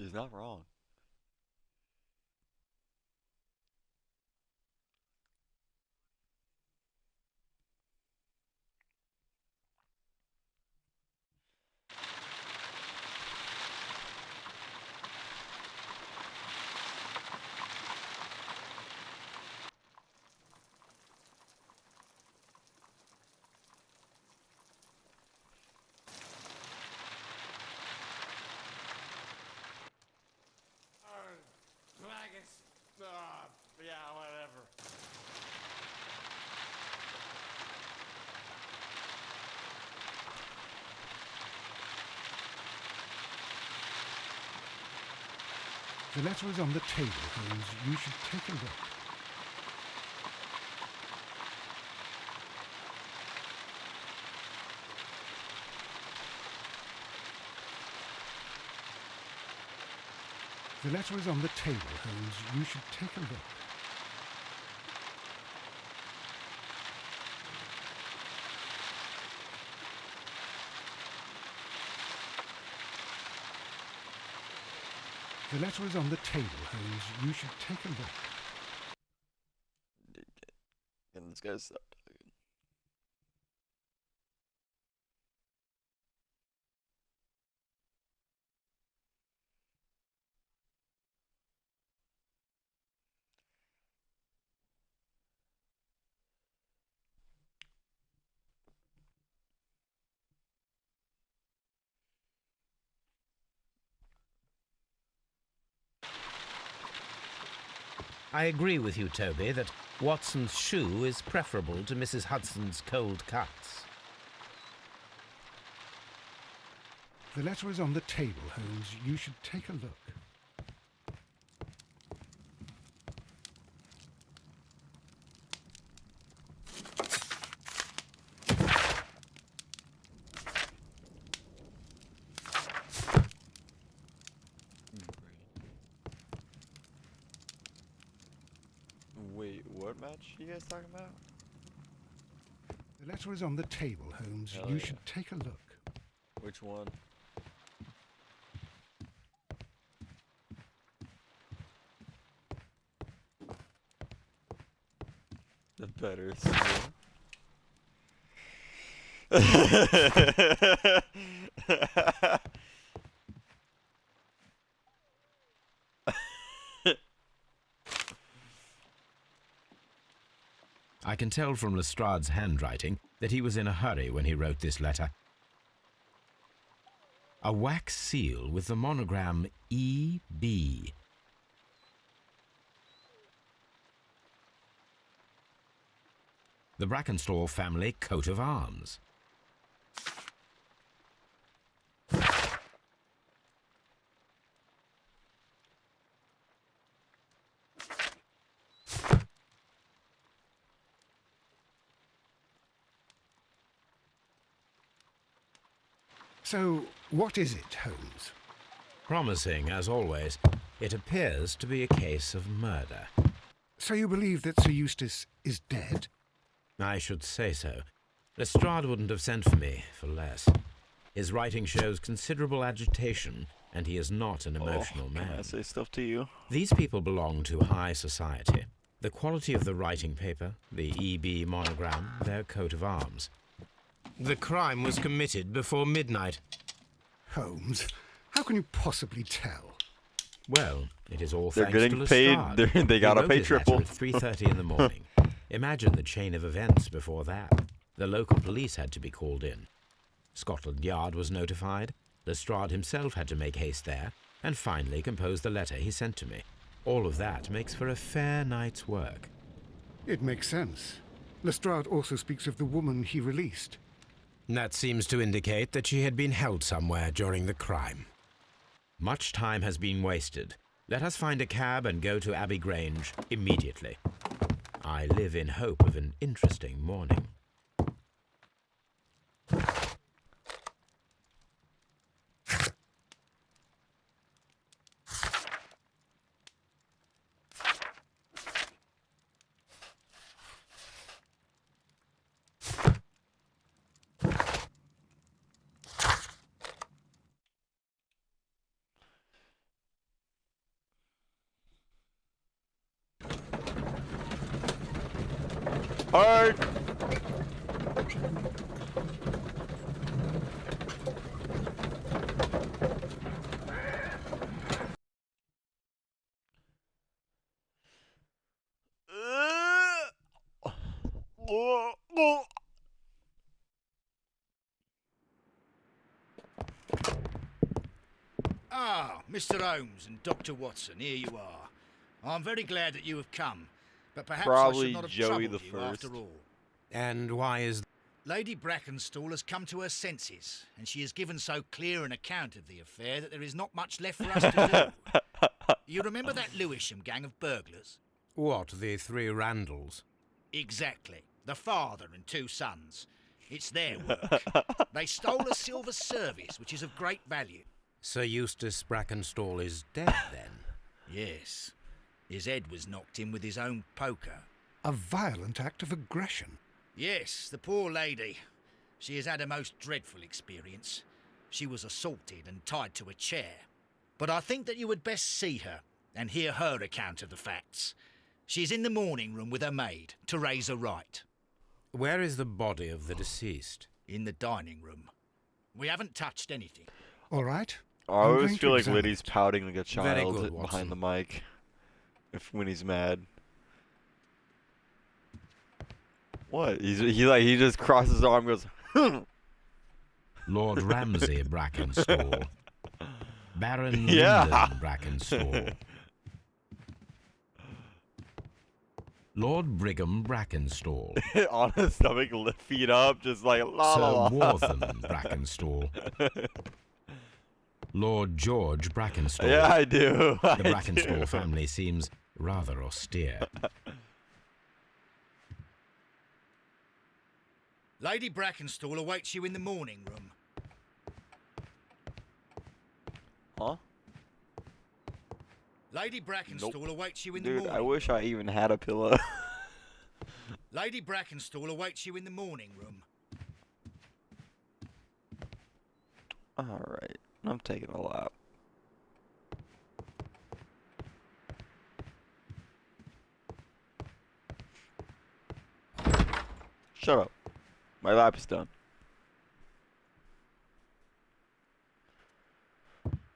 He's not wrong. Dragons. Yeah, whatever. The letter is on the table, Holmes. You should take a look. The letter is on the table, Holmes. You should take a look. The letter is on the table, Holmes. You should take a look. And this guy's stop talking. I agree with you, Toby, that Watson's shoe is preferable to Mrs. Hudson's cold cuts. The letter is on the table, Holmes. You should take a look. Wait, what match you guys talking about? The letter is on the table, Holmes. Hell You yeah. should take a look. Which one? The better seal. I can tell from Lestrade's handwriting that he was in a hurry when he wrote this letter. A wax seal with the monogram E.B. The Brackenstall family coat of arms. So, what is it, Holmes? Promising, as always, it appears to be a case of murder. So you believe that Sir Eustace is dead? I should say so. Lestrade wouldn't have sent for me for less. His writing shows considerable agitation, and he is not an emotional Can I man. say stuff to you? These people belong to high society. The quality of the writing paper, the EB monogram, their coat of arms. The crime was committed before midnight. Holmes, how can you possibly tell? Well, it is all They're thanks getting to paid. Lestrade. They He gotta wrote pay his letter triple. at 3:30 in the morning. Imagine the chain of events before that. The local police had to be called in. Scotland Yard was notified. Lestrade himself had to make haste there, and finally compose the letter he sent to me. All of that makes for a fair night's work. It makes sense. Lestrade also speaks of the woman he released. That seems to indicate that she had been held somewhere during the crime. Much time has been wasted. Let us find a cab and go to Abbey Grange immediately. I live in hope of an interesting morning. Hard! Ah, Mr. Holmes and Dr. Watson, here you are. I'm very glad that you have come, but perhaps I Probably should not have Joey troubled the you First. after all. And why is... Lady Brackenstall has come to her senses, and she has given so clear an account of the affair that there is not much left for us to do. You remember that Lewisham gang of burglars? What, the three Randalls? Exactly. The father and two sons. It's their work. They stole a silver service, which is of great value. Sir Eustace Brackenstall is dead, then? Yes. His head was knocked in with his own poker. A violent act of aggression. Yes, the poor lady. She has had a most dreadful experience. She was assaulted and tied to a chair. But I think that you would best see her and hear her account of the facts. She's in the morning room with her maid, Teresa Wright. Where is the body of the deceased? In the dining room. We haven't touched anything. All right. I I'm always going feel to like examine Liddy's it. pouting like a Very child good, behind the Watson. mic. When he's mad. What? He just crosses his arm and goes, Lord Ramsay Brackenstall. Baron Yeah. Lyndon Brackenstall. Lord Brigham Brackenstall. on his stomach, feet up, just like la la Sir la. Warthen Brackenstall. Lord George Brackenstall. Yeah, I do. The I Brackenstall do. family seems rather austere. Lady Brackenstall awaits you in the morning room. Huh? Lady Brackenstall awaits you in the Dude, morning I wish I even had a pillow. Lady Brackenstall awaits you in the morning room. Alright, I'm taking a lap. Shut up. My lap is done.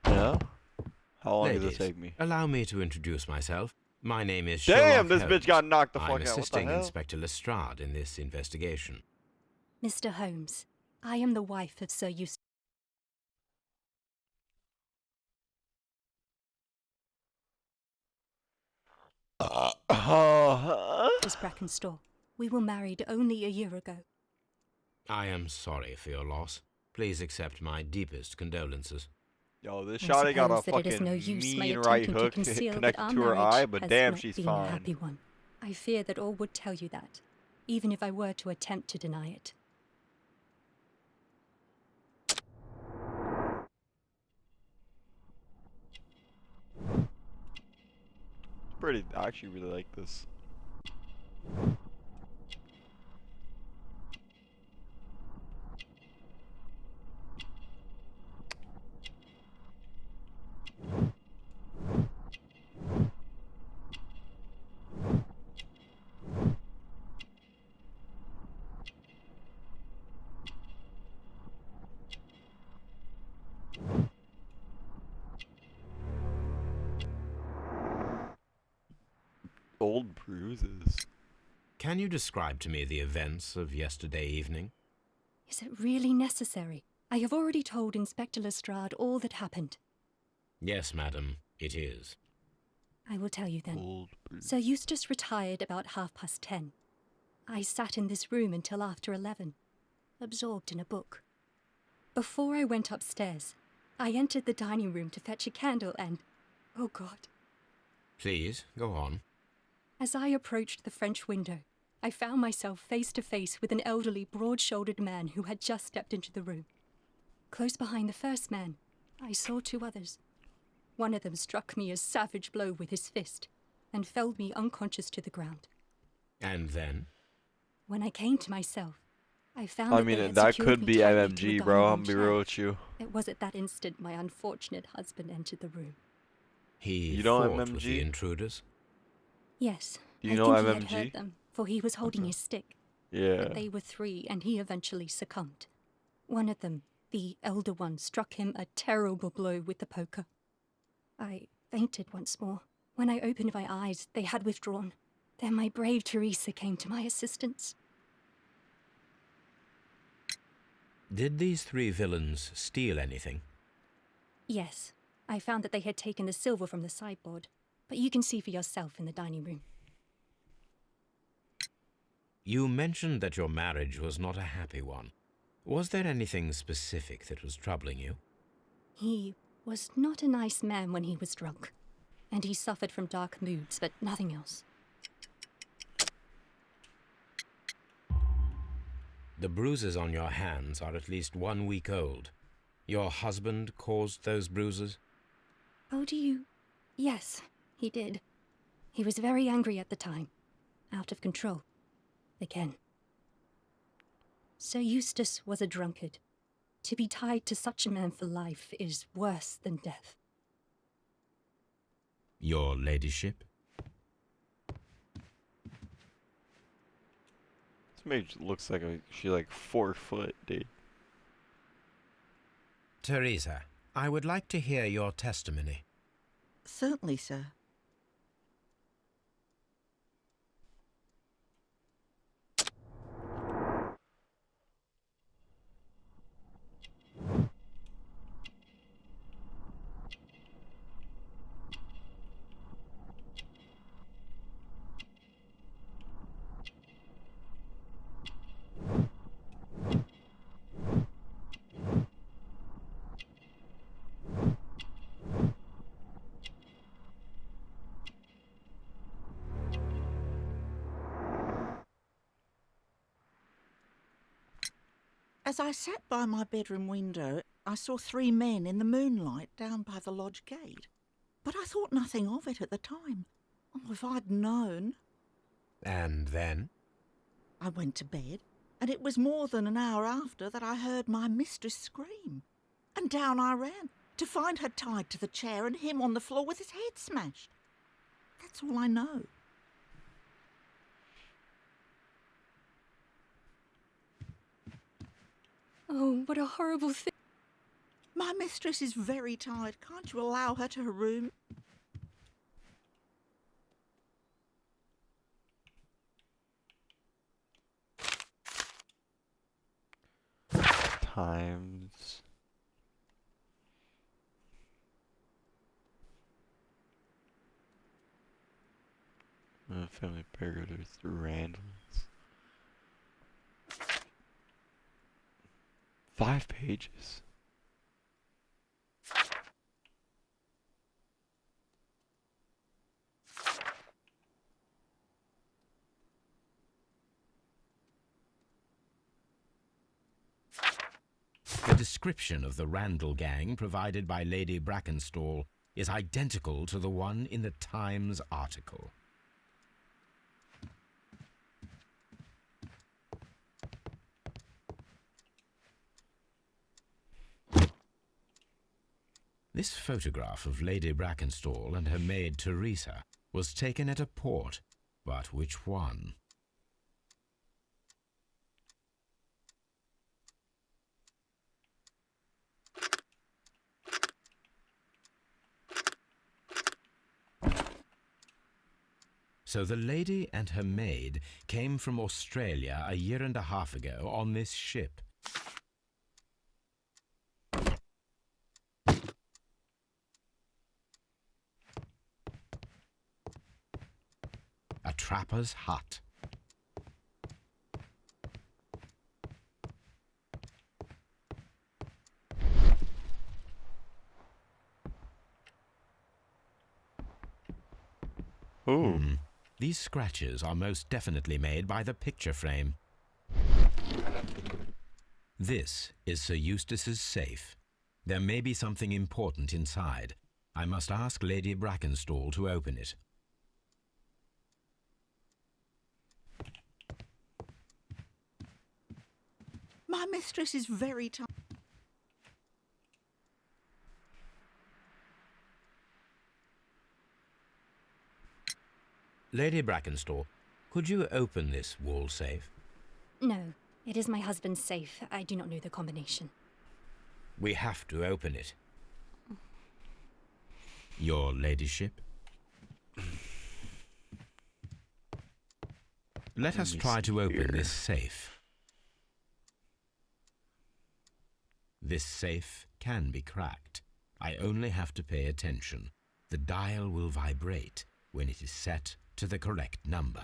Yeah? How long does it Ladies, take me? allow me to introduce myself. My name is Damn, Sherlock this Holmes. bitch got knocked the I'm fuck out. What the assisting hell? Inspector Lestrade in this investigation. Mr. Holmes, I am the wife of Sir Eustace Brackenstall. We were married only a year ago. I am sorry for your loss. Please accept my deepest condolences. Yo, this I shawty got a suppose that it is fucking no use my mean right attempting to hook conceal that connected our to her marriage eye, but has damn, not she's been a fine. happy one. I fear that all would tell you that, even if I were to attempt to deny it. Pretty, I actually really like this. Old bruises. Can you describe to me the events of yesterday evening? Is it really necessary? I have already told Inspector Lestrade all that happened. Yes, madam, it is. I will tell you then. Old bruises. Sir Eustace retired about 10:30. I sat in this room until after 11, absorbed in a book. Before I went upstairs, I entered the dining room to fetch a candle and... oh God. Please, go on. As I approached the French window, I found myself face to face with an elderly, broad-shouldered man who had just stepped into the room. Close behind the first man, I saw two others. One of them struck me a savage blow with his fist and felled me unconscious to the ground. And then? When I came to myself, I found I that they mean, had that secured could me be tightly to a MMG, dining bro. room I'm be chair. real with you. It was at that instant my unfortunate husband entered the room. He You know fought with MMG? the intruders? Yes, Do you I know think he had MMG? heard them, for he was holding his stick. Yeah. But they were three, and he eventually succumbed. One of them, the elder one, struck him a terrible blow with the poker. I fainted once more. When I opened my eyes, they had withdrawn. Then my brave Teresa came to my assistance. Did these three villains steal anything? Yes, I found that they had taken the silver from the sideboard, but you can see for yourself in the dining room. You mentioned that your marriage was not a happy one. Was there anything specific that was troubling you? He was not a nice man when he was drunk, and he suffered from dark moods, but nothing else. The bruises on your hands are at least 1 week old. Your husband caused those bruises? Oh, do you? Yes, he did. He was very angry at the time. Out of control. Again. Sir Eustace was a drunkard. To be tied to such a man for life is worse than death. Your ladyship? This mage looks like she's like 4 foot, dude. Teresa, I would like to hear your testimony. Certainly, sir. As I sat by my bedroom window, I saw 3 men in the moonlight down by the lodge gate. But I thought nothing of it at the time. Oh, if I'd known. And then? I went to bed, and it was more than an hour after that I heard my mistress scream. And down I ran, to find her tied to the chair and him on the floor with his head smashed. That's all I know. Oh, what a horrible thing. My mistress is very tired. Can't you allow her to her room? Times. Family burglars through Randall's. 5 pages. The description of the Randall gang provided by Lady Brackenstall is identical to the one in the Times article. This photograph of Lady Brackenstall and her maid Teresa was taken at a port, but which one? So the lady and her maid came from Australia a year and a half ago on this ship. A trapper's hut. Ooh. These scratches are most definitely made by the picture frame. This is Sir Eustace's safe. There may be something important inside. I must ask Lady Brackenstall to open it. My mistress is very tired. Lady Brackenstall, Could you open this wall safe? No, it is my husband's safe. I do not know the combination. We have to open it. Your ladyship? Let us try to open this safe. This safe can be cracked. I only have to pay attention. The dial will vibrate when it is set to the correct number.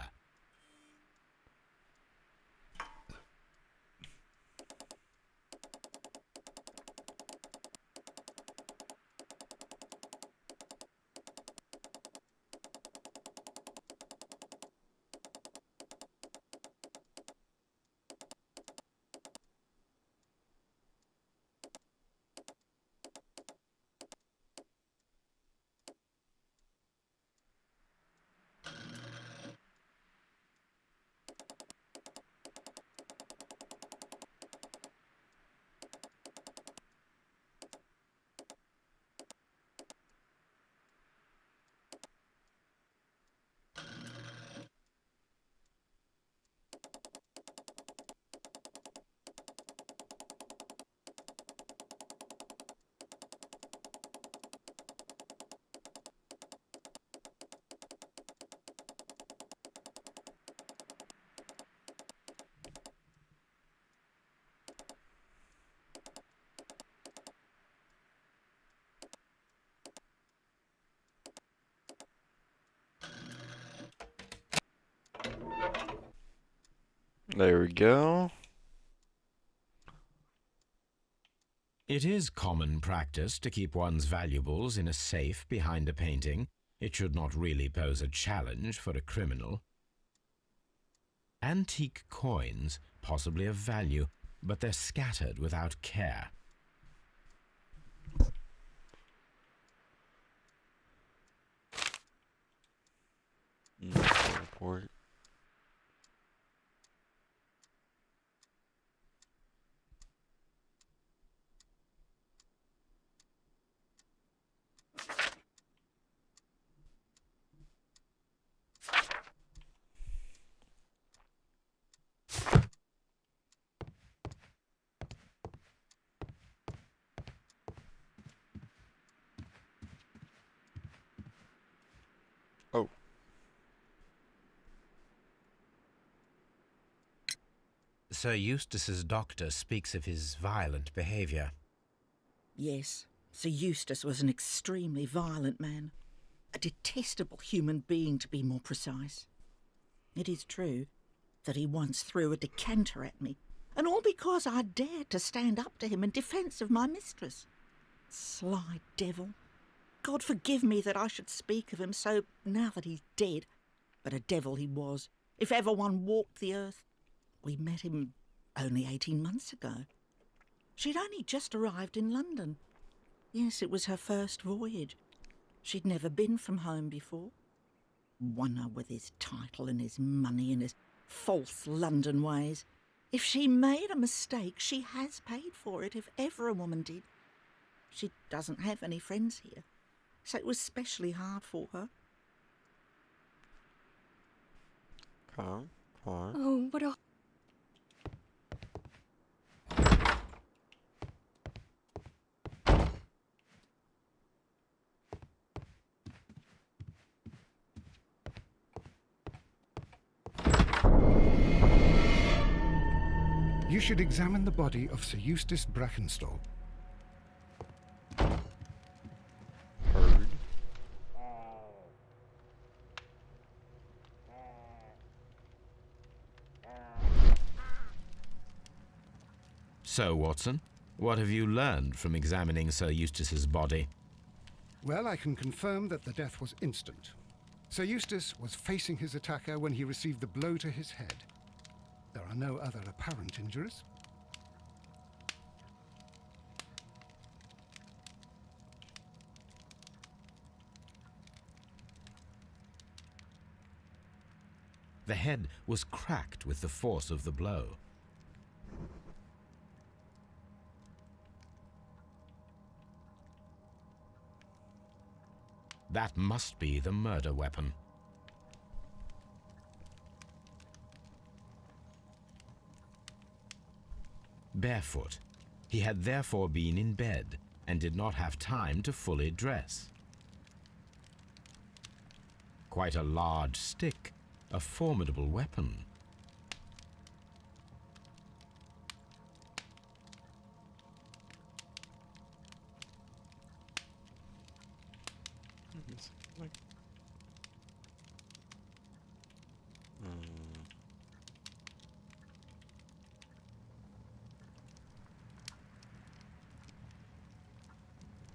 There we go. It is common practice to keep one's valuables in a safe behind a painting. It should not really pose a challenge for a criminal. Antique coins, possibly of value, but they're scattered without care. Report. Oh. Sir Eustace's doctor speaks of his violent behaviour. Yes, Sir Eustace was an extremely violent man. A detestable human being, to be more precise. It is true that he once threw a decanter at me, and all because I dared to stand up to him in defence of my mistress. Sly devil. God forgive me that I should speak of him so now that he's dead, but a devil he was, if ever one walked the earth. We met him only 18 months ago. She'd only just arrived in London. Yes, it was her first voyage. She'd never been from home before. Wonder with his title and his money and his false London ways. If she made a mistake, she has paid for it, if ever a woman did. She doesn't have any friends here, so it was specially hard for her. Come on. Oh, what a... You should examine the body of Sir Eustace Brackenstall. Heard. So, Watson, what have you learned from examining Sir Eustace's body? Well, I can confirm that the death was instant. Sir Eustace was facing his attacker when he received the blow to his head. There are no other apparent injuries. The head was cracked with the force of the blow. That must be the murder weapon. barefoot. He had therefore been in bed and did not have time to fully dress. Quite a large stick, a formidable weapon. It's like-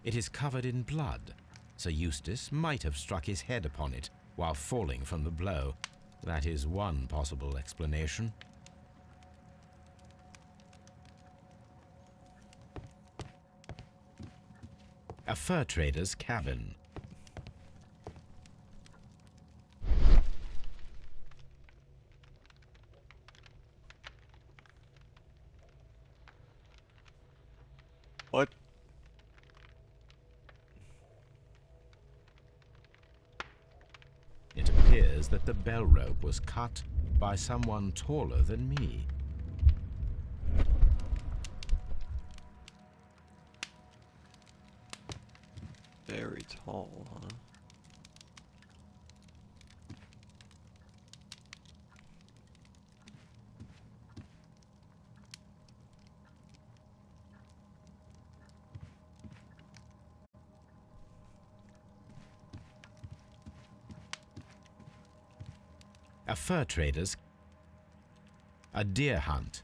It is covered in blood. Sir Eustace might have struck his head upon it while falling from the blow. That is one possible explanation. A fur trader's cabin. What? It appears that the bell rope was cut by someone taller than me. Very tall, huh? A fur trader's, a deer hunt,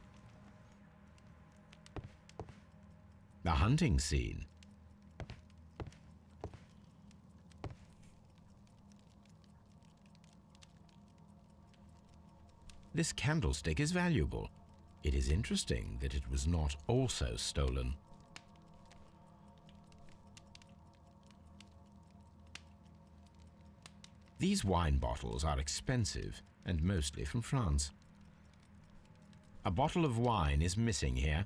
a hunting scene, this candlestick is valuable. It is interesting that it was not also stolen. These wine bottles are expensive and mostly from France. A bottle of wine is missing here.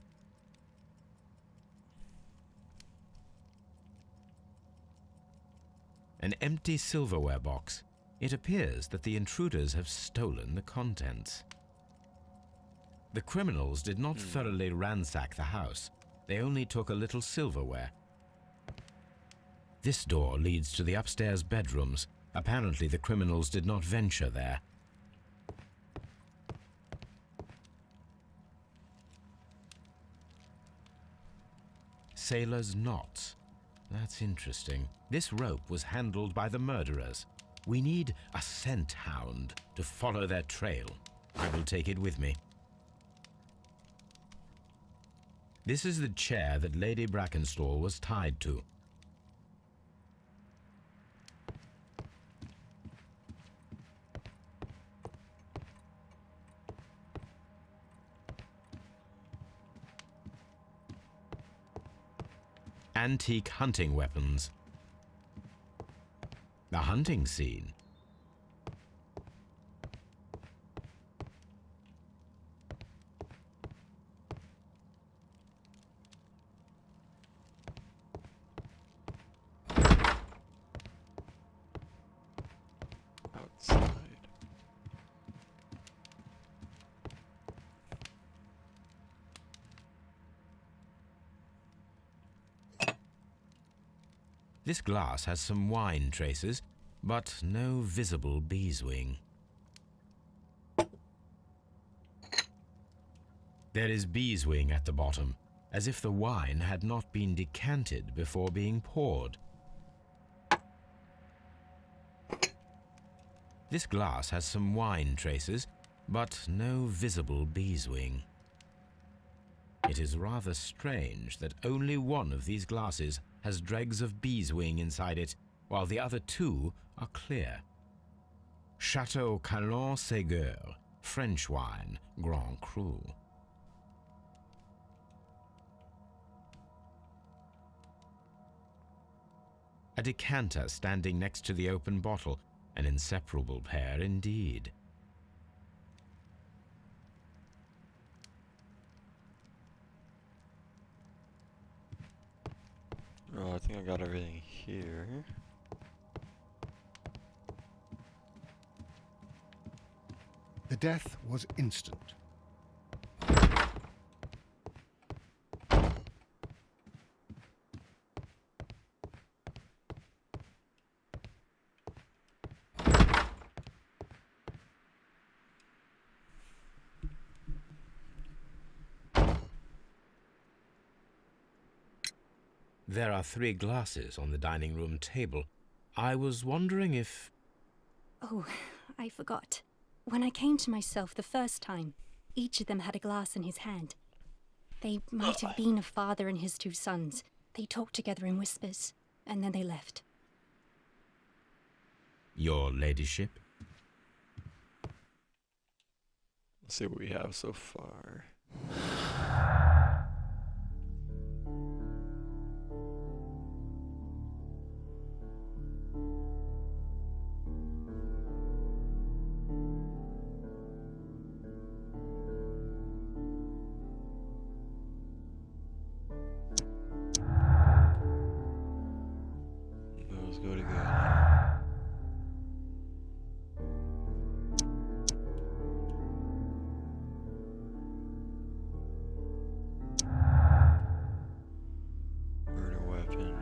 An empty silverware box. It appears that the intruders have stolen the contents. The criminals did not thoroughly ransack the house. They only took a little silverware. This door leads to the upstairs bedrooms. Apparently the criminals did not venture there. Sailor's knots. That's interesting. This rope was handled by the murderers. We need a scent hound to follow their trail. I will take it with me. This is the chair that Lady Brackenstall was tied to. Antique hunting weapons. The hunting scene. Outside. This glass has some wine traces, but no visible beeswing. There is beeswing at the bottom, as if the wine had not been decanted before being poured. This glass has some wine traces, but no visible beeswing. It is rather strange that only one of these glasses has dregs of beeswing inside it, while the other two are clear. Chateau Calon-Ségur, French wine, Grand Cru. A decanter standing next to the open bottle, an inseparable pair indeed. Oh, I think I got everything here. The death was instant. There are 3 glasses on the dining room table. I was wondering if... Oh, I forgot. When I came to myself the first time, each of them had a glass in his hand. They might have been a father and his 2 sons. They talked together in whispers, and then they left. Your ladyship? Let's see what we have so far. Let's go together. Murder weapon.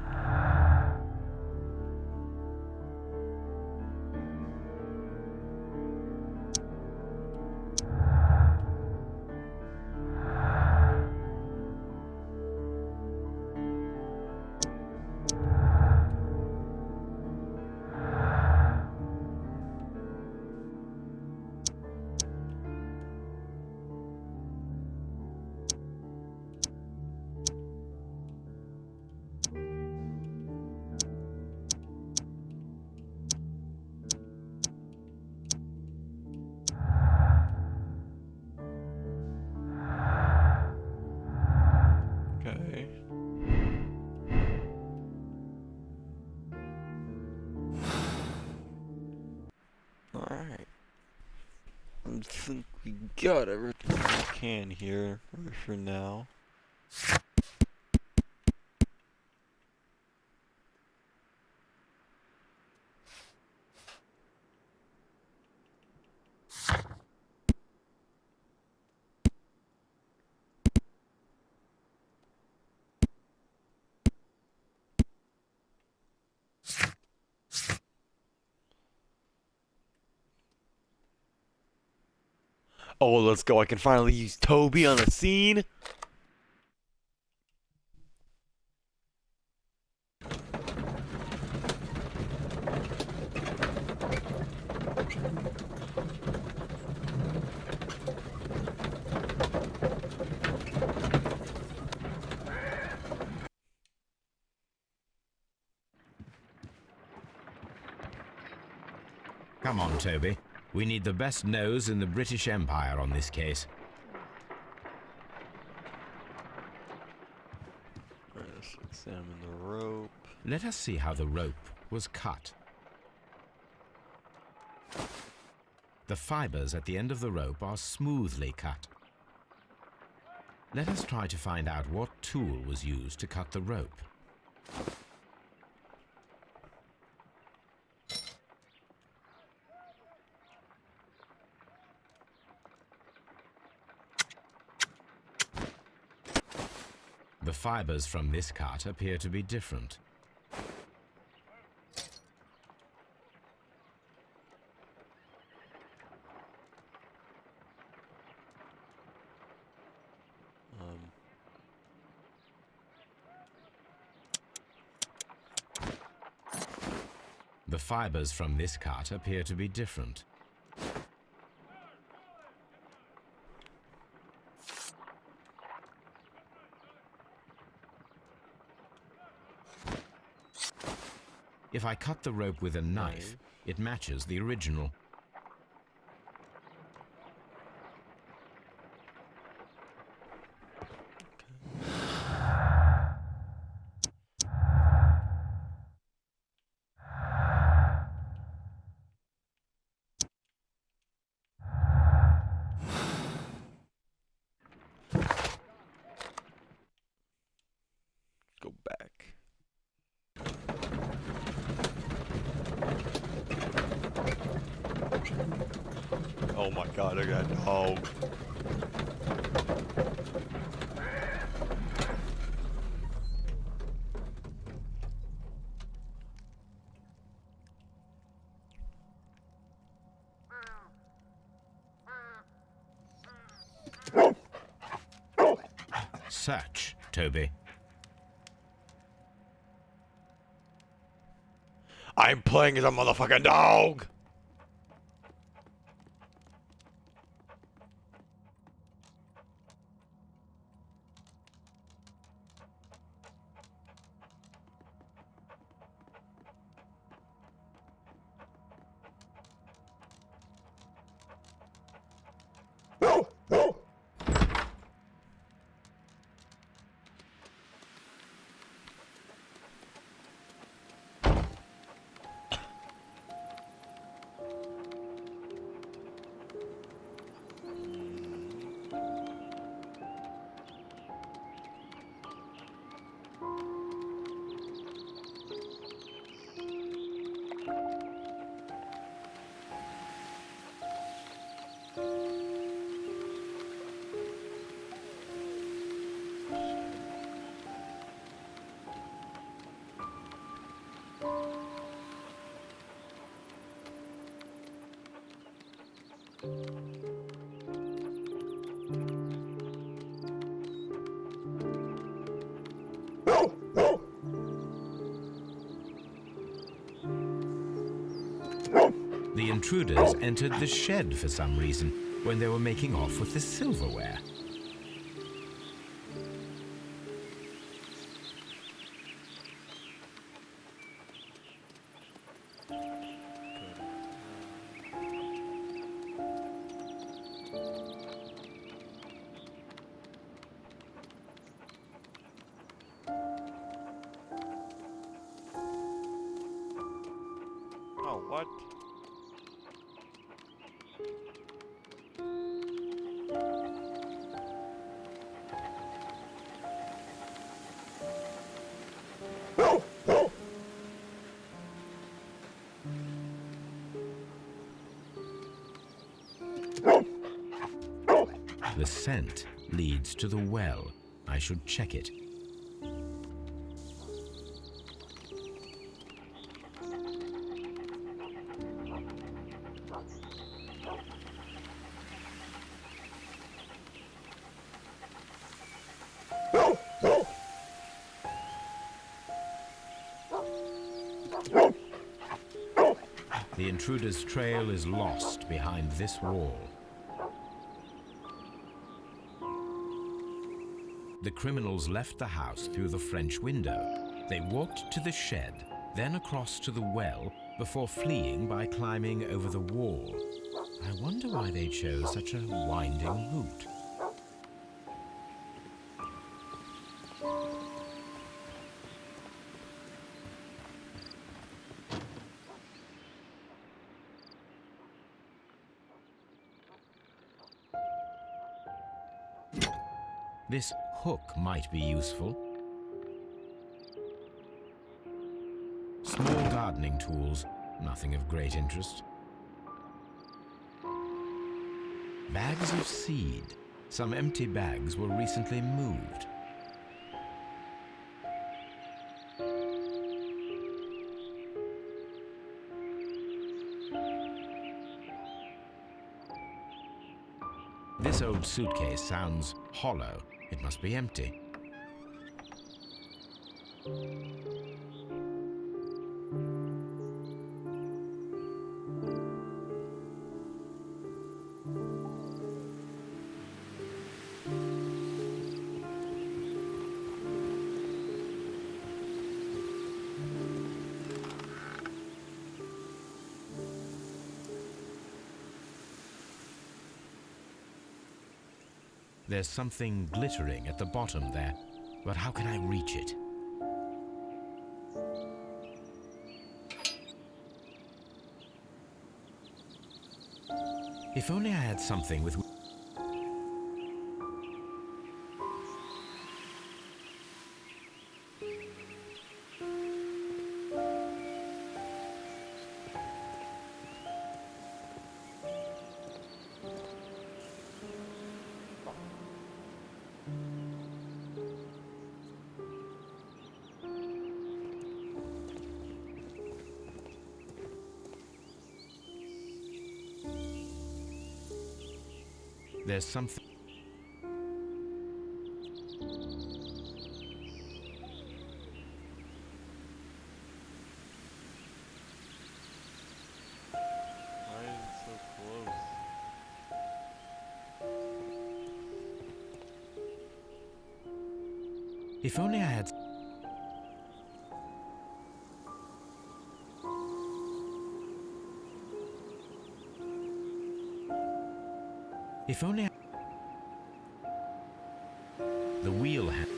Okay. Alright. I think we got everything we can here for now. Oh, let's go. I can finally use Toby on the scene. Come on, Toby. We need the best nose in the British Empire on this case. Let's examine the rope. Let us see how the rope was cut. The fibers at the end of the rope are smoothly cut. Let us try to find out what tool was used to cut the rope. The fibers from this cut appear to be different. The fibers from this cut appear to be different. If I cut the rope with a knife, it matches the original. Go back. Oh my god, I got a dog. Search, Toby. I'm playing as a motherfucking dog. The intruders entered the shed for some reason when they were making off with the silverware. Oh, what? The scent leads to the well. I should check it. The intruder's trail is lost behind this wall. The criminals left the house through the French window. They walked to the shed, then across to the well, before fleeing by climbing over the wall. I wonder why they chose such a winding route. This hook might be useful. Small gardening tools, nothing of great interest. Bags of seed. Some empty bags were recently moved. This old suitcase sounds hollow. It must be empty. There's something glittering at the bottom there, but how can I reach it? If only I had something with... There's something... If only I had... If only I... The wheel had...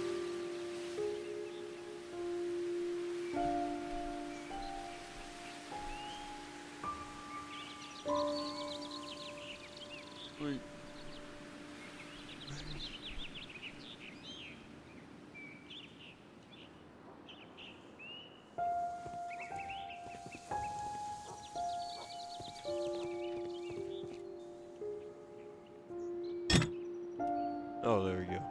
Wait. Oh, there we go.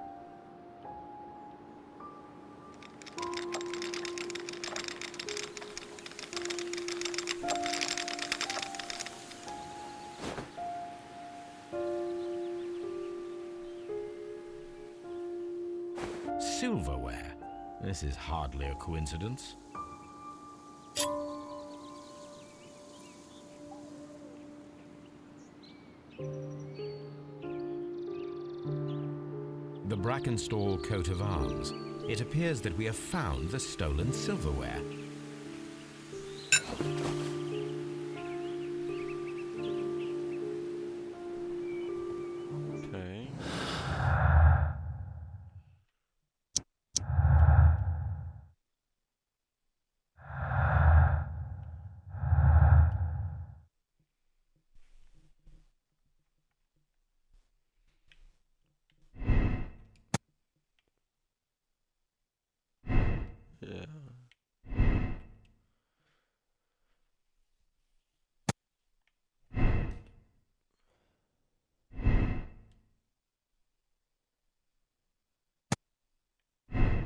Silverware. This is hardly a coincidence. The Brackenstall coat of arms. It appears that we have found the stolen silverware. Okay. Yeah.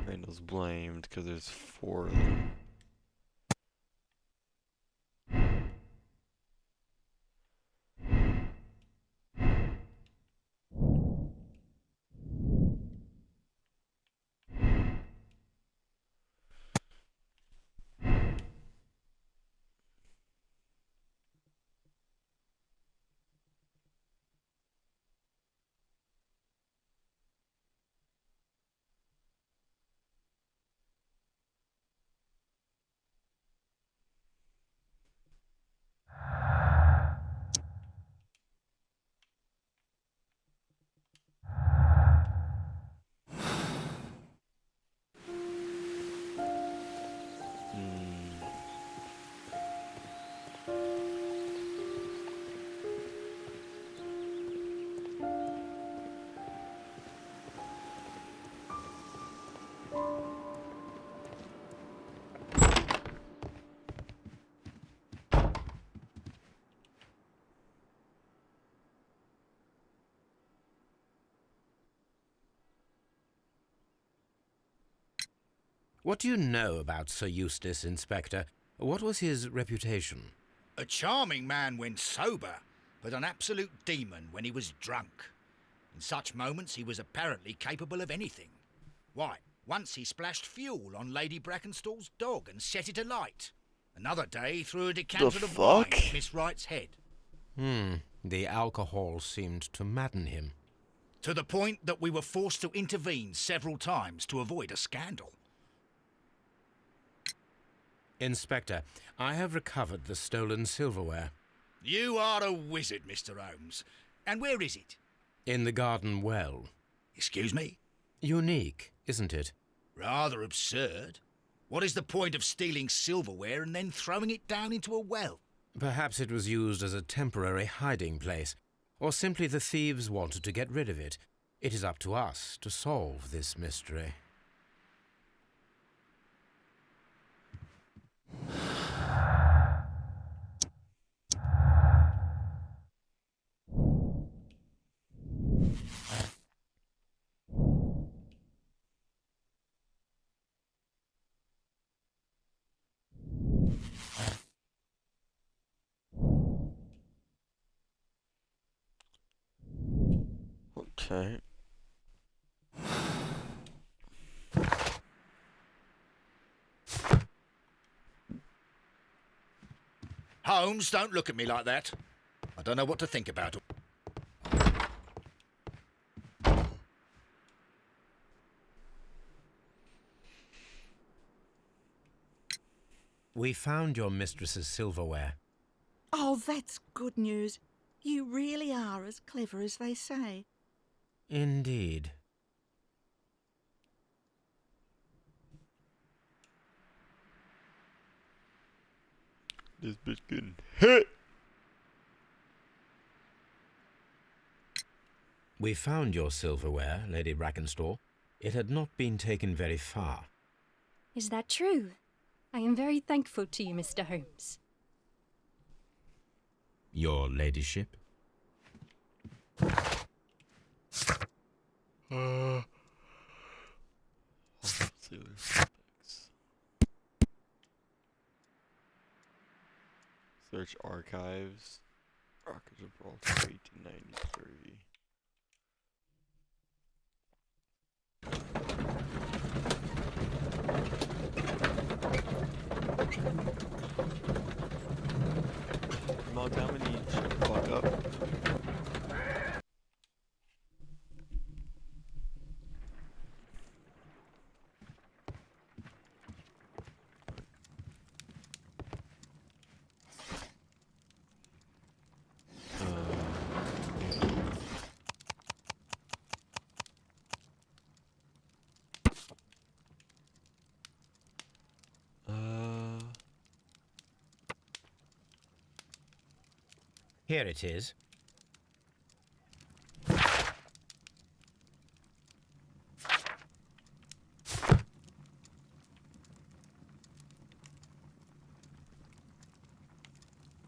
Randall's blamed because there's 4 of them. What do you know about Sir Eustace, Inspector? What was his reputation? A charming man when sober, but an absolute demon when he was drunk. In such moments he was apparently capable of anything. Why, once he splashed fuel on Lady Brackenstall's dog and set it alight. Another day he threw a decanter of wine at Miss Wright's head. The alcohol seemed to madden him. To the point that we were forced to intervene several times to avoid a scandal. Inspector, I have recovered the stolen silverware. You are a wizard, Mr. Holmes. And where is it? In the garden well. Excuse me? Unique, isn't it? Rather absurd. What is the point of stealing silverware and then throwing it down into a well? Perhaps it was used as a temporary hiding place, or simply the thieves wanted to get rid of it. It is up to us to solve this mystery. Okay. Holmes, don't look at me like that. I don't know what to think about it. We found your mistress's silverware. Oh, that's good news. You really are as clever as they say. Indeed. This bitch getting hit. We found your silverware, Lady Brackenstall. It had not been taken very far. Is that true? I am very thankful to you, Mr. Holmes. Your ladyship? Search archives. Rock of Gibraltar, 1893. Come on, tell me you shut the fuck up. Here it is.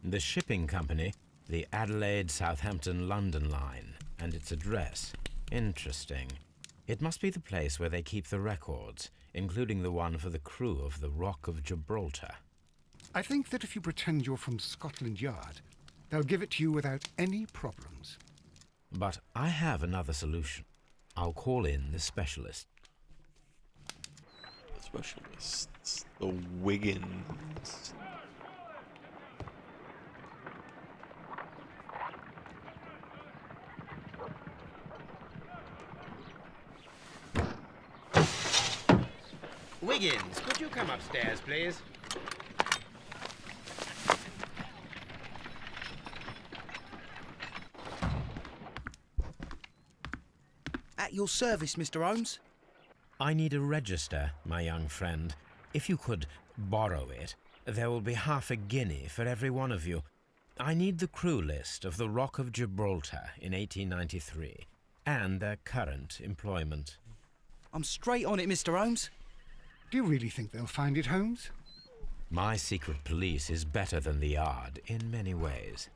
The shipping company, the Adelaide, Southampton, London line, and its address. Interesting. It must be the place where they keep the records, including the one for the crew of the Rock of Gibraltar. I think that if you pretend you're from Scotland Yard, they'll give it to you without any problems. But I have another solution. I'll call in the specialist. Specialists. The Wiggins. Wiggins, could you come upstairs, please? At your service, Mr. Holmes. I need a register, my young friend. If you could borrow it, there will be half a guinea for every one of you. I need the crew list of the Rock of Gibraltar in 1893, and their current employment. I'm straight on it, Mr. Holmes. Do you really think they'll find it, Holmes? My secret police is better than the Yard in many ways.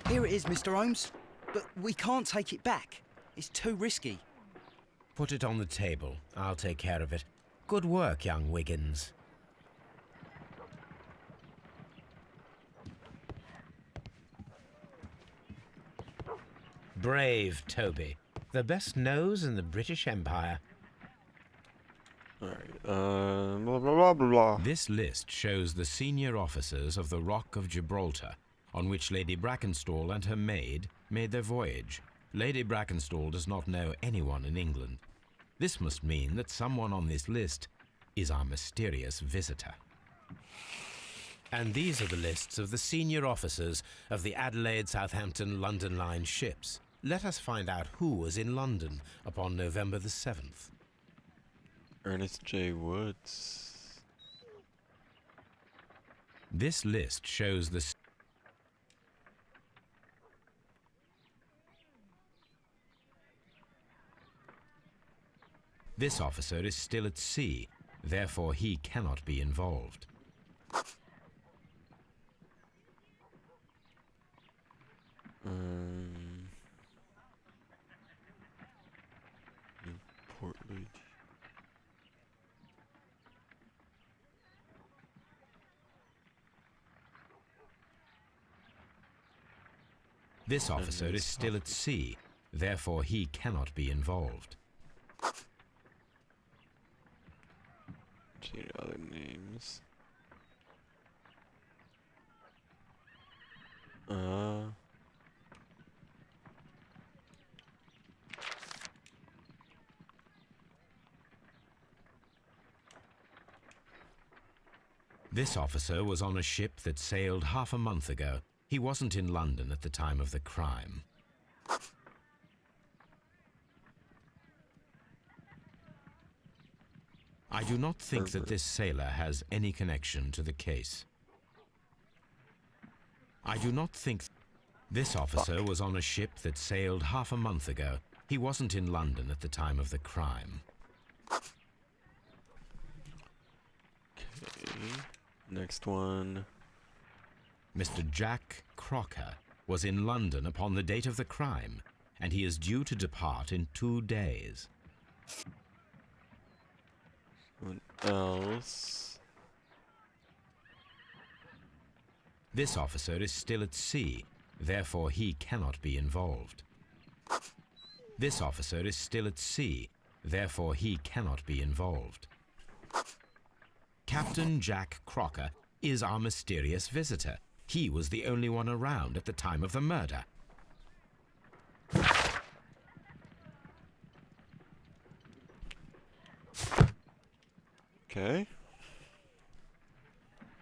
Here it is, Mr. Holmes. But we can't take it back. It's too risky. Put it on the table. I'll take care of it. Good work, young Wiggins. Brave Toby. The best nose in the British Empire. Alright, blah blah blah blah blah. This list shows the senior officers of the Rock of Gibraltar, on which Lady Brackenstall and her maid made their voyage. Lady Brackenstall does not know anyone in England. This must mean that someone on this list is our mysterious visitor. And these are the lists of the senior officers of the Adelaide, Southampton, London Line ships. Let us find out who was in London upon November the 7th. Ernest J. Woods. This list shows the This officer is still at sea, therefore he cannot be involved. Portland. This officer is still at sea, therefore he cannot be involved. See other names. This officer was on a ship that sailed half a month ago. He wasn't in London at the time of the crime. I do not think that this sailor has any connection to the case. I do not think... This officer was on a ship that sailed half a month ago. He wasn't in London at the time of the crime. Okay. Next one. Mr. Jack Crocker was in London upon the date of the crime, and he is due to depart in 2 days. What else? This officer is still at sea, therefore he cannot be involved. This officer is still at sea, therefore he cannot be involved. Captain Jack Crocker is our mysterious visitor. He was the only one around at the time of the murder. Okay.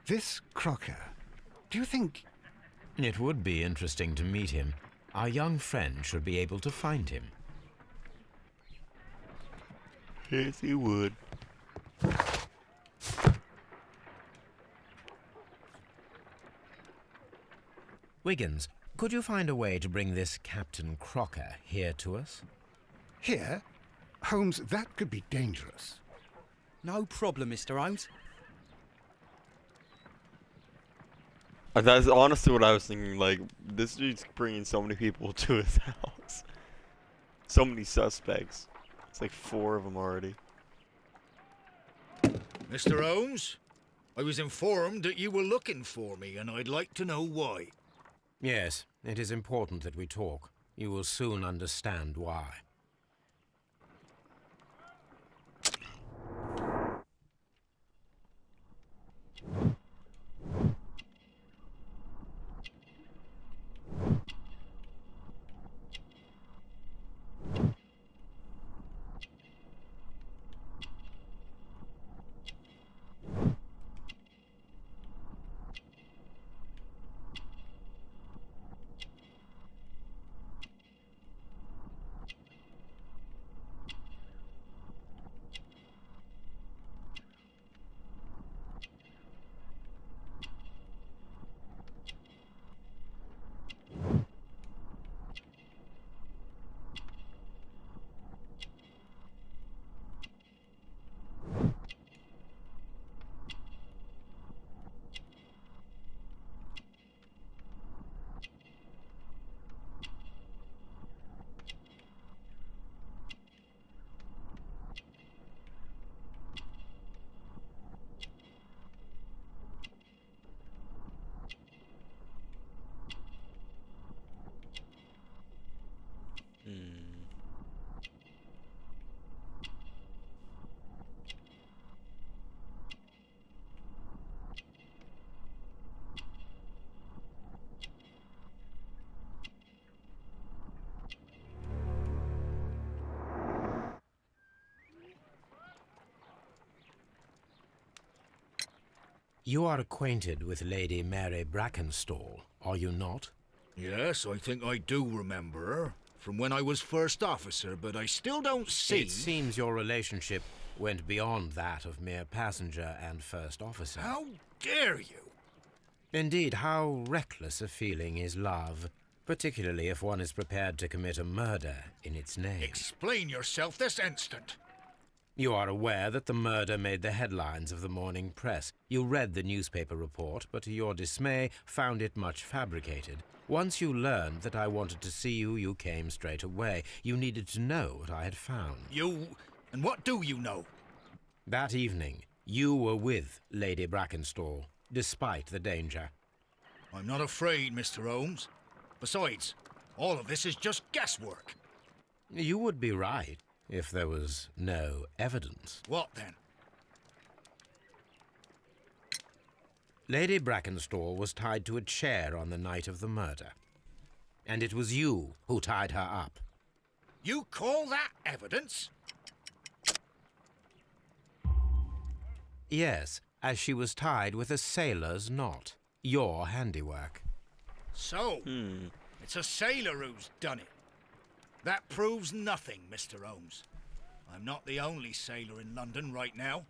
This Crocker, do you think... It would be interesting to meet him. Our young friend should be able to find him. Yes, he would. Wiggins, could you find a way to bring this Captain Crocker here to us? Here? Holmes, that could be dangerous. No problem, Mr. Holmes. That's honestly what I was thinking. Like, this dude's bringing so many people to his house. So many suspects. It's like 4 of them already. Mr. Holmes, I was informed that you were looking for me, and I'd like to know why. Yes, it is important that we talk. You will soon understand why. You are acquainted with Lady Mary Brackenstall, are you not? Yes, I think I do remember her. From when I was first officer, but I still don't see... It seems your relationship went beyond that of mere passenger and first officer. How dare you? Indeed, how reckless a feeling is love, particularly if one is prepared to commit a murder in its name. Explain yourself this instant. You are aware that the murder made the headlines of the morning press. You read the newspaper report, but to your dismay, found it much fabricated. Once you learned that I wanted to see you, you came straight away. You needed to know what I had found. You... and what do you know? That evening, you were with Lady Brackenstall, despite the danger. I'm not afraid, Mr. Holmes. Besides, all of this is just guesswork. You would be right, if there was no evidence. What then? Lady Brackenstall was tied to a chair on the night of the murder. And it was you who tied her up. You call that evidence? Yes, as she was tied with a sailor's knot. Your handiwork. So, it's a sailor who's done it. That proves nothing, Mr. Holmes. I'm not the only sailor in London right now.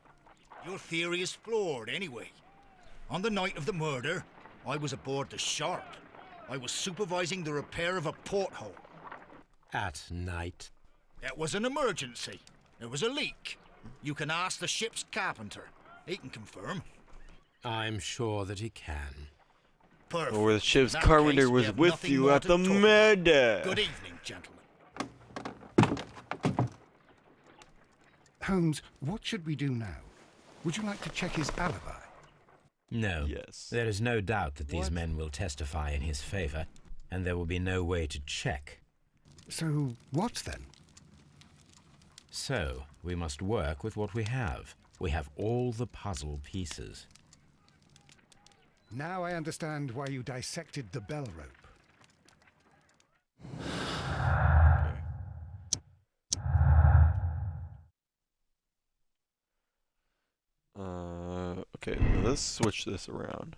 Your theory is flawed anyway. On the night of the murder, I was aboard the Shark. I was supervising the repair of a porthole. At night. It was an emergency. There was a leak. You can ask the ship's carpenter. He can confirm. I'm sure that he can. Perfect. Or the ship's In that carpenter case, we was have with nothing you more at to the talk about. murder. Good evening, gentlemen. Holmes, what should we do now? Would you like to check his alibi? No. Yes. There is no doubt that these What? men will testify in his favor, and there will be no way to check. So, what then? So, we must work with what we have. We have all the puzzle pieces. Now I understand why you dissected the bell rope. Okay, let's switch this around.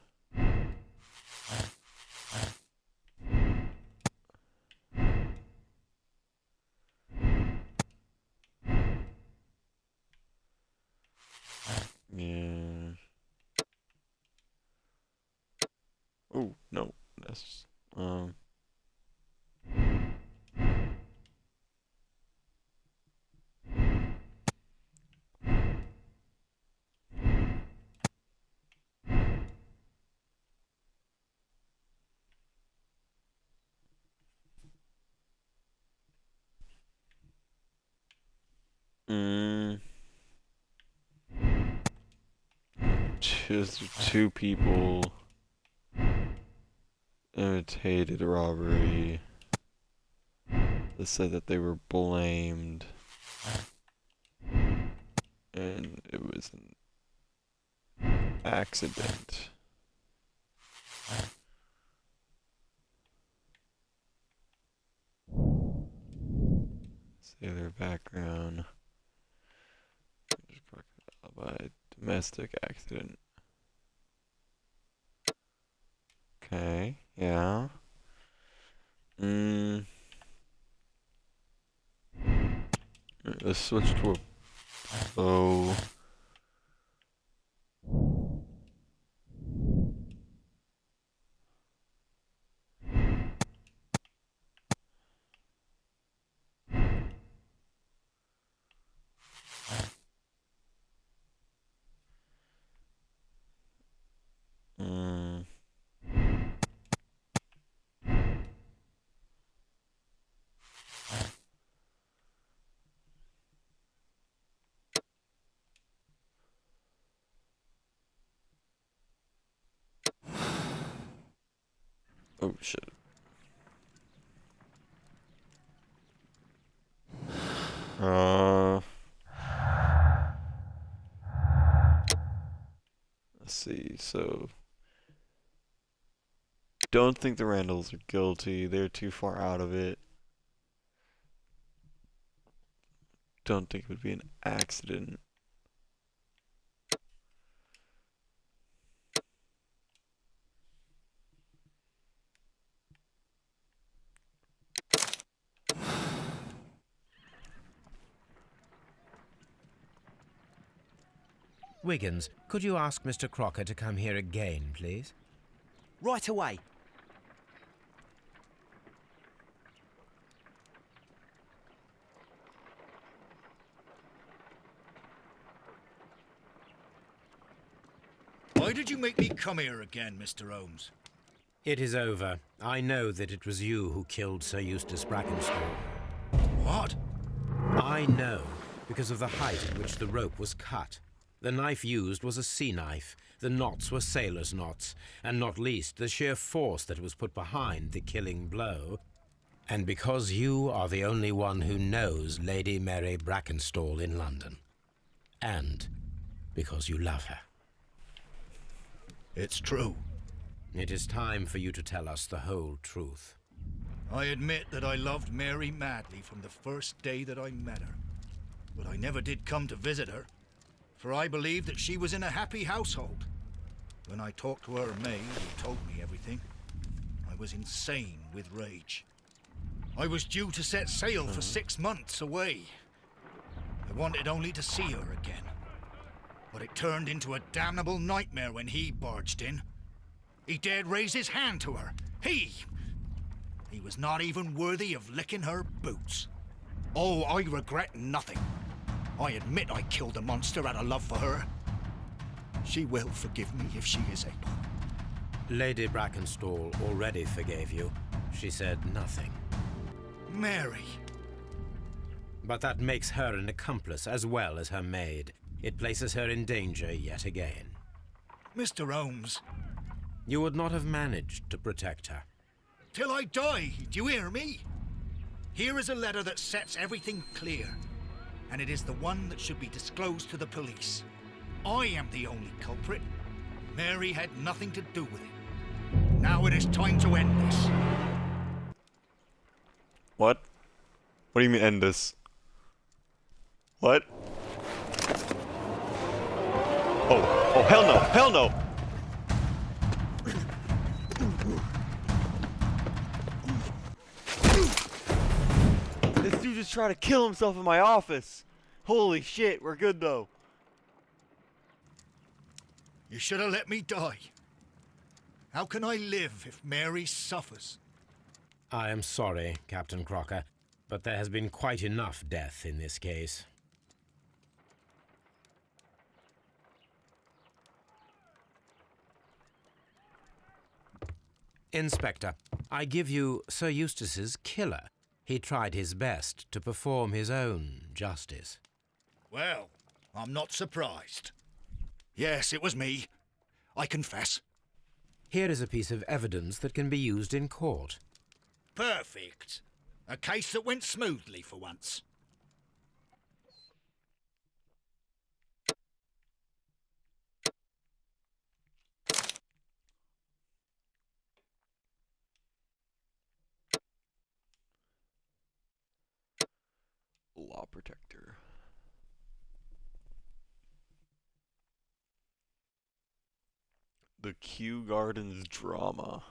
Yeah. Oh, no. That's just two people imitated robbery. They said that they were blamed, and it was an accident. Say their background. By domestic accident. Okay, yeah. Let's switch to a bow. Oh shit. Let's see, so don't think the Randalls are guilty. They're too far out of it. Don't think it would be an accident. Wiggins, could you ask Mr. Crocker to come here again, please? Right away. Why did you make me come here again, Mr. Holmes? It is over. I know that it was you who killed Sir Eustace Brackenstall. What? I know, because of the height at which the rope was cut. The knife used was a sea knife. The knots were sailor's knots, and not least the sheer force that was put behind the killing blow. And because you are the only one who knows Lady Mary Brackenstall in London. And because you love her. It's true. It is time for you to tell us the whole truth. I admit that I loved Mary madly from the first day that I met her. But I never did come to visit her. for I believed that she was in a happy household. When I talked to her maid, who told me everything, I was insane with rage. I was due to set sail for 6 months away. I wanted only to see her again. But it turned into a damnable nightmare when he barged in. He dared raise his hand to her. He was not even worthy of licking her boots. Oh, I regret nothing. I admit I killed the monster out of love for her. She will forgive me if she is able. Lady Brackenstall already forgave you. She said nothing. Mary. But that makes her an accomplice as well as her maid. It places her in danger yet again. Mr. Holmes. You would not have managed to protect her. Till I die, do you hear me? Here is a letter that sets everything clear, and it is the one that should be disclosed to the police. I am the only culprit. Mary had nothing to do with it. Now it is time to end this. What? What do you mean end this? What? Oh, hell no! Hell no! This dude just tried to kill himself in my office. Holy shit, we're good though. You should have let me die. How can I live if Mary suffers? I am sorry, Captain Crocker, but there has been quite enough death in this case. Inspector, I give you Sir Eustace's killer. He tried his best to perform his own justice. Well, I'm not surprised. Yes, it was me. I confess. Here is a piece of evidence that can be used in court. Perfect. A case that went smoothly for once. Law Protector. The Kew Gardens drama.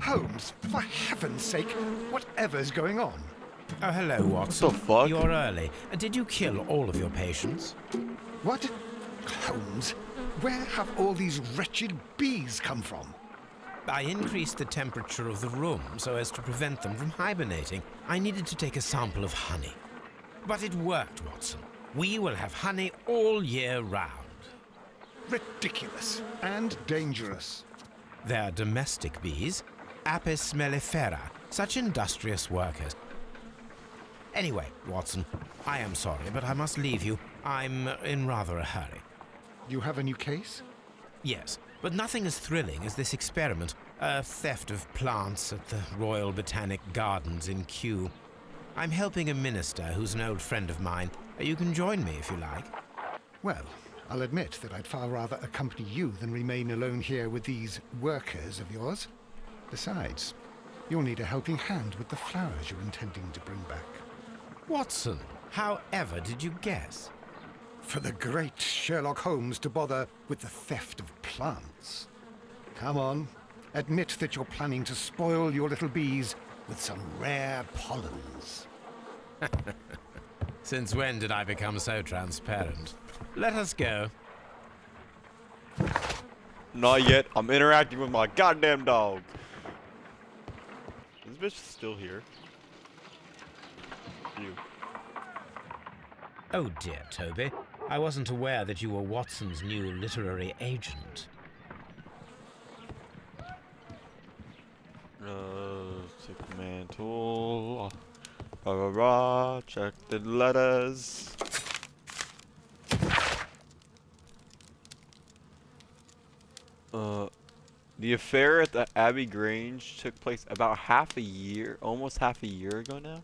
Holmes, for heaven's sake, whatever's going on? Oh, hello, Watson. What the fuck? You're early. Did you kill all of your patients? What? Holmes, where have all these wretched bees come from? I increased the temperature of the room so as to prevent them from hibernating. I needed to take a sample of honey. But it worked, Watson. We will have honey all year round. Ridiculous and dangerous. They're domestic bees, Apis mellifera, such industrious workers. Anyway, Watson, I am sorry, but I must leave you. I'm in rather a hurry. You have a new case? Yes, but nothing as thrilling as this experiment. A theft of plants at the Royal Botanic Gardens in Kew. I'm helping a minister who's an old friend of mine. You can join me if you like. Well, I'll admit that I'd far rather accompany you than remain alone here with these workers of yours. Besides, you'll need a helping hand with the flowers you're intending to bring back. Watson, however did you guess? For the great Sherlock Holmes to bother with the theft of plants. Come on, admit that you're planning to spoil your little bees with some rare pollens. Since when did I become so transparent? Let us go. Not yet. I'm interacting with my goddamn dog. Is this bitch still here? You. Oh dear, Toby. I wasn't aware that you were Watson's new literary agent. Take the mantle. Rah, rah, rah. Check the letters. The affair at the Abbey Grange took place about almost half a year ago now.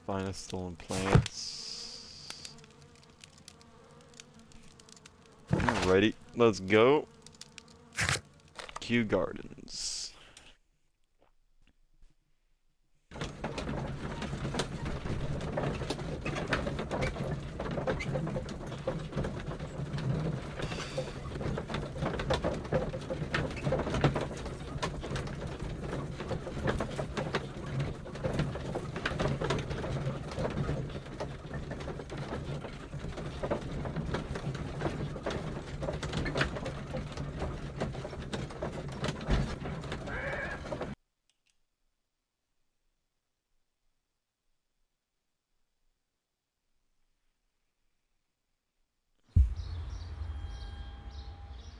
Find the stolen plants. Alrighty, let's go. Kew Gardens.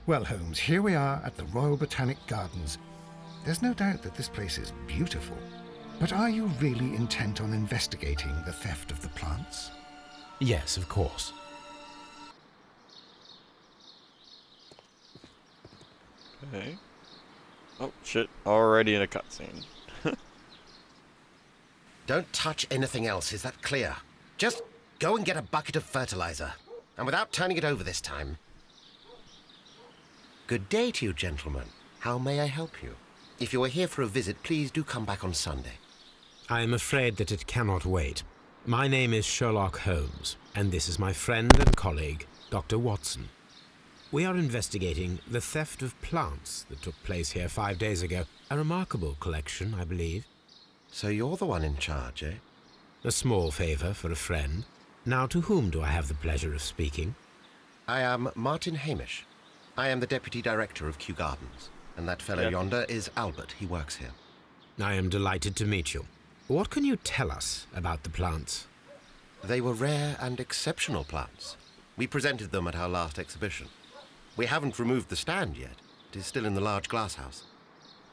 Well, Holmes, here we are at the Royal Botanic Gardens. There's no doubt that this place is beautiful. But are you really intent on investigating the theft of the plants? Yes, of course. Okay. Oh, shit. Already in a cutscene. Don't touch anything else, is that clear? Just go and get a bucket of fertilizer. And without turning it over this time. Good day to you, gentlemen. How may I help you? If you are here for a visit, please do come back on Sunday. I am afraid that it cannot wait. My name is Sherlock Holmes, and this is my friend and colleague, Dr. Watson. We are investigating the theft of plants that took place here 5 days ago. A remarkable collection, I believe. So you're the one in charge, eh? A small favor for a friend. Now, to whom do I have the pleasure of speaking? I am Martin Hamish. I am the Deputy Director of Kew Gardens. And that fellow yonder is Albert. He works here. I am delighted to meet you. What can you tell us about the plants? They were rare and exceptional plants. We presented them at our last exhibition. We haven't removed the stand yet. It is still in the large glass house.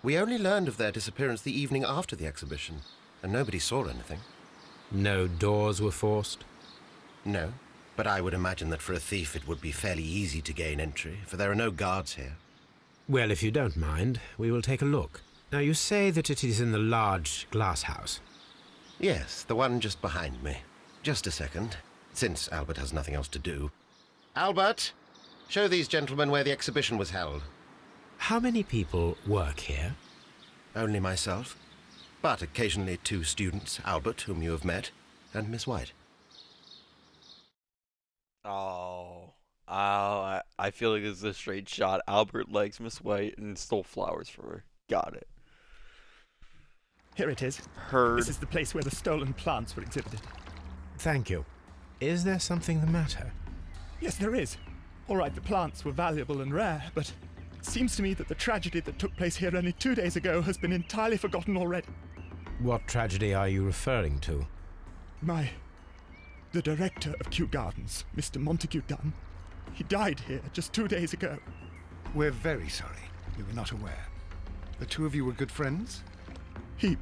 We only learned of their disappearance the evening after the exhibition, and nobody saw anything. No doors were forced? No, but I would imagine that for a thief it would be fairly easy to gain entry, for there are no guards here. Well, if you don't mind, we will take a look. Now, you say that it is in the large glass house. Yes, the one just behind me. Just a second, since Albert has nothing else to do. Albert, show these gentlemen where the exhibition was held. How many people work here? Only myself, but occasionally 2 students, Albert, whom you have met, and Miss White. Oh, I feel like this is a straight shot. Albert likes Miss White and stole flowers for her. Got it. Here it is. Heard. This is the place where the stolen plants were exhibited. Thank you. Is there something the matter? Yes, there is. All right, the plants were valuable and rare, but it seems to me that the tragedy that took place here only 2 days ago has been entirely forgotten already. What tragedy are you referring to? The director of Kew Gardens, Mr. Montague Dunn, he died here just 2 days ago. We're very sorry. We were not aware. The two of you were good friends? He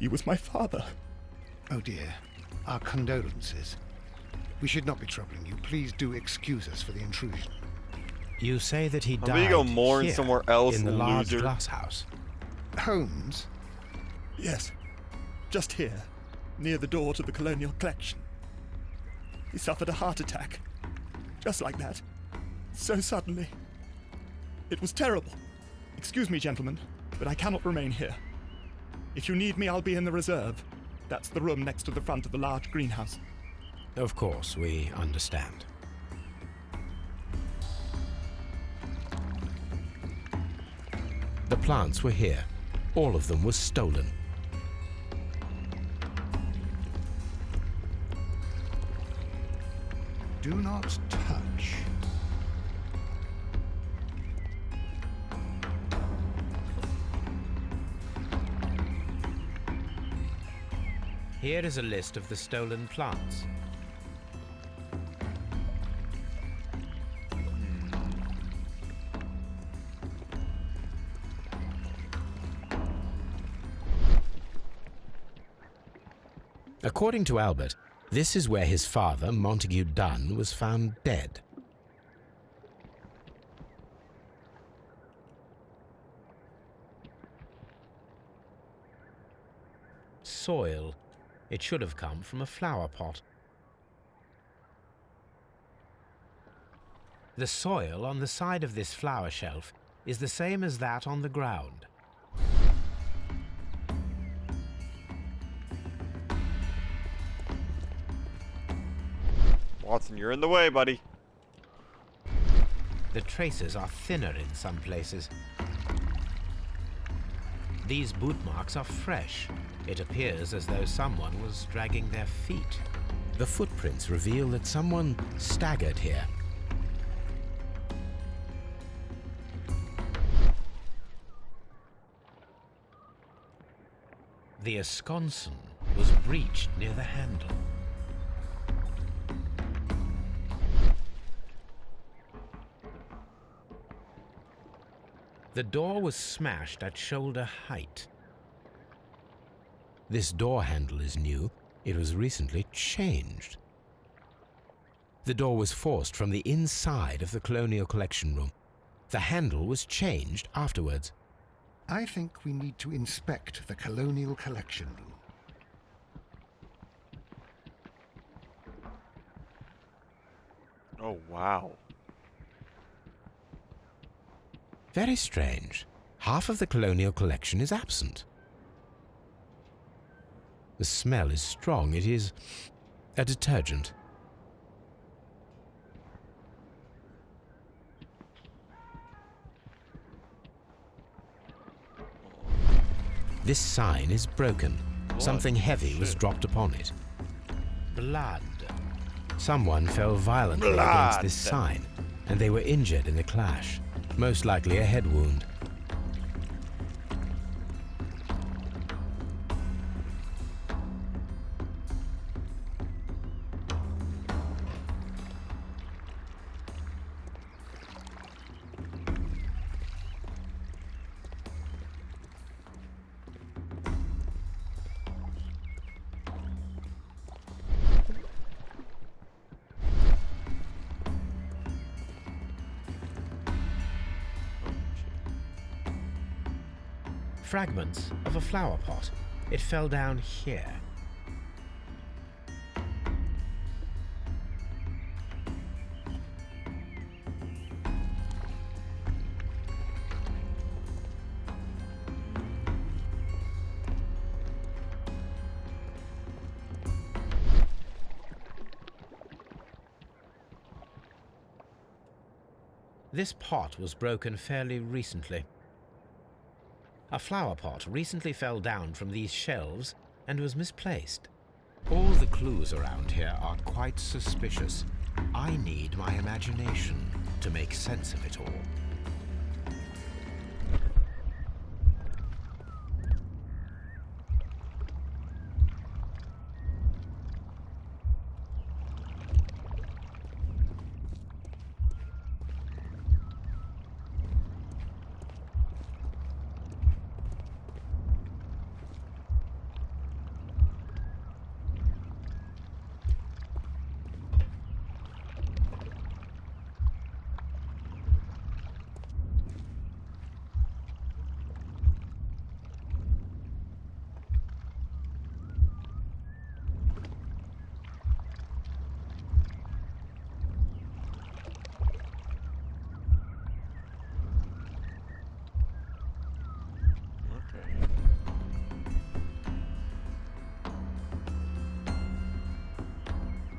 was my father. Oh dear. Our condolences. We should not be troubling you. Please do excuse us for the intrusion. You say that he I'm died gonna go mourn here, somewhere else, in the large loser. glass house. Holmes? Yes, just here, near the door to the Colonial Collection. He suffered a heart attack. Just like that. So suddenly. It was terrible. Excuse me, gentlemen, but I cannot remain here. If you need me, I'll be in the reserve. That's the room next to the front of the large greenhouse. Of course, we understand. The plants were here. All of them were stolen. Do not touch. Here is a list of the stolen plants. According to Albert, this is where his father, Montague Dunn, was found dead. Soil It should have come from a flower pot. The soil on the side of this flower shelf is the same as that on the ground. Watson, you're in the way, buddy. The traces are thinner in some places. These boot marks are fresh. It appears as though someone was dragging their feet. The footprints reveal that someone staggered here. The esconsson was breached near the handle. The door was smashed at shoulder height. This door handle is new. It was recently changed. The door was forced from the inside of the Colonial Collection Room. The handle was changed afterwards. I think we need to inspect the Colonial Collection Room. Oh, wow. Very strange. Half of the Colonial Collection is absent. The smell is strong. It is a detergent. This sign is broken. Something heavy was dropped upon it. Blood. Someone fell violently against this sign, and they were injured in the clash. Most likely a head wound. Fragments of a flower pot. It fell down here. This pot was broken fairly recently. A flower pot recently fell down from these shelves and was misplaced. All the clues around here are quite suspicious. I need my imagination to make sense of it all.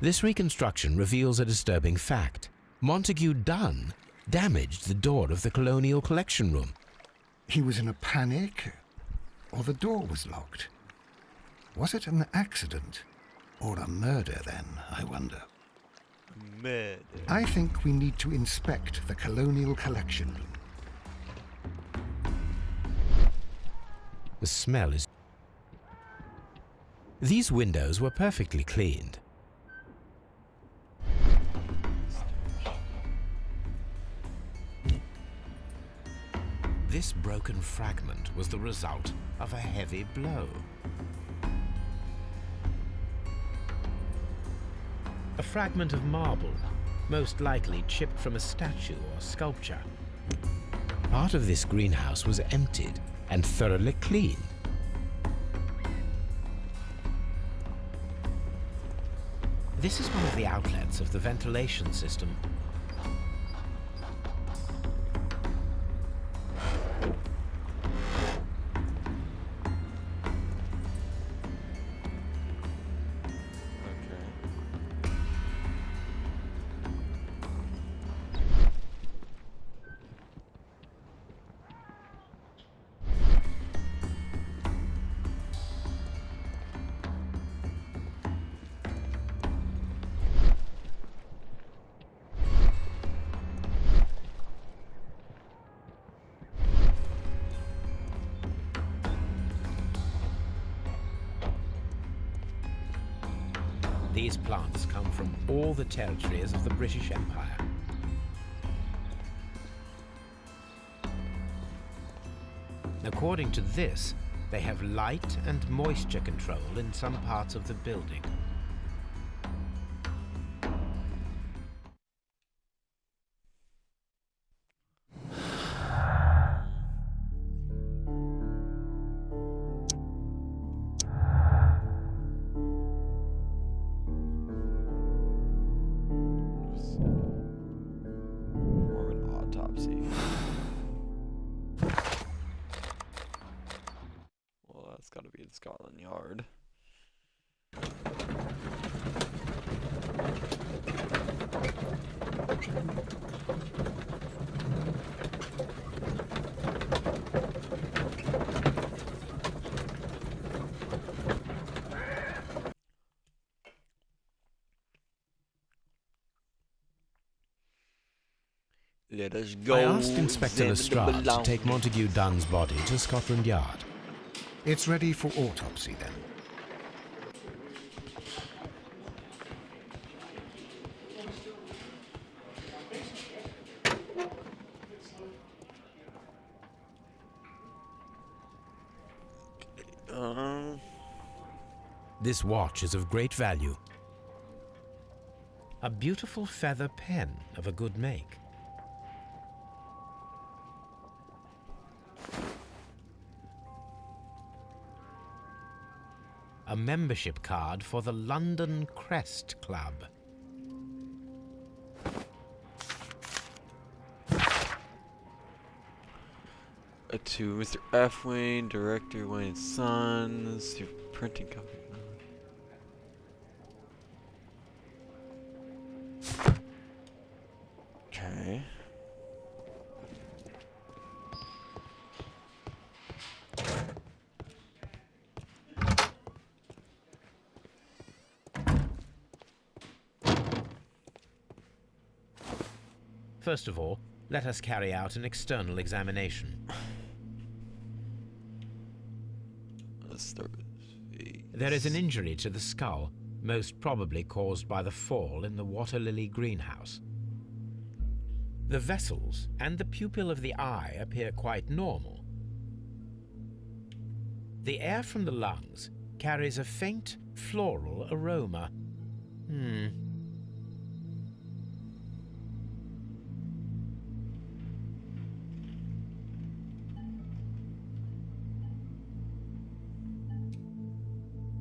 This reconstruction reveals a disturbing fact. Montague Dunn damaged the door of the Colonial Collection Room. He was in a panic, or the door was locked? Was it an accident, or a murder then, I wonder? Murder. I think we need to inspect the Colonial Collection Room. The smell is... These windows were perfectly cleaned. This broken fragment was the result of a heavy blow. A fragment of marble, most likely chipped from a statue or sculpture. Part of this greenhouse was emptied and thoroughly cleaned. This is one of the outlets of the ventilation system. These plants come from all the territories of the British Empire. According to this, they have light and moisture control in some parts of the building. More of an autopsy. Well, that's gotta be at Scotland Yard. Let us go. I asked Inspector examine the Lestrade to take Montague Dunn's body to Scotland Yard. It's ready for autopsy then. This watch is of great value. A beautiful feather pen of a good make. A membership card for the London Crest Club. To Mr. F. Wayne, Director Wayne Sons, your printing company. Okay. First of all, let us carry out an external examination. There is an injury to the skull, most probably caused by the fall in the water lily greenhouse. The vessels and the pupil of the eye appear quite normal. The air from the lungs carries a faint floral aroma.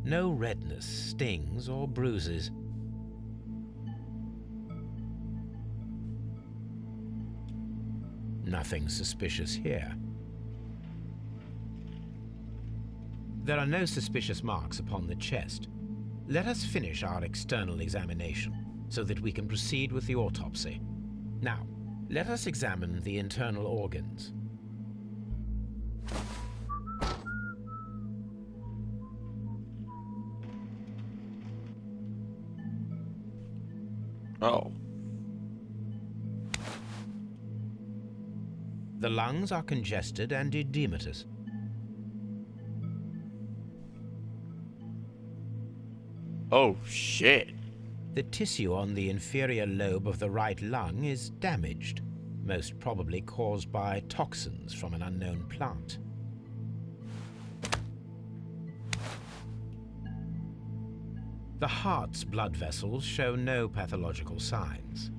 No redness, stings, or bruises. Nothing suspicious here. There are no suspicious marks upon the chest. Let us finish our external examination so that we can proceed with the autopsy. Now, let us examine the internal organs. Oh. The lungs are congested and edematous. Oh, shit. The tissue on the inferior lobe of the right lung is damaged, most probably caused by toxins from an unknown plant. The heart's blood vessels show no pathological signs.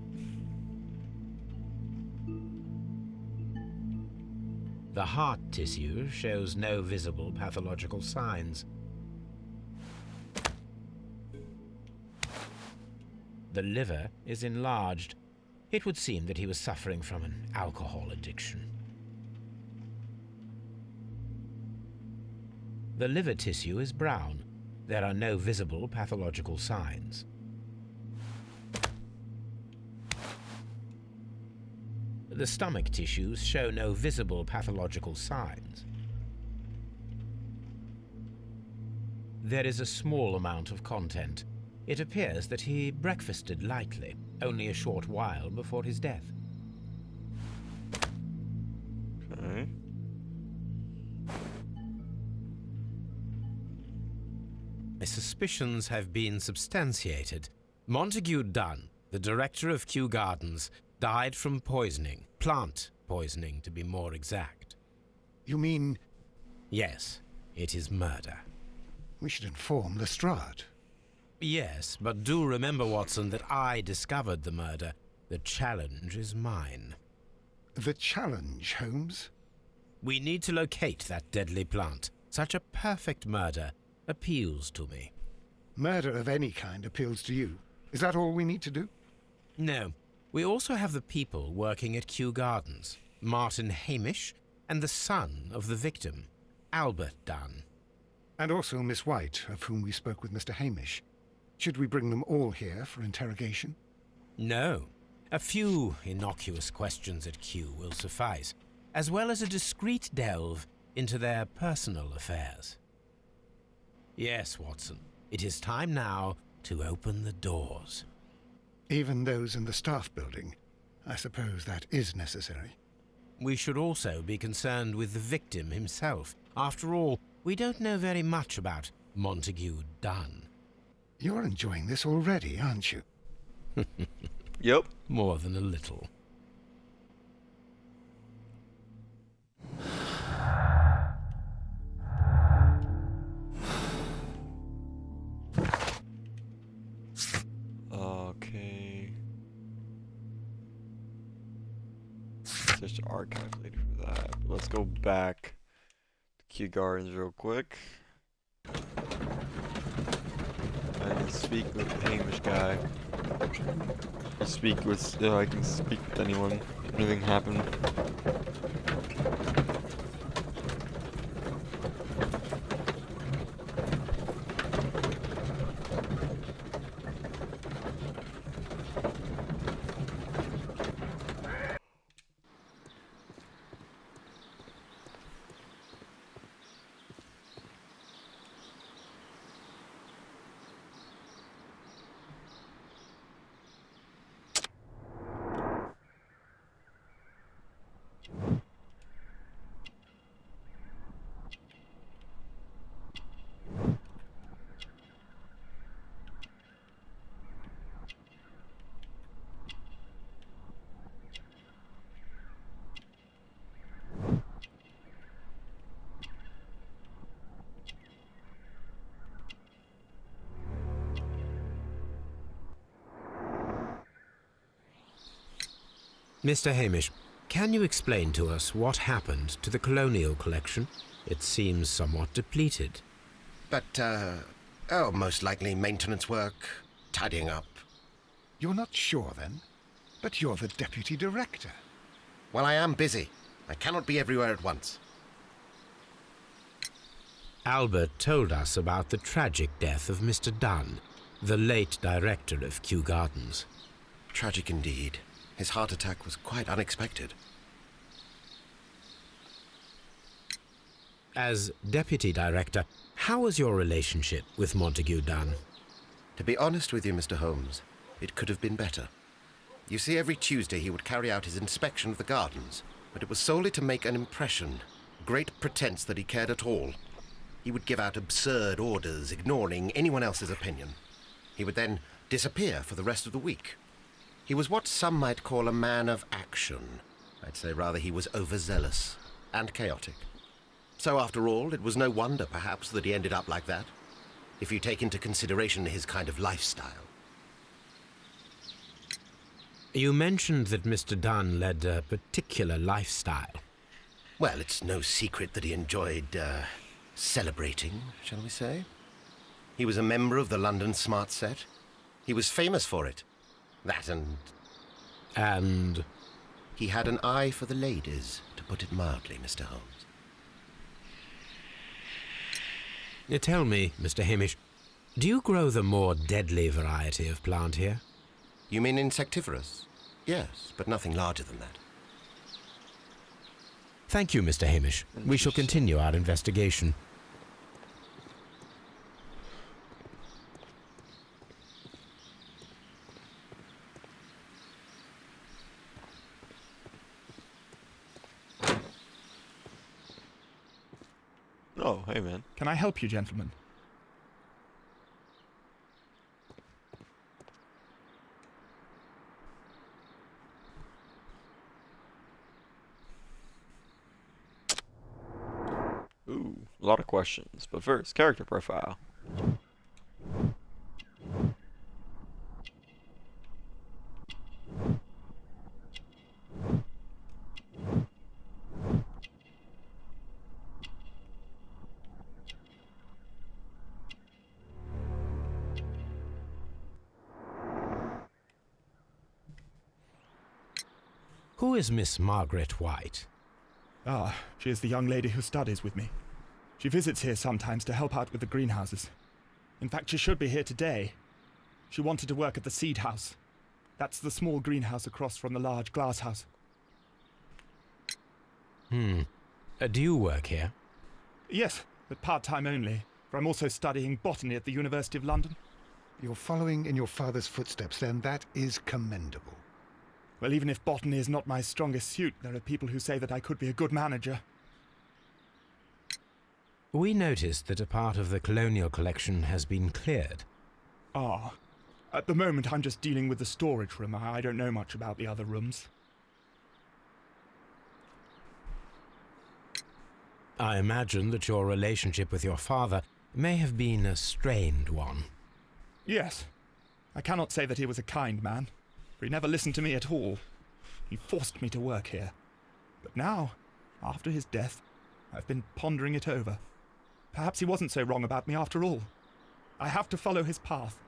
The heart tissue shows no visible pathological signs. The liver is enlarged. It would seem that he was suffering from an alcohol addiction. The liver tissue is brown. There are no visible pathological signs. The stomach tissues show no visible pathological signs. There is a small amount of content. It appears that he breakfasted lightly, only a short while before his death. Okay. My suspicions have been substantiated. Montague Dunn, the director of Kew Gardens, died from poisoning. Plant poisoning, to be more exact. You mean... Yes, it is murder. We should inform Lestrade. Yes, but do remember, Watson, that I discovered the murder. The challenge is mine. The challenge, Holmes? We need to locate that deadly plant. Such a perfect murder appeals to me. Murder of any kind appeals to you. Is that all we need to do? No. We also have the people working at Kew Gardens. Martin Hamish and the son of the victim, Albert Dunn. And also Miss White, of whom we spoke with Mr. Hamish. Should we bring them all here for interrogation? No. A few innocuous questions at Kew will suffice, as well as a discreet delve into their personal affairs. Yes, Watson, it is time now to open the doors. Even those in the staff building. I suppose that is necessary. We should also be concerned with the victim himself. After all, we don't know very much about Montague Dunn. You're enjoying this already, aren't you? Yep. More than a little. Okay. Search the archive later for that. But let's go back to Kew Gardens real quick. And speak with the Hamish guy. Speak with, I can speak with anyone. Anything happen. Mr. Hamish, can you explain to us what happened to the colonial collection? It seems somewhat depleted. But, most likely maintenance work, tidying up. You're not sure, then? But you're the deputy director. Well, I am busy. I cannot be everywhere at once. Albert told us about the tragic death of Mr. Dunn, the late director of Kew Gardens. Tragic indeed. His heart attack was quite unexpected. As deputy director, how was your relationship with Montague Dunn? To be honest with you, Mr. Holmes, it could have been better. You see, every Tuesday he would carry out his inspection of the gardens, but it was solely to make an impression, great pretense that he cared at all. He would give out absurd orders, ignoring anyone else's opinion. He would then disappear for the rest of the week. He was what some might call a man of action. I'd say rather he was overzealous and chaotic. So after all, it was no wonder, perhaps, that he ended up like that, if you take into consideration his kind of lifestyle. You mentioned that Mr. Dunn led a particular lifestyle. Well, it's no secret that he enjoyed, celebrating, shall we say. He was a member of the London Smart Set. He was famous for it. That And he had an eye for the ladies, to put it mildly, Mr. Holmes. tell me, Mr. Hamish, do you grow the more deadly variety of plant here? You mean insectivorous? Yes, but nothing larger than that. Thank you, Mr. Hamish. We shall continue our investigation. Oh, hey, man. Can I help you, gentlemen? Ooh, a lot of questions. But first, character profile. Who is Miss Margaret White? Ah, she is the young lady who studies with me. She visits here sometimes to help out with the greenhouses. In fact, she should be here today. She wanted to work at the seed house. That's the small greenhouse across from the large glass house. Do you work here? Yes, but part-time only, for I'm also studying botany at the University of London. You're following in your father's footsteps, then. That is commendable. Well, even if botany is not my strongest suit, there are people who say that I could be a good manager. We noticed that a part of the colonial collection has been cleared. Ah. At the moment, I'm just dealing with the storage room. I don't know much about the other rooms. I imagine that your relationship with your father may have been a strained one. Yes. I cannot say that he was a kind man, for he never listened to me at all. He forced me to work here. But now, after his death, I've been pondering it over. Perhaps he wasn't so wrong about me after all. I have to follow his path.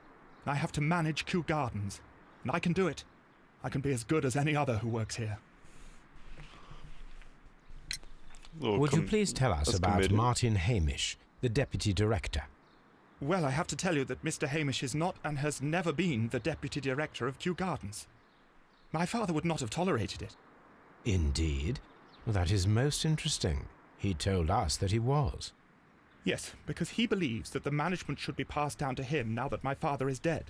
I have to manage Kew Gardens. And I can do it. I can be as good as any other who works here. Would you please tell us about committed. Martin Hamish, the deputy director? Well, I have to tell you that Mr. Hamish is not and has never been the deputy director of Kew Gardens. My father would not have tolerated it. Indeed? Well, that is most interesting. He told us that he was. Yes, because he believes that the management should be passed down to him now that my father is dead.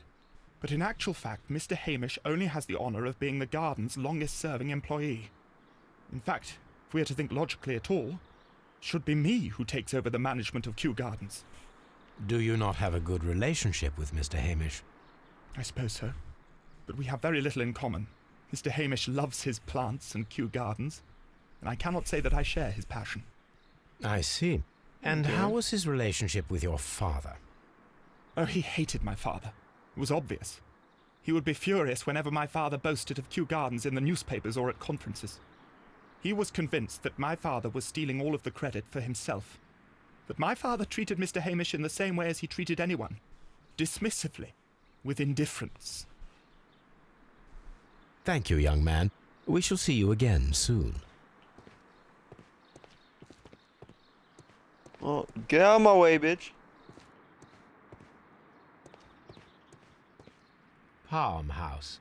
But in actual fact, Mr. Hamish only has the honour of being the garden's longest-serving employee. In fact, if we are to think logically at all, it should be me who takes over the management of Kew Gardens. Do you not have a good relationship with Mr. Hamish? I suppose so. But we have very little in common. Mr. Hamish loves his plants and Kew Gardens, and I cannot say that I share his passion. I see. And how was his relationship with your father? Oh, he hated my father. It was obvious. He would be furious whenever my father boasted of Kew Gardens in the newspapers or at conferences. He was convinced that my father was stealing all of the credit for himself. That my father treated Mr. Hamish in the same way as he treated anyone. Dismissively. With indifference. Thank you, young man. We shall see you again soon. Well, get out of my way, bitch. Palm House.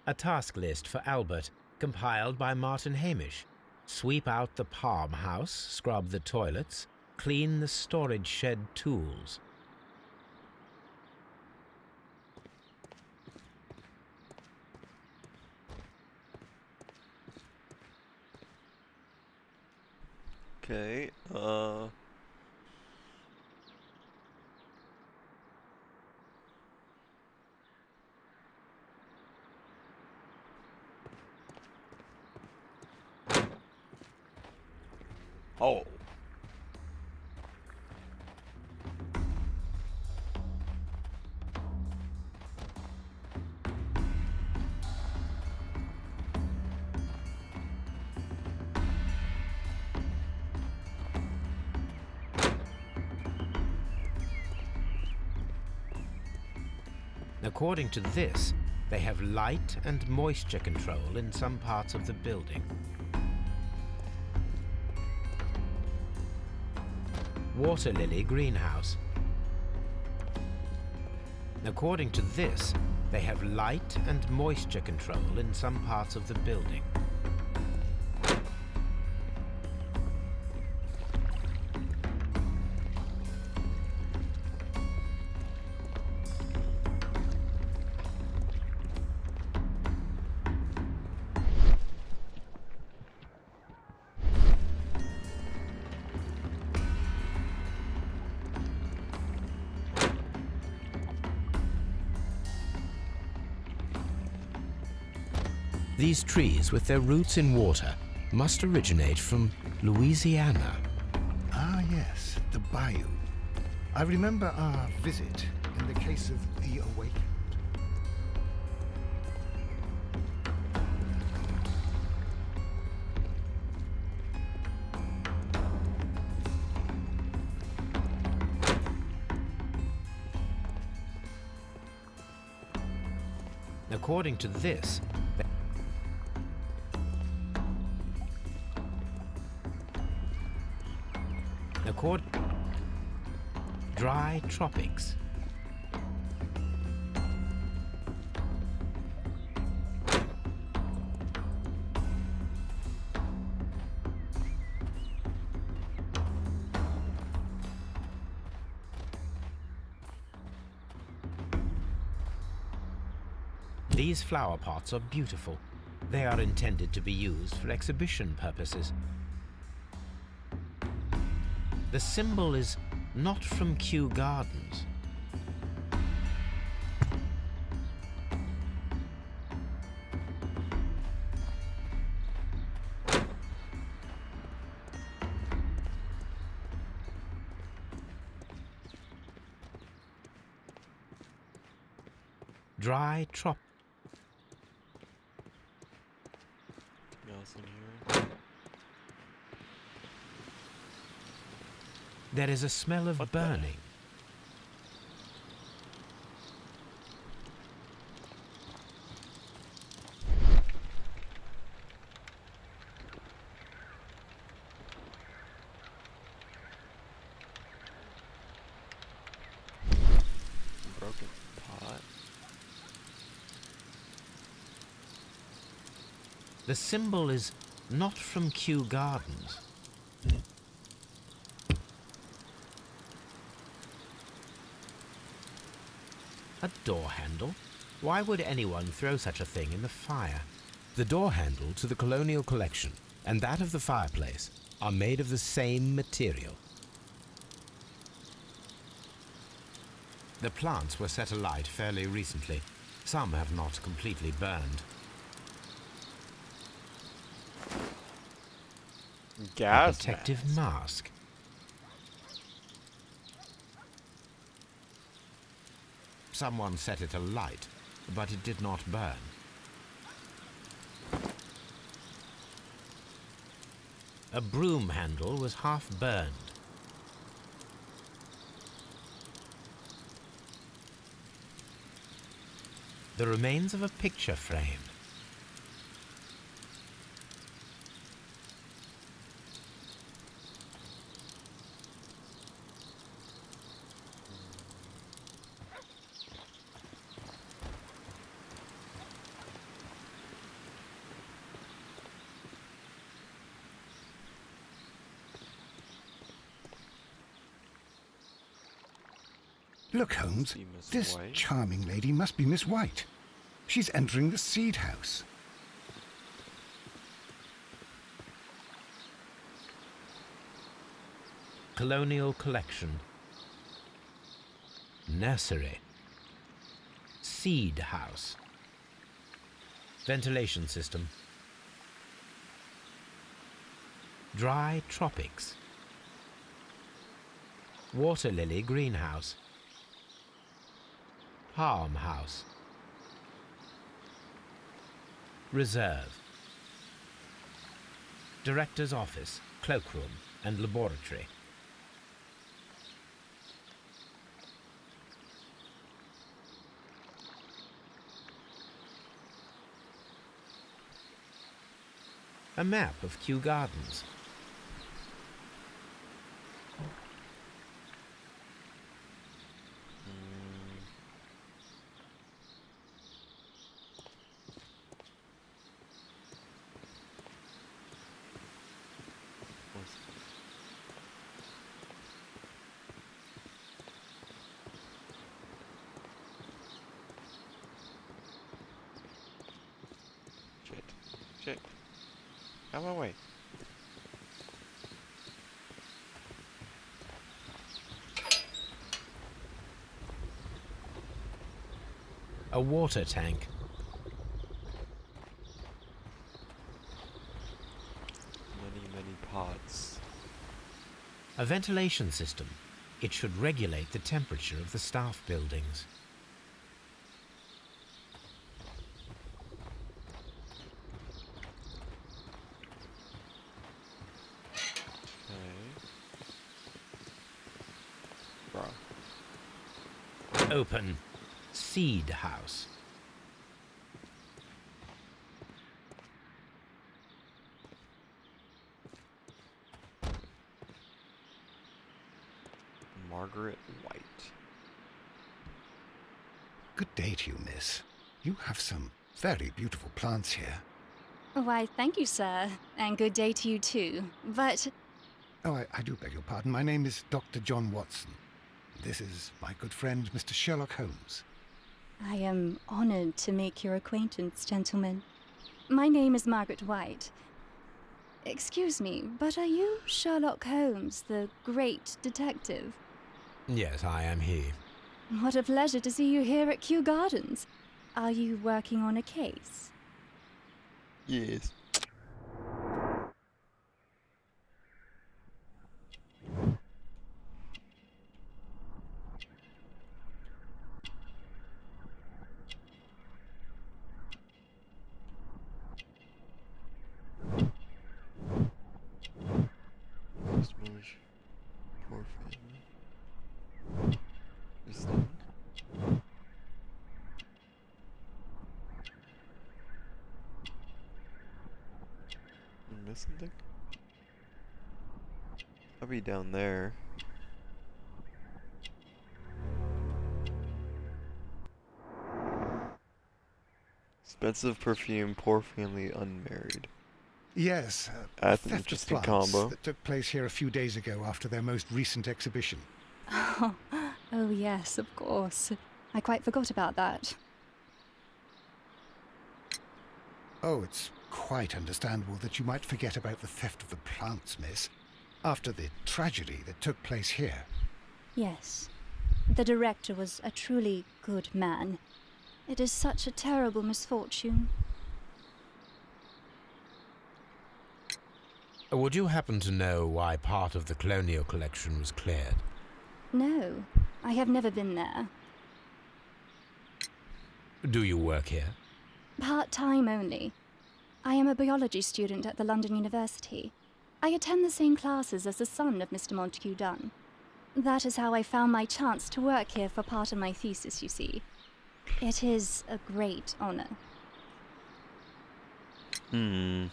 A task list for Albert, compiled by Martin Hamish. Sweep out the Palm House, scrub the toilets, clean the storage shed tools. Okay, Oh. According to this, they have light and moisture control in some parts of the building. Water lily greenhouse. According to this, they have light and moisture control in some parts of the building. These trees, with their roots in water, must originate from Louisiana. Ah, yes, the bayou. I remember our visit in the case of the Awakened. According to this, dry tropics. These flower pots are beautiful. They are intended to be used for exhibition purposes. The symbol is not from Kew Gardens. Dry trop. There is a smell of burning. Broken pot. The symbol is not from Kew Gardens. A door handle? Why would anyone throw such a thing in the fire? The door handle to the Colonial Collection and that of the fireplace are made of the same material. The plants were set alight fairly recently. Some have not completely burned. Gas A protective mask. Someone set it alight, but it did not burn. A broom handle was half burned. The remains of a picture frame. Look, Holmes, See Miss this White? charming lady must be Miss White. She's entering the seed house. Colonial Collection. Nursery. Seed house. Ventilation system. Dry tropics. Water lily greenhouse. Palm house. Reserve. Director's office, cloakroom, and laboratory. A map of Kew Gardens. Shit. Out of my way. A water tank. Many pods. A ventilation system. It should regulate the temperature of the staff buildings. Open. Seed house. Margaret White. Good day to you, miss. You have some very beautiful plants here. Why, thank you, sir. And good day to you, too. But... Oh, I do beg your pardon. My name is Dr. John Watson. This is my good friend, Mr. Sherlock Holmes. I am honored to make your acquaintance, gentlemen. My name is Margaret White. Excuse me, but are you Sherlock Holmes, the great detective? Yes, I am he. What a pleasure to see you here at Kew Gardens. Are you working on a case? Yes. Poor family. This thing. You miss something? I'll be down there. Expensive perfume, poor family, unmarried. Yes, That's an theft of interesting plants combo. that took place here a few days ago after their most recent exhibition. Oh, yes, of course. I quite forgot about that. Oh, it's quite understandable that you might forget about the theft of the plants, miss, after the tragedy that took place here. Yes. The director was a truly good man. It is such a terrible misfortune. Would you happen to know why part of the colonial collection was cleared? No, I have never been there. Do you work here? Part-time only. I am a biology student at the London University. I attend the same classes as the son of Mr. Montague Dunn. That is how I found my chance to work here for part of my thesis, you see. It is a great honor.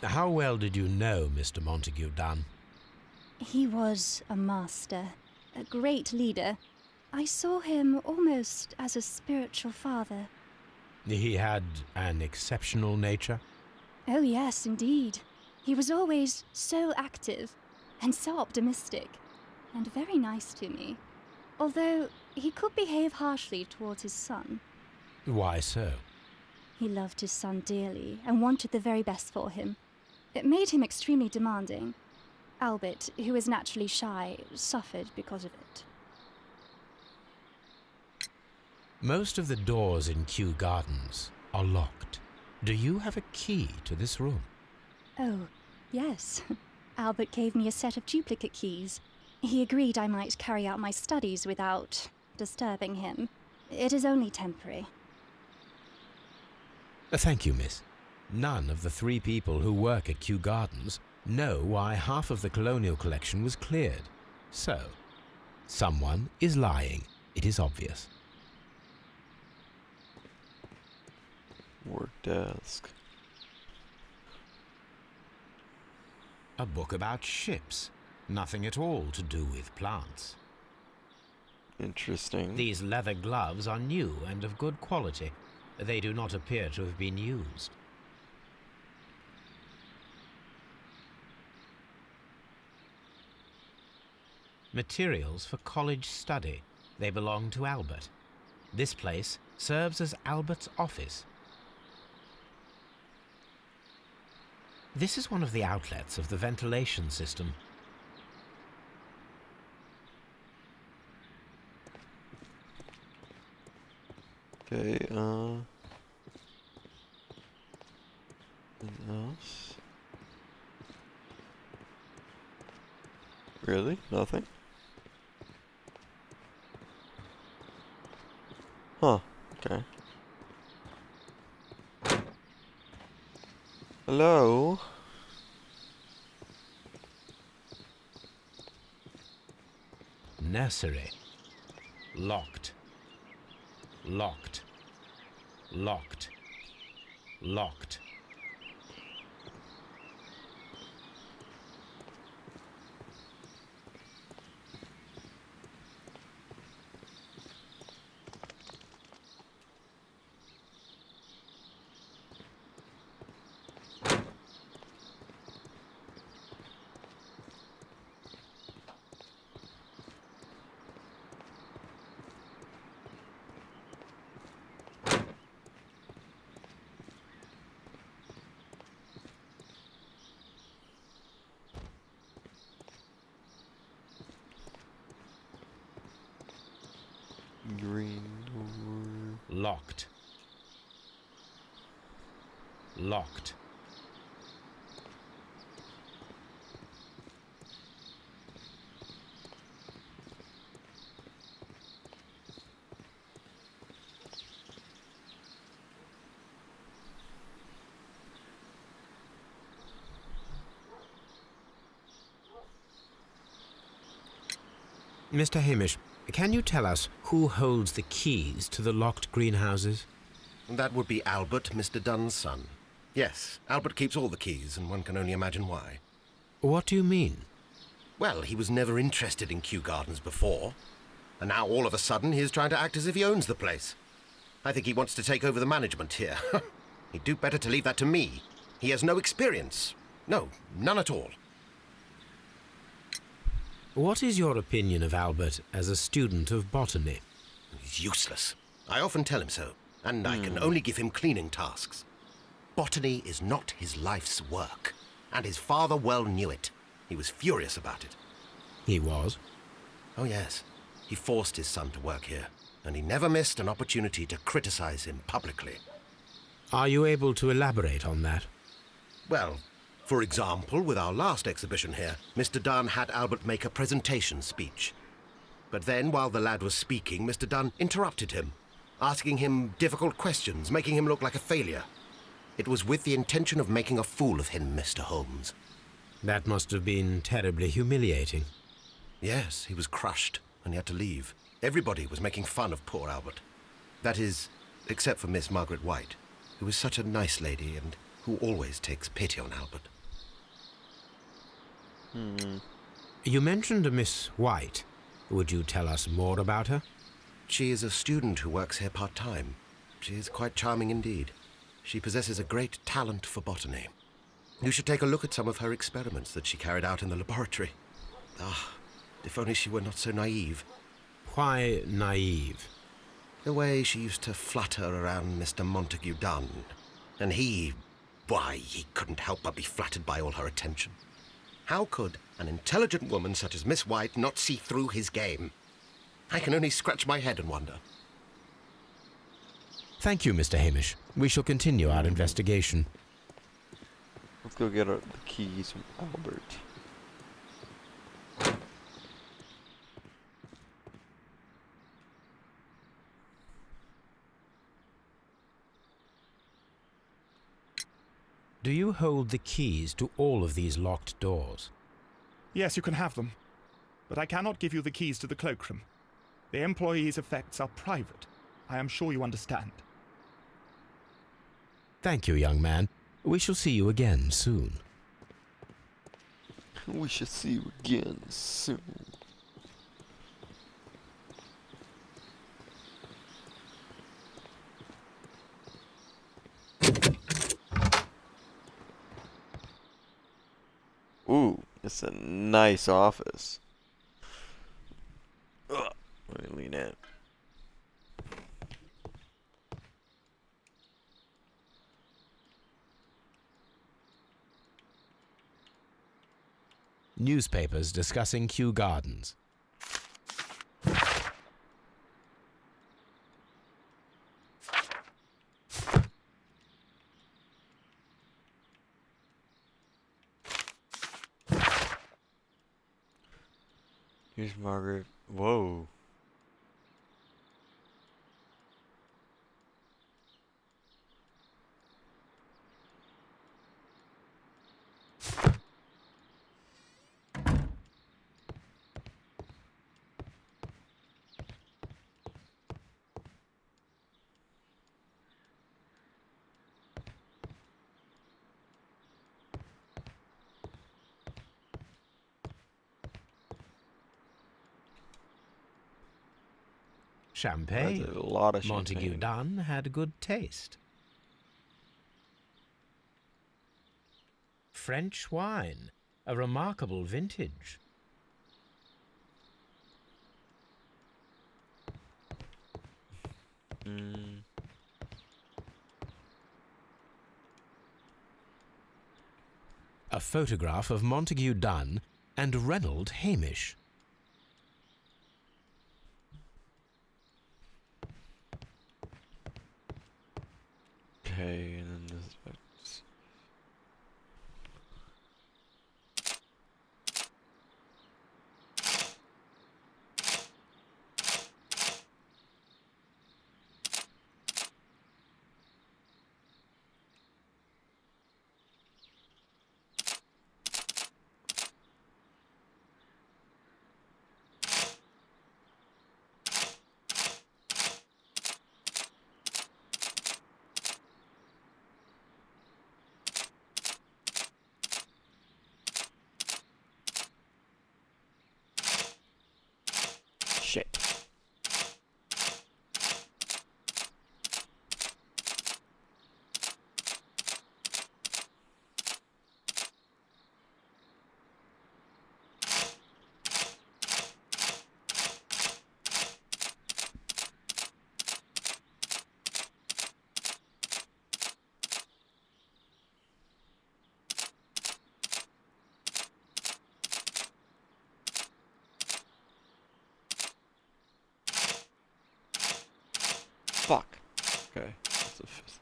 How well did you know Mr. Montague Dunn? He was a master, a great leader. I saw him almost as a spiritual father. He had an exceptional nature? Oh yes, indeed. He was always so active and so optimistic and very nice to me. Although he could behave harshly towards his son. Why so? He loved his son dearly and wanted the very best for him. It made him extremely demanding. Albert, who is naturally shy, suffered because of it. Most of the doors in Kew Gardens are locked. Do you have a key to this room? Oh, yes. Albert gave me a set of duplicate keys. He agreed I might carry out my studies without disturbing him. It is only temporary. Thank you, miss. None of the 3 people who work at Kew Gardens know why half of the colonial collection was cleared. So, someone is lying. It is obvious. Work desk. A book about ships. Nothing at all to do with plants. Interesting. These leather gloves are new and of good quality. They do not appear to have been used. Materials for college study. They belong to Albert. This place serves as Albert's office. This is one of the outlets of the ventilation system. Okay, anything else? Really? Nothing? Huh, okay. Hello? Nursery. Locked. Locked. Locked. Locked. Green door. Locked. Locked. Mr. Hamish, can you tell us who holds the keys to the locked greenhouses? That would be Albert, Mr. Dunn's son. Yes, Albert keeps all the keys, and one can only imagine why. What do you mean? Well, he was never interested in Kew Gardens before, and now all of a sudden he is trying to act as if he owns the place. I think he wants to take over the management here. He'd do better to leave that to me. He has no experience. No, none at all. What is your opinion of Albert as a student of botany? He's useless. I often tell him so, and I can only give him cleaning tasks. Botany is not his life's work, and his father well knew it. He was furious about it. He was? Oh, yes. He forced his son to work here, and he never missed an opportunity to criticize him publicly. Are you able to elaborate on that? Well, for example, with our last exhibition here, Mr. Dunn had Albert make a presentation speech. But then, while the lad was speaking, Mr. Dunn interrupted him, asking him difficult questions, making him look like a failure. It was with the intention of making a fool of him, Mr. Holmes. That must have been terribly humiliating. Yes, he was crushed, and he had to leave. Everybody was making fun of poor Albert. That is, except for Miss Margaret White, who is such a nice lady and who always takes pity on Albert. You mentioned a Miss White. Would you tell us more about her? She is a student who works here part-time. She is quite charming indeed. She possesses a great talent for botany. You should take a look at some of her experiments that she carried out in the laboratory. Ah, if only she were not so naive. Why naive? The way she used to flutter around Mr. Montague Dunn. And he couldn't help but be flattered by all her attention. How could an intelligent woman such as Miss White not see through his game? I can only scratch my head and wonder. Thank you, Mr. Hamish. We shall continue our investigation. Let's go get the keys from Albert. Do you hold the keys to all of these locked doors? Yes, you can have them. But I cannot give you the keys to the cloakroom. The employees' effects are private. I am sure you understand. Thank you, young man. We shall see you again soon. We shall see you again soon. Ooh, it's a nice office. Ugh, let me lean in. Newspapers discussing Kew Gardens. Here's Margaret. Whoa. Champagne. That's a lot of Montague champagne. Dunn had good taste. French wine, a remarkable vintage. A photograph of Montague Dunn and Reynold Hamish. Okay, and then this. Shit. Fuck. Okay. That's a fifth.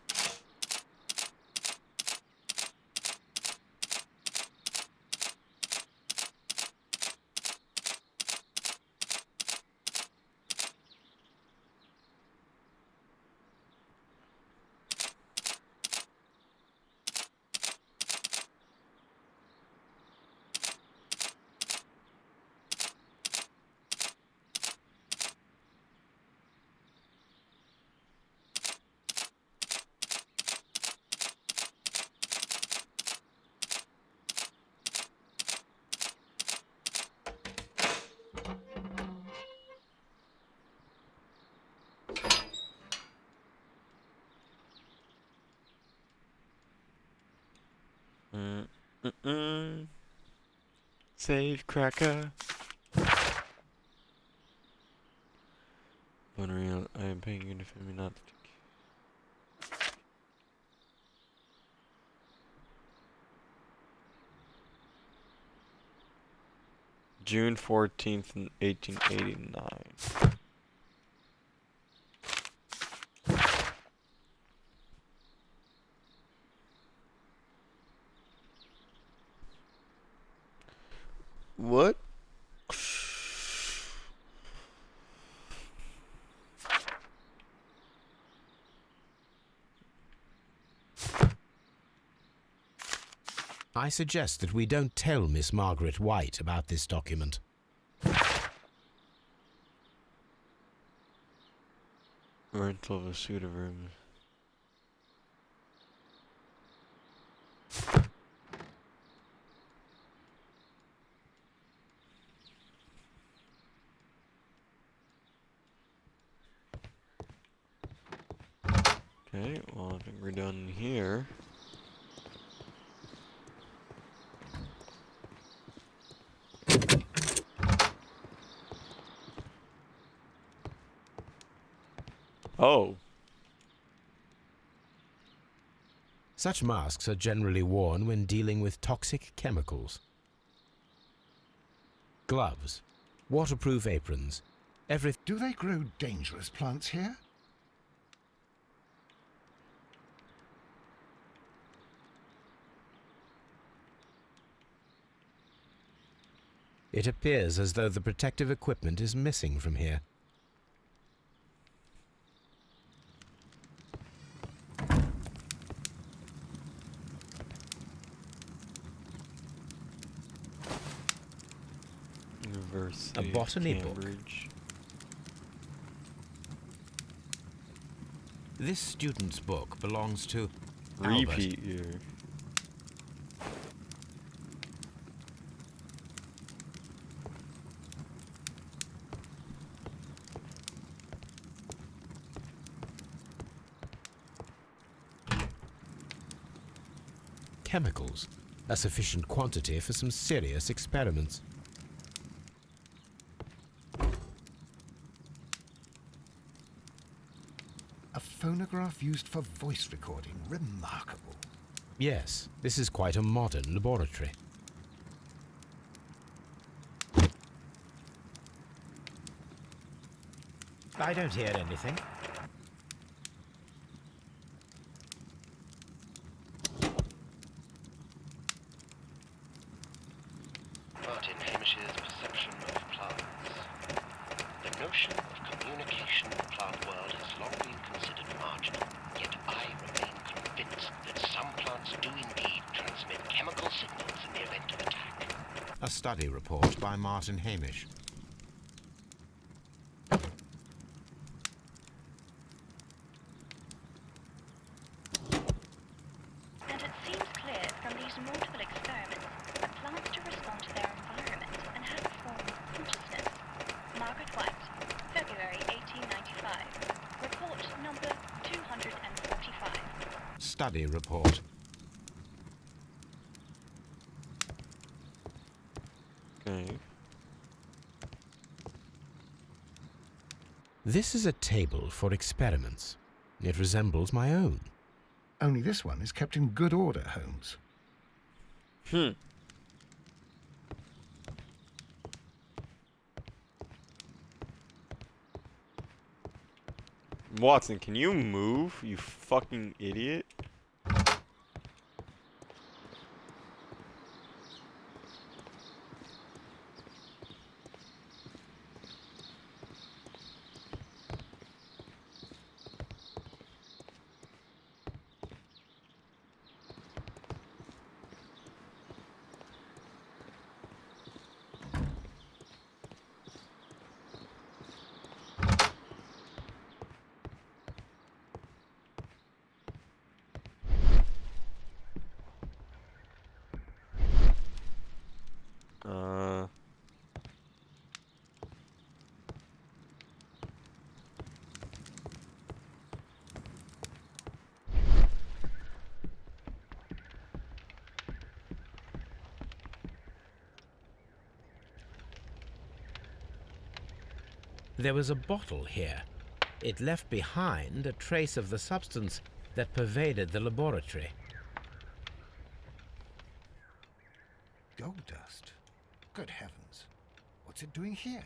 Save cracker. Unreal. I am paying you to for me not to. June 14th, 1889. What? I suggest that we don't tell Miss Margaret White about this document. Rental of a suite of rooms. Okay, well, I think we're done here. Oh. Such masks are generally worn when dealing with toxic chemicals. Gloves, waterproof aprons, everything. Do they grow dangerous plants here? It appears as though the protective equipment is missing from here. University A botany book. Cambridge. This student's book belongs to Albert. Repeat year. Chemicals, a sufficient quantity for some serious experiments. A phonograph used for voice recording. Remarkable. Yes, this is quite a modern laboratory. I don't hear anything. Martin Hamish's perception of plants. The notion of communication in the plant world has long been considered marginal, yet I remain convinced that some plants do indeed transmit chemical signals in the event of attack. A study report by Martin Hamish. And it seems clear from these multiple experiments that plants do respond to their environment and have a form of consciousness. Margaret White, February 1895. Report number 245. Study report. Okay. This is a table for experiments. It resembles my own. Only this one is kept in good order, Holmes. Watson, can you move, you fucking idiot? There was a bottle here. It left behind a trace of the substance that pervaded the laboratory. Gold dust? Good heavens. What's it doing here?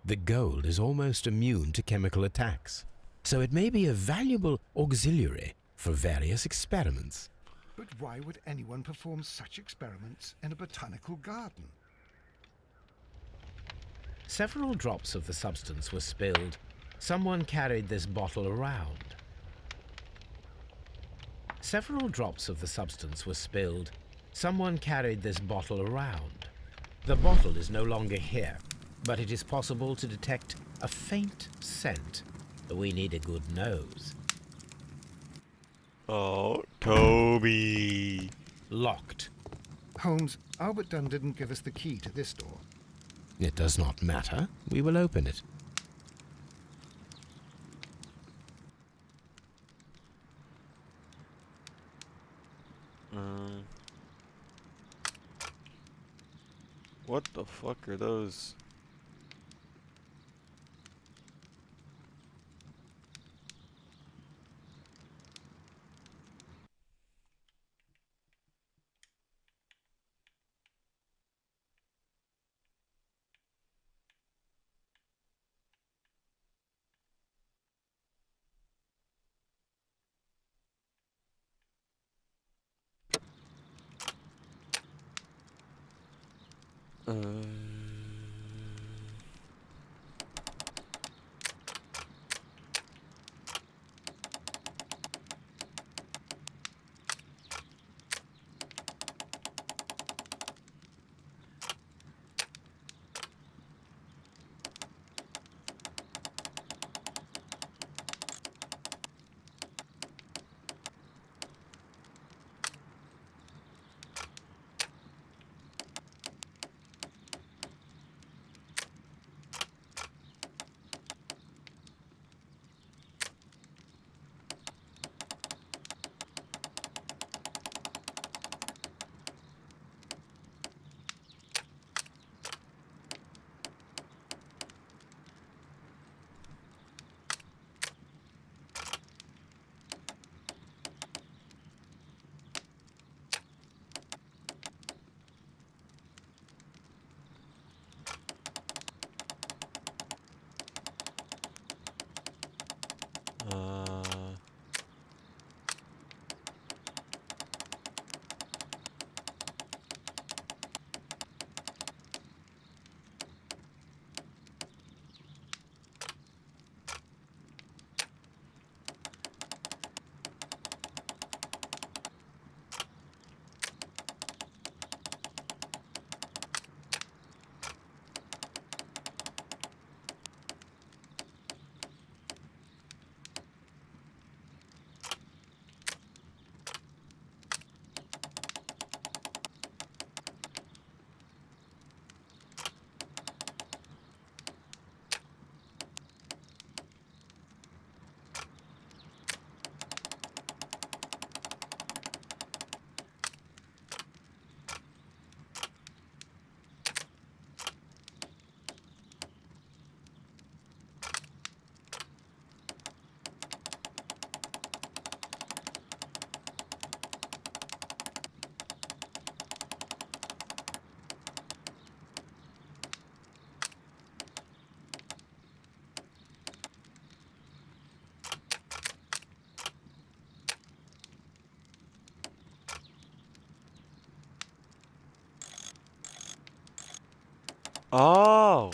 The gold is almost immune to chemical attacks, so it may be a valuable auxiliary for various experiments. But why would anyone perform such experiments in a botanical garden? Several drops of the substance were spilled. Someone carried this bottle around. Several drops of the substance were spilled. Someone carried this bottle around. The bottle is no longer here, but it is possible to detect a faint scent. We need a good nose. Oh, Toby. Locked. Holmes, Albert Dunn didn't give us the key to this door. It does not matter. We will open it. What the fuck are those? Oh.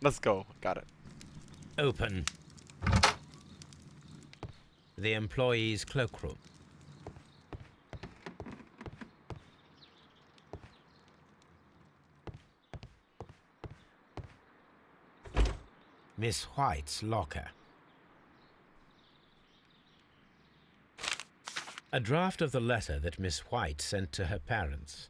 Let's go. Got it. Open. The employee's cloakroom. Miss White's locker. A draft of the letter that Miss White sent to her parents.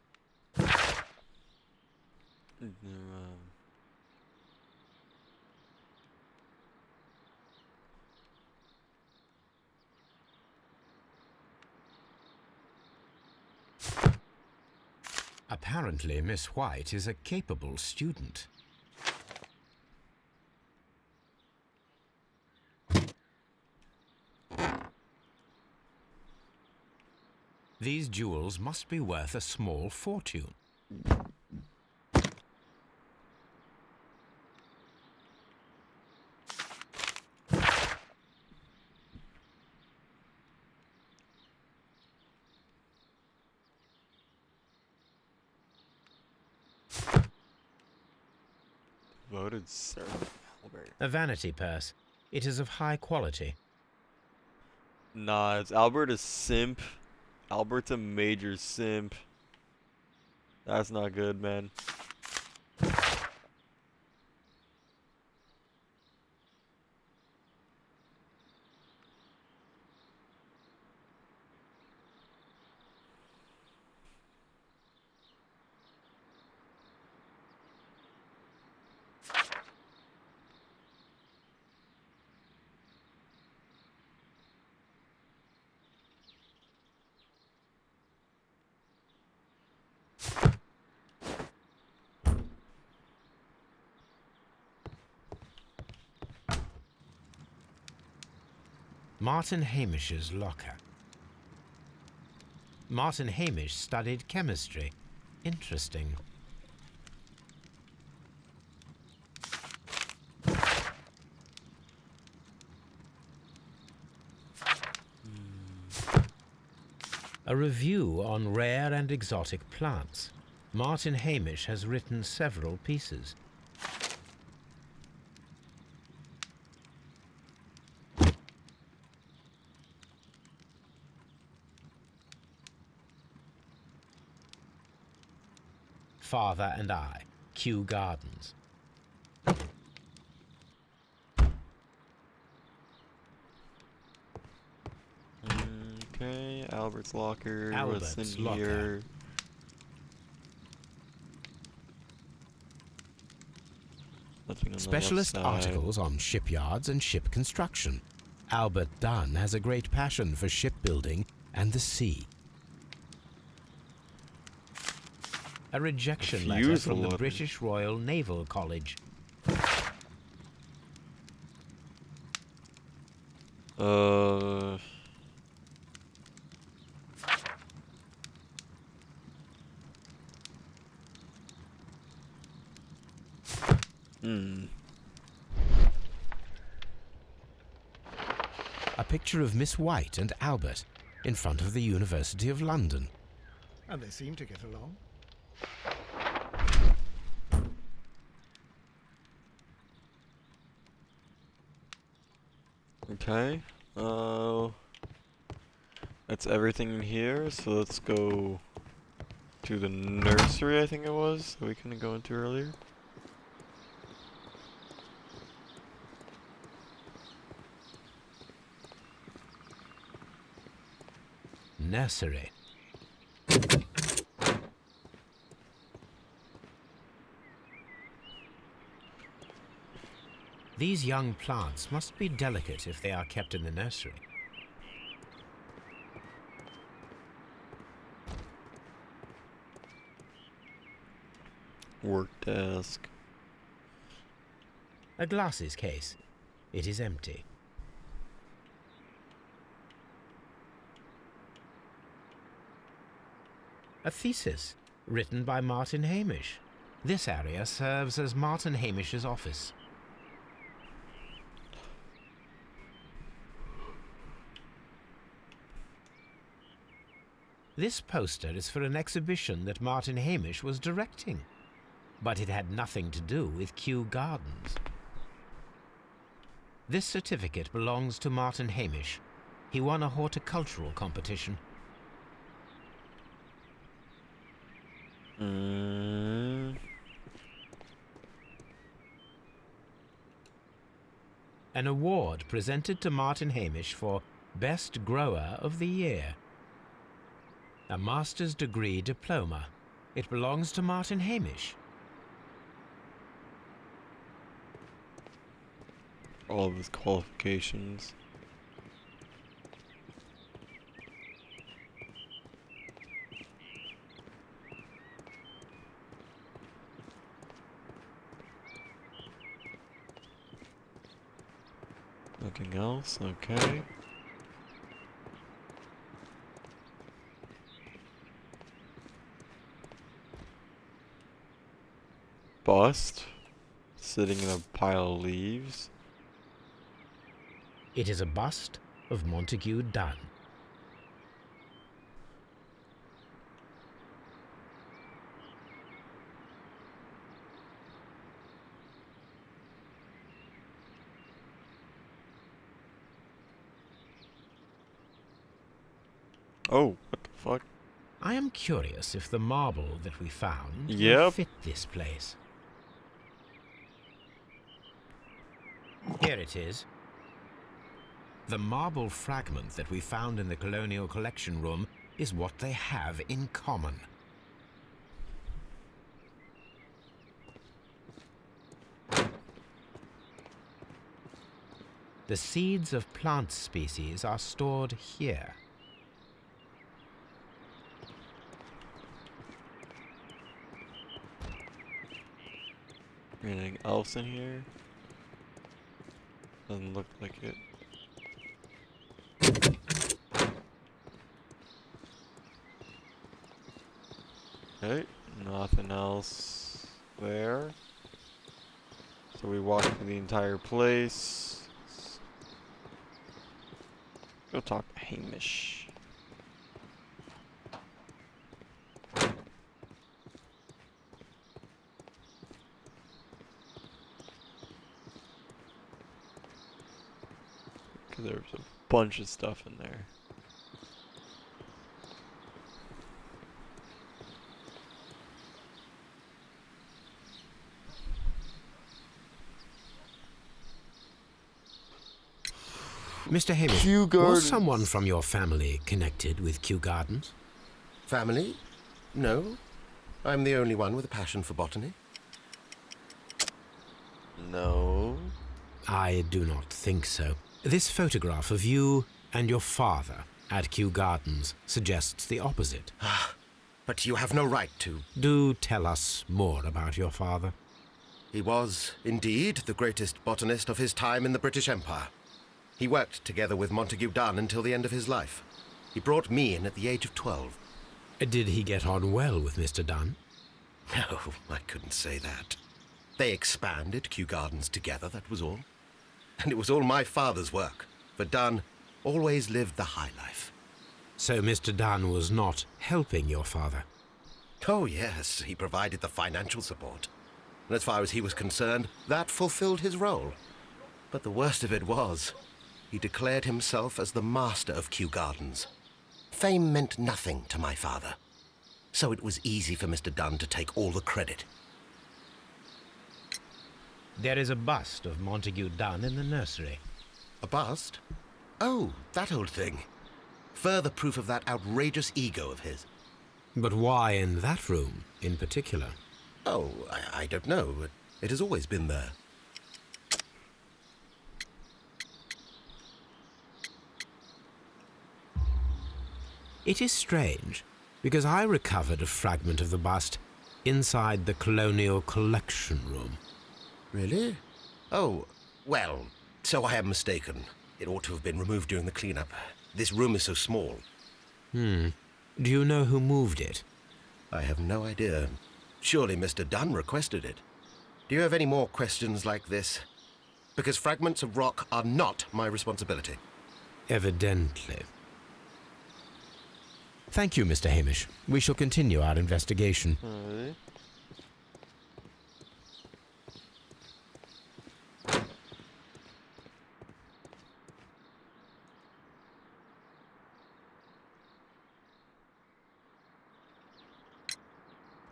Apparently, Miss White is a capable student. These jewels must be worth a small fortune. Voted Sir Albert. A vanity purse. It is of high quality. Nah, it's Albert a simp. Albert's a major simp. That's not good, man. Martin Hamish's locker. Martin Hamish studied chemistry. Interesting. A review on rare and exotic plants. Martin Hamish has written several pieces. Father and I, Kew Gardens. Okay, Albert's locker. Albert's What's in locker. here? Nothing on the Specialist left side. articles on shipyards and ship construction. Albert Dunn has a great passion for shipbuilding and the sea. A rejection letter Refusal from the letter. British Royal Naval College. A picture of Miss White and Albert in front of the University of London. And they seem to get along. Okay. That's everything in here. So let's go to the nursery. I think it was that we couldn't go into earlier. Nursery. These young plants must be delicate if they are kept in the nursery. Work desk. A glasses case. It is empty. A thesis written by Martin Hamish. This area serves as Martin Hamish's office. This poster is for an exhibition that Martin Hamish was directing. but it had nothing to do with Kew Gardens. This certificate belongs to Martin Hamish. He won a horticultural competition. An award presented to Martin Hamish for Best Grower of the Year. A master's degree diploma. It belongs to Martin Hamish. All of his qualifications. Nothing else? Okay. Bust. Sitting in a pile of leaves. It is a bust of Montague Dunn. Oh, what the fuck? I am curious if the marble that we found will Yep. fit this place. Here it is. The marble fragment that we found in the Colonial Collection Room is what they have in common. The seeds of plant species are stored here. Anything else in here? Doesn't look like it. Okay, nothing else there. So we walk through the entire place. Go talk to Hamish. Because there's a bunch of stuff in there. Mr. Hamish, Kew was Gardens. someone from your family connected with Kew Gardens? Family? No. I'm the only one with a passion for botany. No. I do not think so. This photograph of you and your father at Kew Gardens suggests the opposite. But you have no right to. Do tell us more about your father. He was, indeed, the greatest botanist of his time in the British Empire. He worked together with Montague Dunn until the end of his life. He brought me in at the age of 12. Did he get on well with Mr. Dunn? No, I couldn't say that. They expanded Kew Gardens together, that was all. And it was all my father's work, for Dunn always lived the high life. So Mr. Dunn was not helping your father? Oh, yes, he provided the financial support. And as far as he was concerned, that fulfilled his role. But the worst of it was, he declared himself as the master of Kew Gardens. Fame meant nothing to my father, so it was easy for Mr. Dunn to take all the credit. There is a bust of Montague Dunn in the nursery. A bust? Oh, that old thing. Further proof of that outrageous ego of his. But why in that room in particular? Oh, I don't know. It has always been there. It is strange, because I recovered a fragment of the bust inside the Colonial Collection Room. Really? Oh, well, so I am mistaken. It ought to have been removed during the cleanup. This room is so small. Do you know who moved it? I have no idea. Surely Mr. Dunn requested it. Do you have any more questions like this? Because fragments of rock are not my responsibility. Evidently. Thank you, Mr. Hamish. We shall continue our investigation.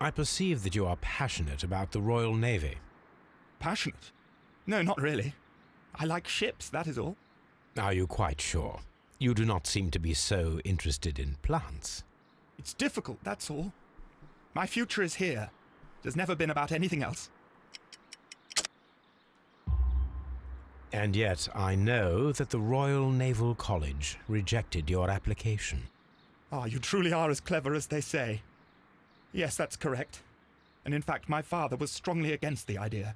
I perceive that you are passionate about the Royal Navy. Passionate? No, not really. I like ships, that is all. Are you quite sure? You do not seem to be so interested in plants. It's difficult, that's all. My future is here. It has never been about anything else. And yet I know that the Royal Naval College rejected your application. Ah, you truly are as clever as they say. Yes, that's correct. And in fact, my father was strongly against the idea.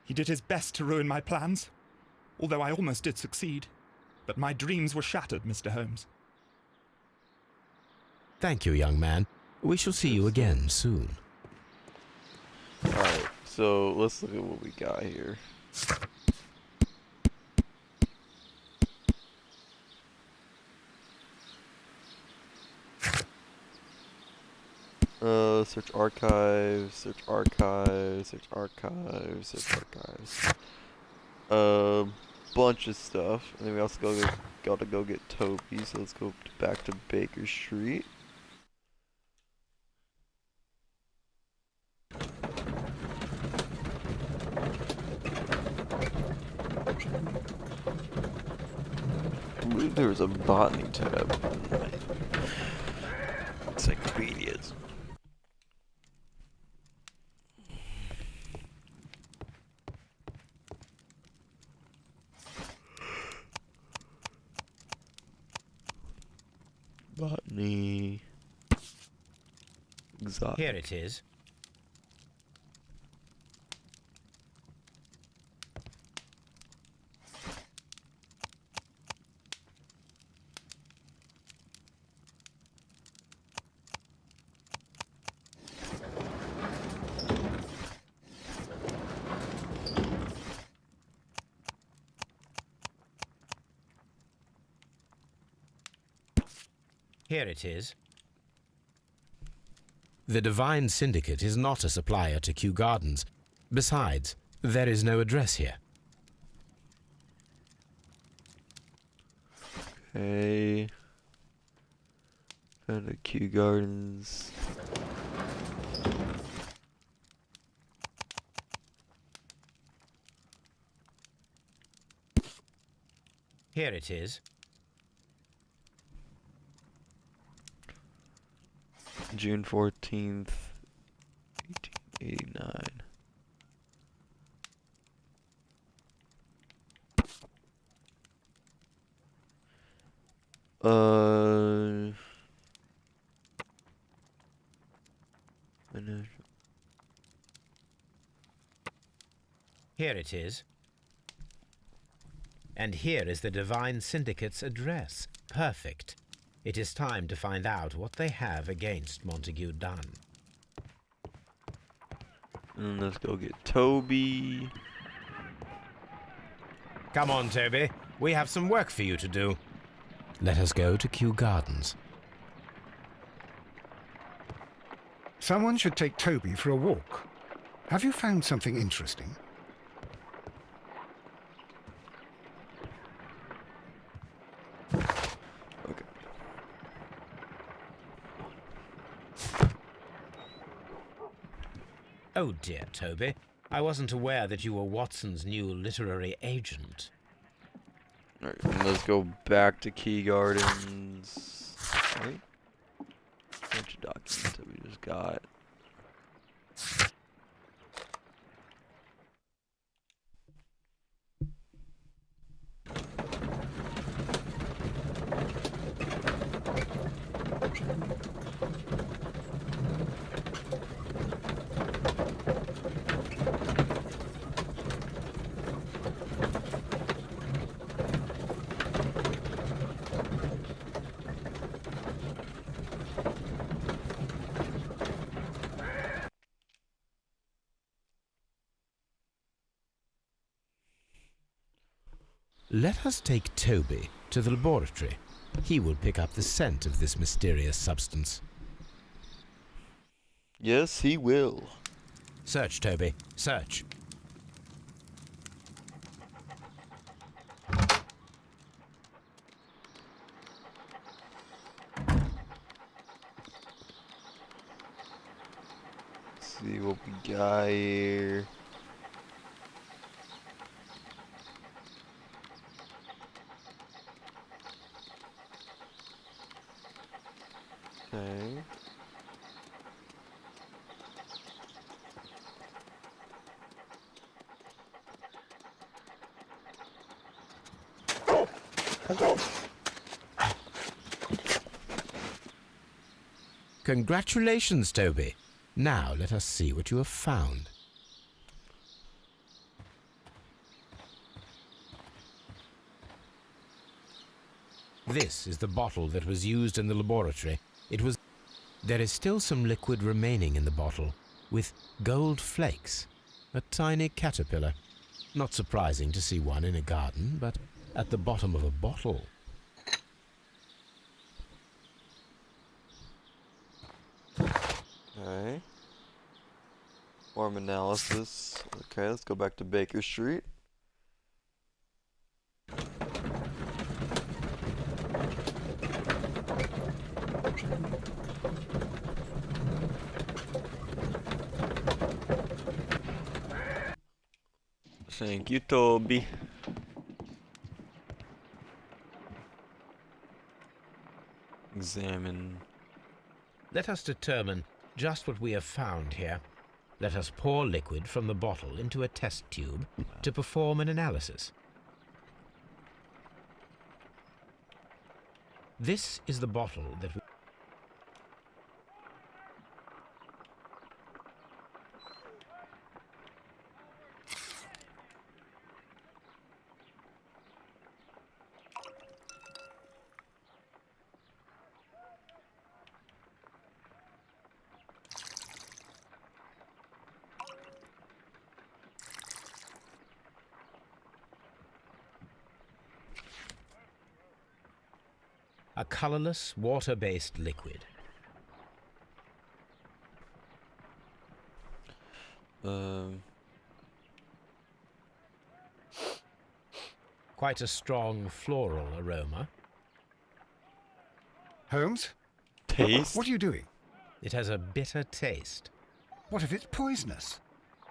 He did his best to ruin my plans, although I almost did succeed. But my dreams were shattered, Mr. Holmes. Thank you, young man. We shall see you again soon. Alright, so let's look at what we got here. Search archives, search archives, search archives, search archives. Bunch of stuff. And then we also gotta go get Toby, so let's go back to Baker Street. I believe there was a botany tab in my encyclopedias. Botany. Exotic. Here it is. Here it is. The Divine Syndicate is not a supplier to Kew Gardens. Besides, there is no address here. Okay. Found a Kew Gardens. Here it is. June 14th, 1889. Here it is. And here is the Divine Syndicate's address. Perfect. It is time to find out what they have against Montague Dunn. And let's go get Toby. Come on, Toby. We have some work for you to do. Let us go to Kew Gardens. Someone should take Toby for a walk. Have you found something interesting? Oh dear, Toby. I wasn't aware that you were Watson's new literary agent. Alright, let's go back to Kew Gardens. Right? Bunch of documents that we just got. Let us take Toby to the laboratory. He will pick up the scent of this mysterious substance. Yes, he will. Search, Toby. Search. see what we got here. Okay. Congratulations, Toby. Now let us see what you have found. This is the bottle that was used in the laboratory. There is still some liquid remaining in the bottle, with gold flakes. A tiny caterpillar. Not surprising to see one in a garden, but at the bottom of a bottle. Okay. More analysis. Okay, let's go back to Baker Street. Thank you, Toby. Examine. Let us determine just what we have found here. Let us pour liquid from the bottle into a test tube to perform an analysis. This is the bottle that we... A colorless, water-based liquid. Quite a strong floral aroma. Holmes? Taste? What are you doing? It has a bitter taste. What if it's poisonous?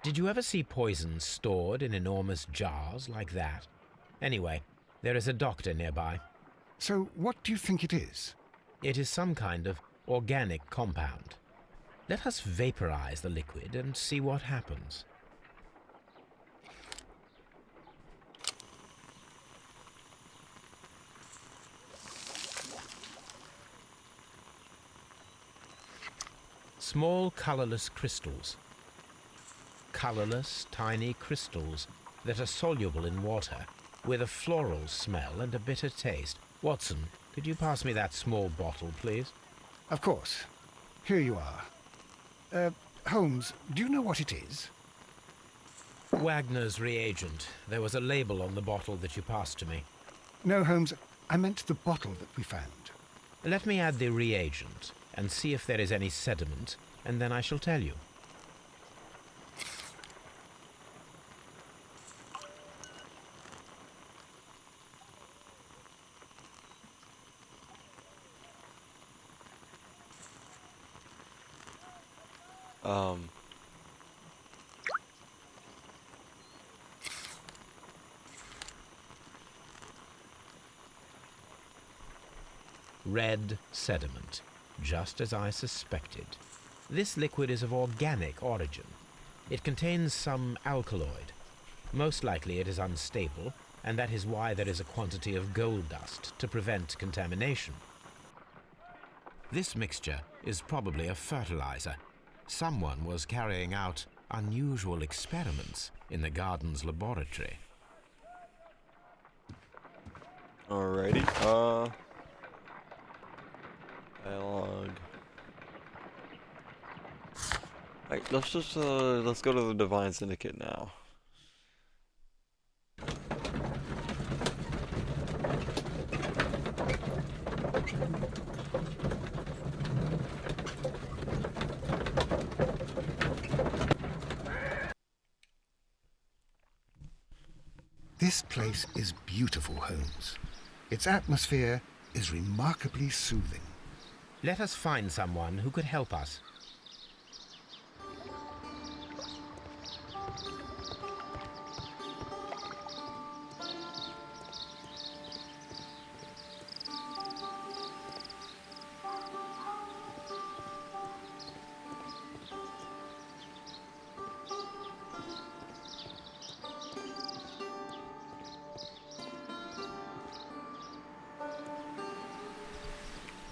Did you ever see poison stored in enormous jars like that? Anyway, there is a doctor nearby. So what do you think it is? It is some kind of organic compound. Let us vaporize the liquid and see what happens. Small colorless crystals. Colorless, tiny crystals that are soluble in water, with a floral smell and a bitter taste. Watson, could you pass me that small bottle, please? Of course. Here you are. Holmes, do you know what it is? Wagner's reagent. There was a label on the bottle that you passed to me. No, Holmes, I meant the bottle that we found. Let me add the reagent and see if there is any sediment, and then I shall tell you. Red sediment, just as I suspected. This liquid is of organic origin. It contains some alkaloid. Most likely it is unstable, and that is why there is a quantity of gold dust to prevent contamination. This mixture is probably a fertilizer. Someone was carrying out unusual experiments in the garden's laboratory. Alrighty, dialogue. Alright, let's go to the Divine Syndicate now. This place is beautiful, Holmes. Its atmosphere is remarkably soothing. Let us find someone who could help us.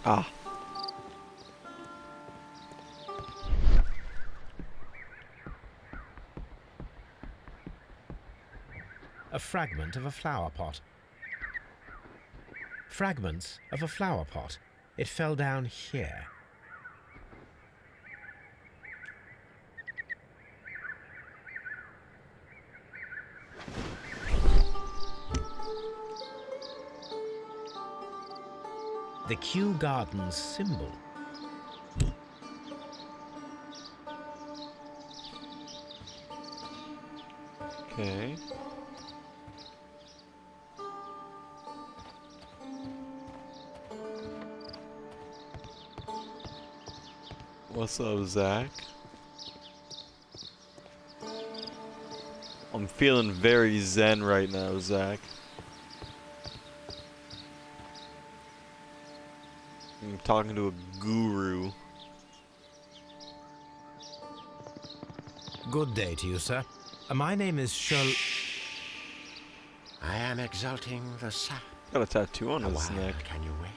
Ah. A fragment of a flower pot. Fragments of a flower pot. It fell down here. The Kew Gardens symbol. Okay. What's up, Zach? I'm feeling very zen right now, Zach. I'm talking to a guru. Good day to you, sir. My name is Sherl... I am exalting the sap. Got a tattoo on A his while neck. can you wait?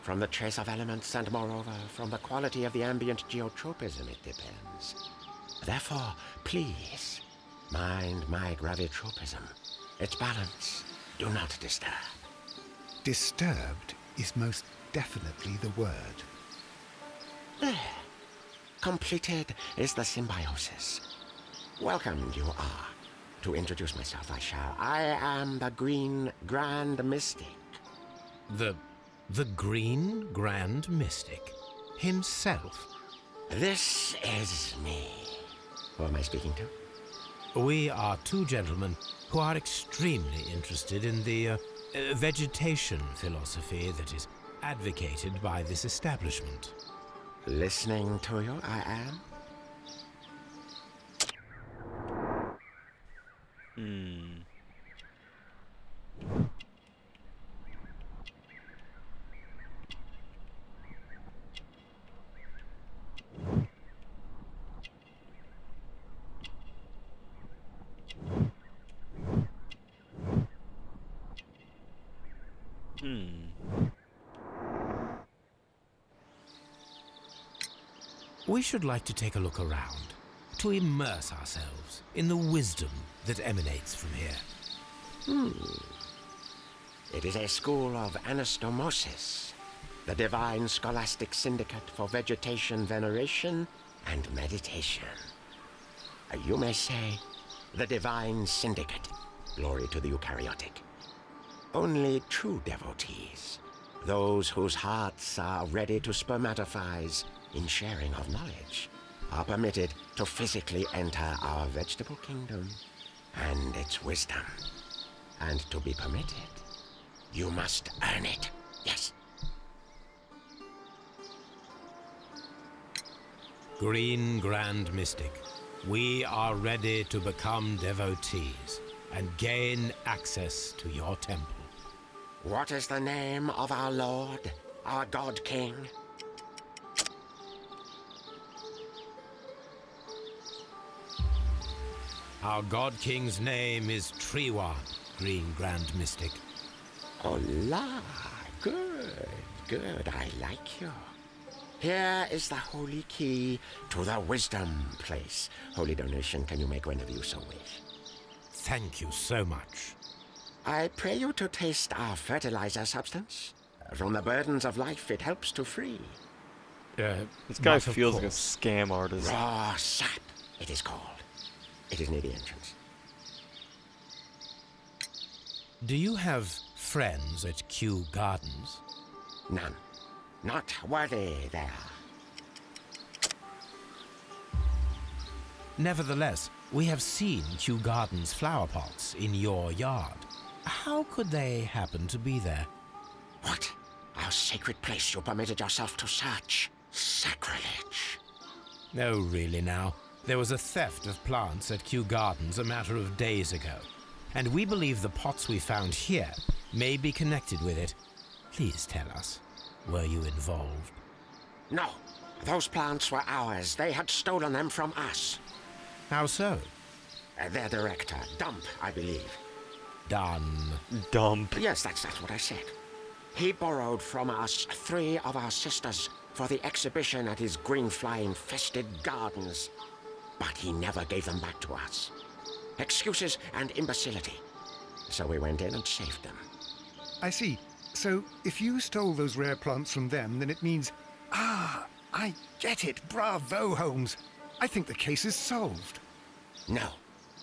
From the trace of elements and moreover from the quality of the ambient geotropism it depends. Therefore, please, mind my gravitropism. Its balance. Do not disturb. Disturbed is most definitely the word. There. Completed is the symbiosis. Welcome you are. To introduce myself I shall. I am the Green Grand Mystic. The Green Grand Mystic himself. This is me. Who am I speaking to? We are two gentlemen who are extremely interested in the vegetation philosophy that is advocated by this establishment. Listening to you, I am. We should like to take a look around, to immerse ourselves in the wisdom that emanates from here. It is a school of anastomosis, the divine scholastic syndicate for vegetation veneration and meditation. You may say, the divine syndicate. Glory to the eukaryotic. Only true devotees, those whose hearts are ready to spermatophize in sharing of knowledge, are permitted to physically enter our vegetable kingdom and its wisdom. And to be permitted, you must earn it. Yes. Green Grand Mystic, we are ready to become devotees and gain access to your temple. What is the name of our Lord, our God King? Our God King's name is Treewa, Green Grand Mystic. Hola, good, good, I like you. Here is the holy key to the wisdom place. Holy donation can you make whenever you so wish. Thank you so much. I pray you to taste our fertilizer substance. From the burdens of life it helps to free. This guy feels like a scam artist. Raw sap, it is called. It is near the entrance. Do you have friends at Kew Gardens? None. Not worthy they are. Nevertheless, we have seen Kew Gardens flower pots in your yard. How could they happen to be there? What? Our sacred place you permitted yourself to search? Sacrilege. No, really now. There was a theft of plants at Kew Gardens a matter of days ago, and we believe the pots we found here may be connected with it. Please tell us, were you involved? No, those plants were ours. They had stolen them from us. How so? Their director, Dump, I believe. Done. Dump. Yes, that's what I said. He borrowed from us 3 of our sisters for the exhibition at his green fly-infested gardens. But he never gave them back to us. Excuses and imbecility. So we went in and saved them. I see. So, if you stole those rare plants from them, then it means... Ah, I get it. Bravo, Holmes. I think the case is solved. No,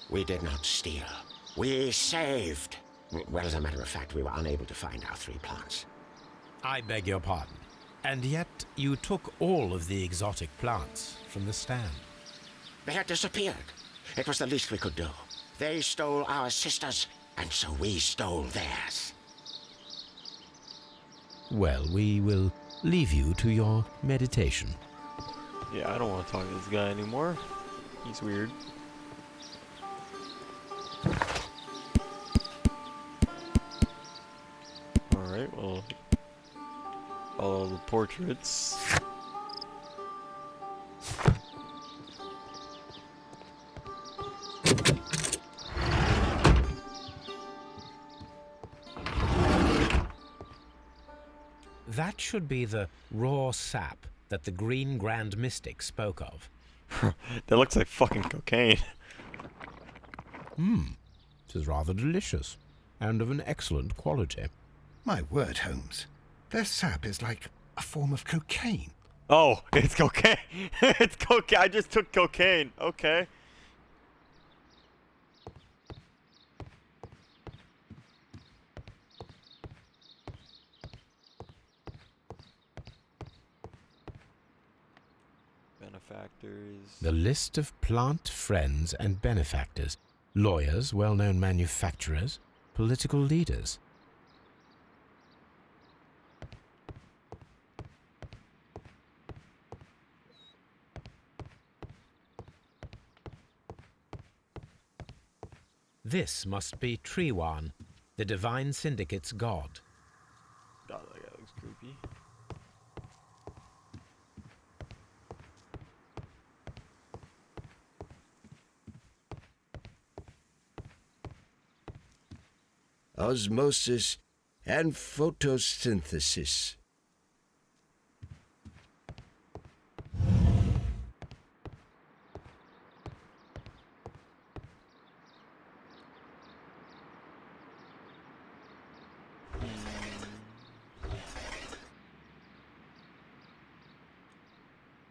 we did not steal. We saved. Well, as a matter of fact, we were unable to find our 3 plants. I beg your pardon. And yet you took all of the exotic plants from the stand. They had disappeared. It was the least we could do. They stole our sisters, and so we stole theirs. Well, we will leave you to your meditation. Yeah, I don't want to talk to this guy anymore. He's weird. Alright, well... all the portraits. That should be the raw sap that the Green Grand Mystic spoke of. That looks like fucking cocaine. It is rather delicious, and of an excellent quality. My word, Holmes. Their sap is like a form of cocaine. Oh, it's cocaine. It's cocaine. I just took cocaine. Okay. Benefactors. The list of plant friends and benefactors. Lawyers, well-known manufacturers, political leaders. This must be Trewan, the Divine Syndicate's god. God, that guy looks creepy. Osmosis and photosynthesis.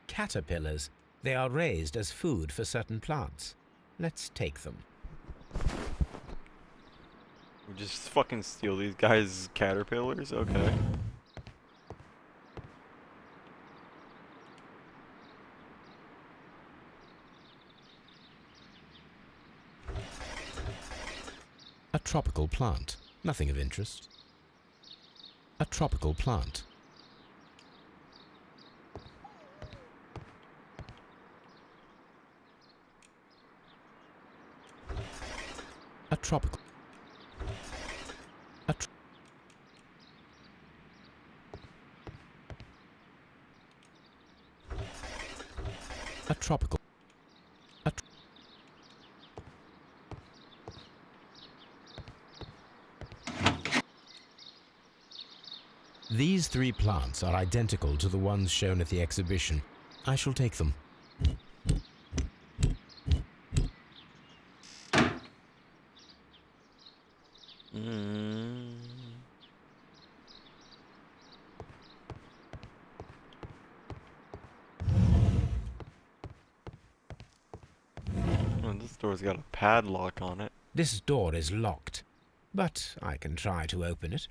Caterpillars. They are raised as food for certain plants. Let's take them. We just fucking steal these guys' caterpillars? Okay. A tropical plant. Nothing of interest. A tropical plant. A tropical. A tropical. These 3 plants are identical to the ones shown at the exhibition. I shall take them. Oh, this door's got a padlock on it. This door is locked, but I can try to open it.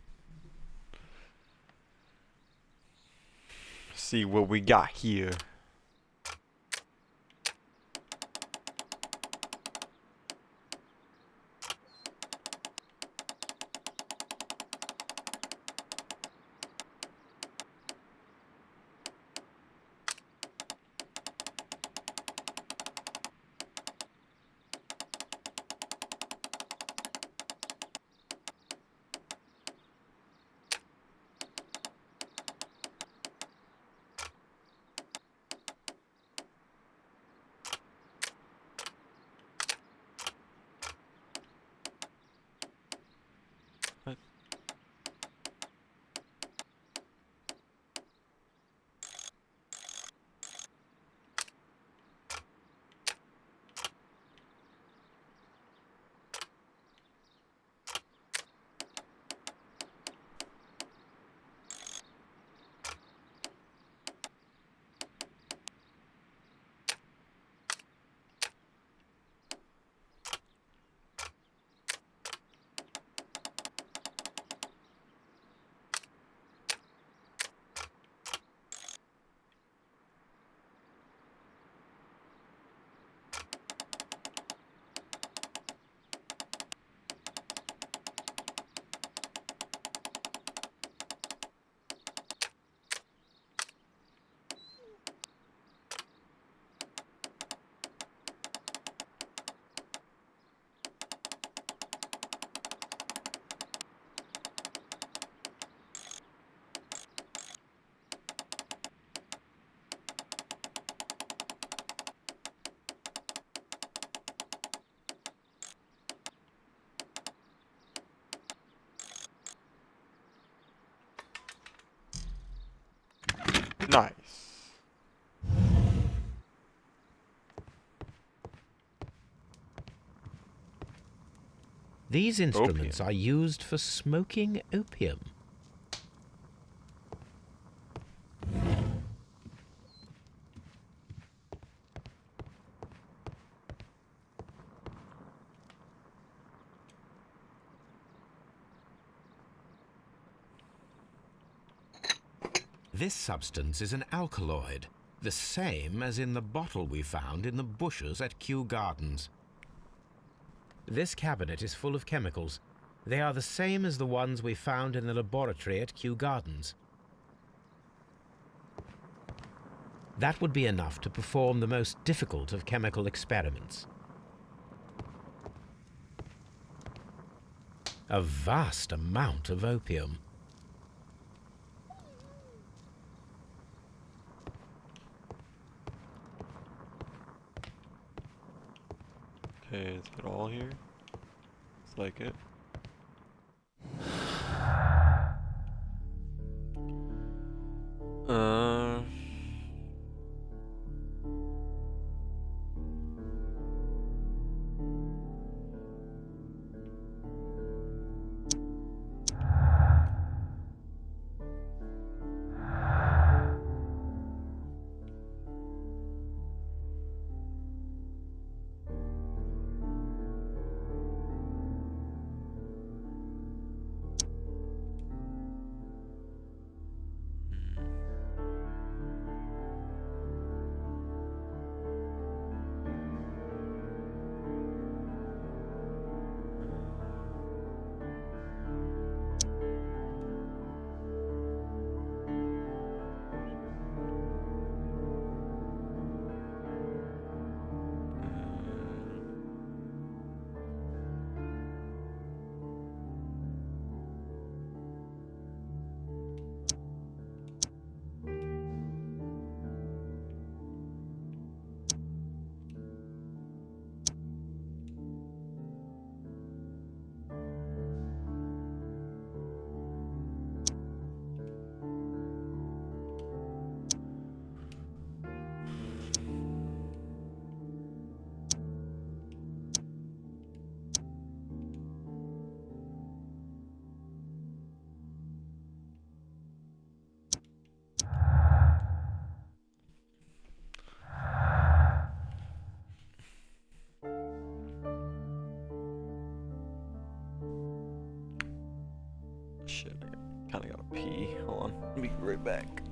See what we got here. These instruments are used for smoking opium. This substance is an alkaloid, the same as in the bottle we found in the bushes at Kew Gardens. This cabinet is full of chemicals. They are the same as the ones we found in the laboratory at Kew Gardens. That would be enough to perform the most difficult of chemical experiments. A vast amount of opium. Okay, is it all here? It's like it. Shit, I kinda gotta pee. Hold on, I'll be right back.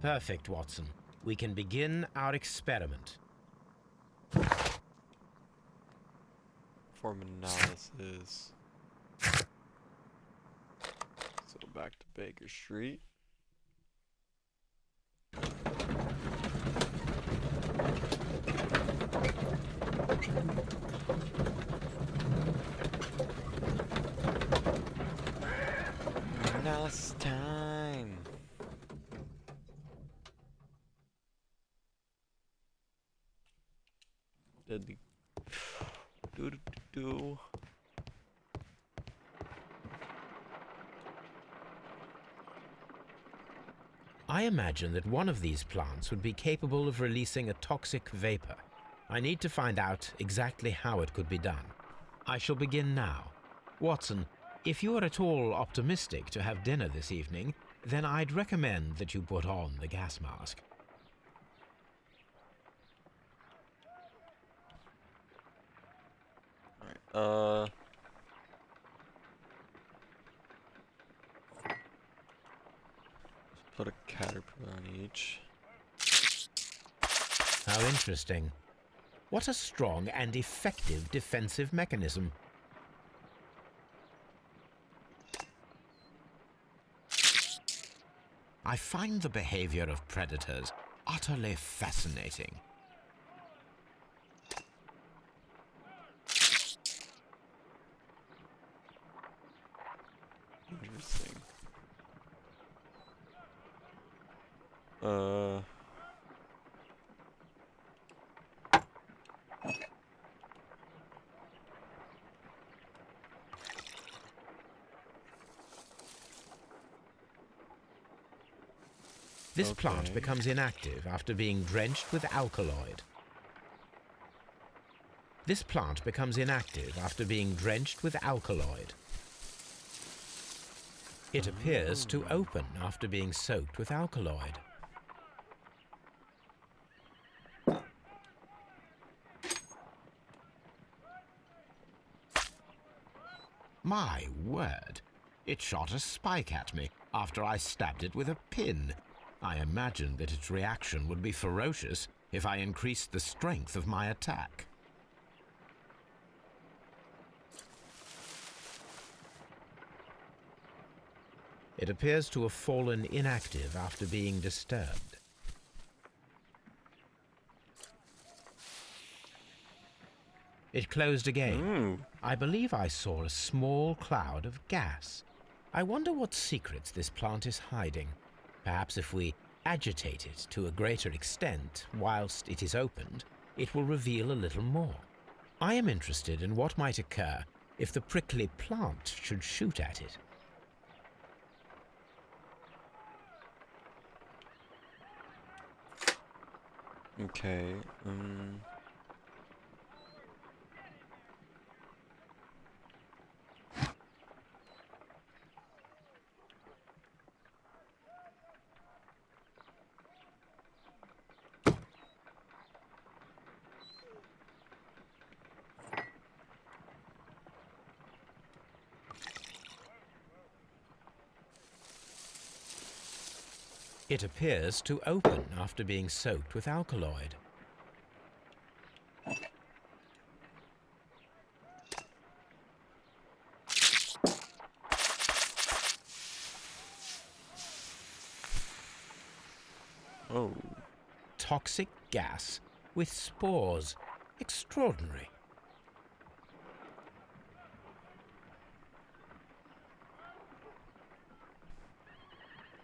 Perfect, Watson. We can begin our experiment. Form analysis. So back to Baker Street. Analysis time. Deadly. Do. I imagine that one of these plants would be capable of releasing a toxic vapor. I need to find out exactly how it could be done. I shall begin now. Watson, if you are at all optimistic to have dinner this evening, then I'd recommend that you put on the gas mask. Alright, put a caterpillar on each. How interesting. What a strong and effective defensive mechanism. I find the behavior of predators utterly fascinating. Interesting. This plant becomes inactive after being drenched with alkaloid. This plant becomes inactive after being drenched with alkaloid. It appears to open after being soaked with alkaloid. My word! It shot a spike at me after I stabbed it with a pin. I imagined that its reaction would be ferocious if I increased the strength of my attack. It appears to have fallen inactive after being disturbed. It closed again. I believe I saw a small cloud of gas. I wonder what secrets this plant is hiding. Perhaps if we agitate it to a greater extent whilst it is opened, it will reveal a little more. I am interested in what might occur if the prickly plant should shoot at it. Okay, It appears to open after being soaked with alkaloid. Oh. Toxic gas with spores. Extraordinary.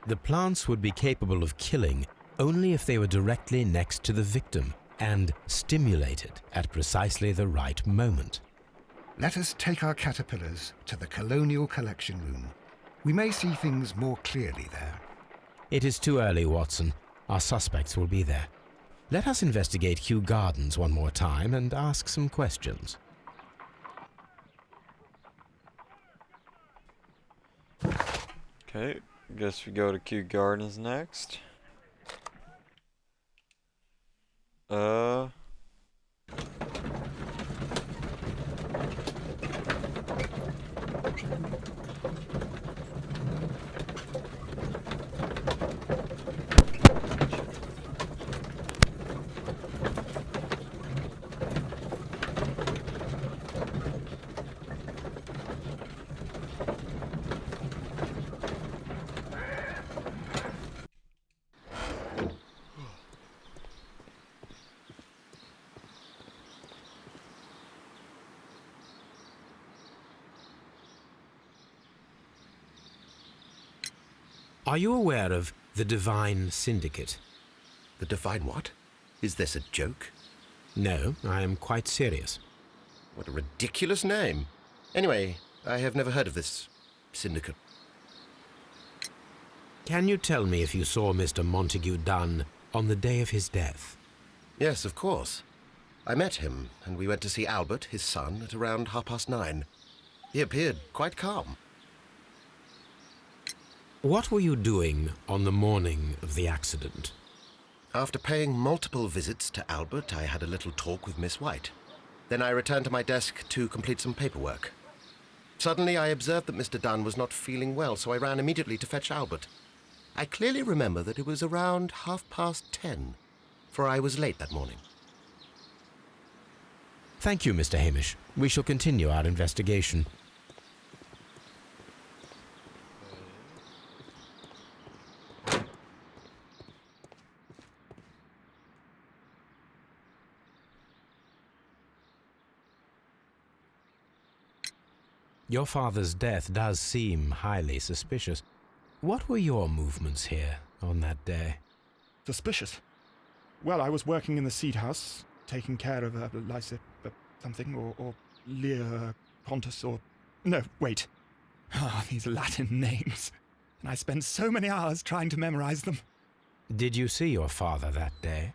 The plants would be capable of killing only if they were directly next to the victim and stimulated at precisely the right moment. Let us take our caterpillars to the Colonial Collection Room. We may see things more clearly there. It is too early, Watson. Our suspects will be there. Let us investigate Kew Gardens one more time and ask some questions. Okay, guess we go to Kew Gardens next. Are you aware of the Divine Syndicate? The Divine what? Is this a joke? No, I am quite serious. What a ridiculous name. Anyway, I have never heard of this syndicate. Can you tell me if you saw Mr. Montague Dunn on the day of his death? Yes, of course. I met him, and we went to see Albert, his son, at around 9:30. He appeared quite calm. What were you doing on the morning of the accident? After paying multiple visits to Albert, I had a little talk with Miss White. Then I returned to my desk to complete some paperwork. Suddenly, I observed that Mr. Dunn was not feeling well, so I ran immediately to fetch Albert. I clearly remember that it was around 10:30, for I was late that morning. Thank you, Mr. Hamish. We shall continue our investigation. Your father's death does seem highly suspicious. What were your movements here on that day? Suspicious? Well, I was working in the seed house, taking care of Lysa something, or Lear Pontus, or... No, wait. Ah, these Latin names. And I spent so many hours trying to memorize them. Did you see your father that day?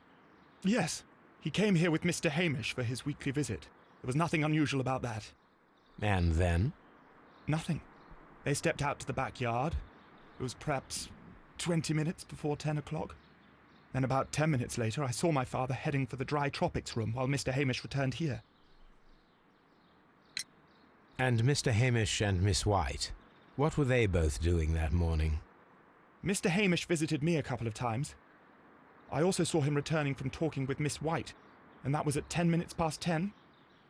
Yes. He came here with Mr. Hamish for his weekly visit. There was nothing unusual about that. And then? Nothing. They stepped out to the backyard. It was perhaps 20 minutes before 10 o'clock. Then about 10 minutes later, I saw my father heading for the dry tropics room while Mr. Hamish returned here. And Mr. Hamish and Miss White, what were they both doing that morning? Mr. Hamish visited me a couple of times. I also saw him returning from talking with Miss White, and that was at 10 minutes past 10.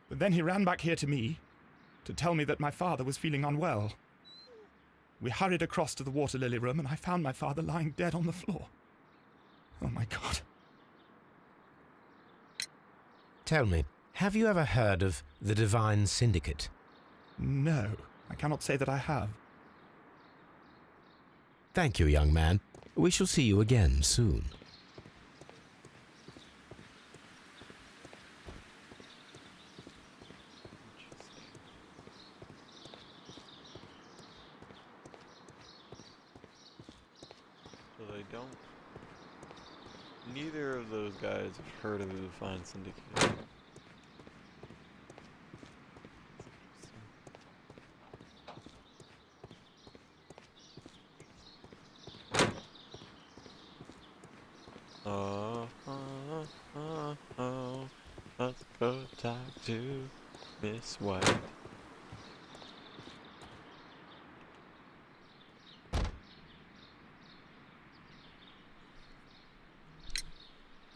But then he ran back here to me to tell me that my father was feeling unwell. We hurried across to the water lily room, and I found my father lying dead on the floor. Oh, my God. Tell me, have you ever heard of the Divine Syndicate? No, I cannot say that I have. Thank you, young man. We shall see you again soon. So they don't... Neither of those guys have heard of the Divine Syndicate. Let's go talk to Miss White.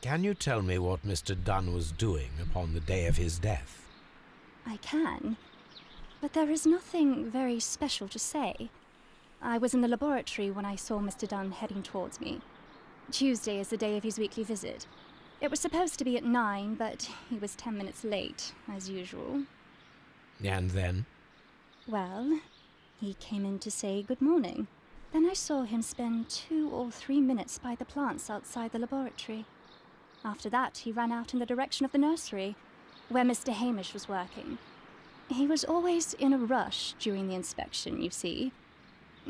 Can you tell me what Mr. Dunn was doing upon the day of his death? I can, but there is nothing very special to say. I was in the laboratory when I saw Mr. Dunn heading towards me. Tuesday is the day of his weekly visit. It was supposed to be at 9, but he was 10 minutes late, as usual. And then? Well, he came in to say good morning. Then I saw him spend 2 or 3 minutes by the plants outside the laboratory. After that, he ran out in the direction of the nursery, where Mr. Hamish was working. He was always in a rush during the inspection, you see.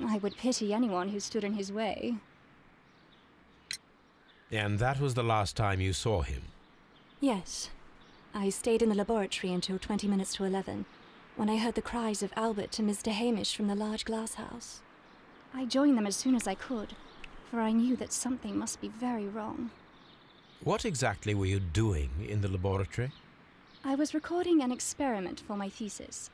I would pity anyone who stood in his way. And that was the last time you saw him? Yes. I stayed in the laboratory until 20 minutes to 11, when I heard the cries of Albert and Mr. Hamish from the large glass house. I joined them as soon as I could, for I knew that something must be very wrong. What exactly were you doing in the laboratory? I was recording an experiment for my thesis.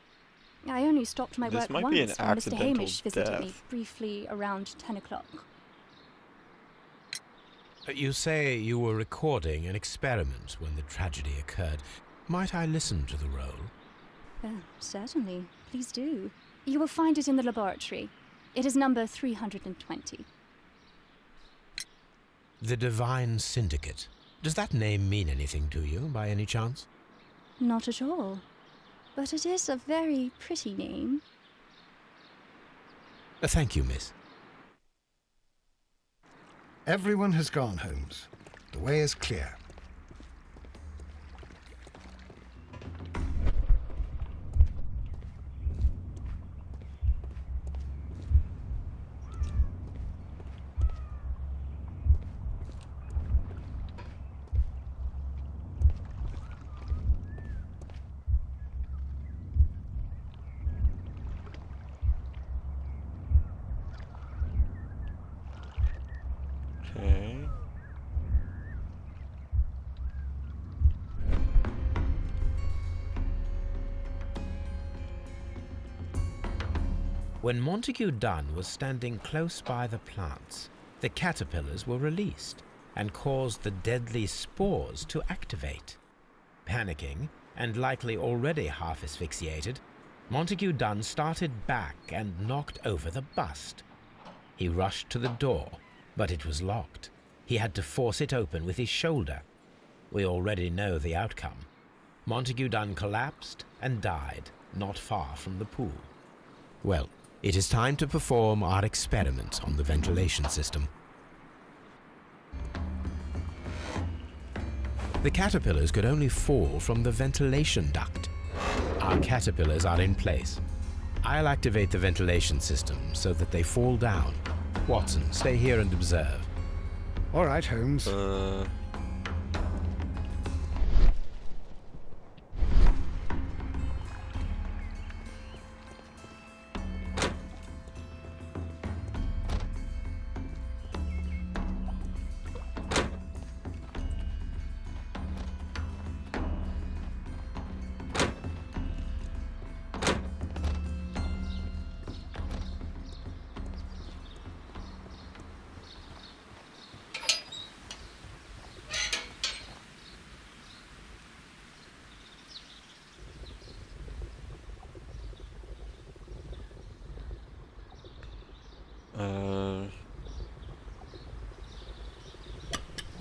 I only stopped my work once when Mr. Hamish visited me briefly around 10 o'clock. You say you were recording an experiment when the tragedy occurred. Might I listen to the roll? Certainly. Please do. You will find it in the laboratory. It is number 320. The Divine Syndicate. Does that name mean anything to you, by any chance? Not at all. But it is a very pretty name. Thank you, miss. Everyone has gone, Holmes. The way is clear. Okay. When Montague Dunn was standing close by the plants, the caterpillars were released and caused the deadly spores to activate. Panicking, and likely already half asphyxiated, Montague Dunn started back and knocked over the bust. He rushed to the door, but it was locked. He had to force it open with his shoulder. We already know the outcome. Montague Dunn collapsed and died not far from the pool. Well, it is time to perform our experiment on the ventilation system. The caterpillars could only fall from the ventilation duct. Our caterpillars are in place. I'll activate the ventilation system so that they fall down. Watson, stay here and observe. All right, Holmes.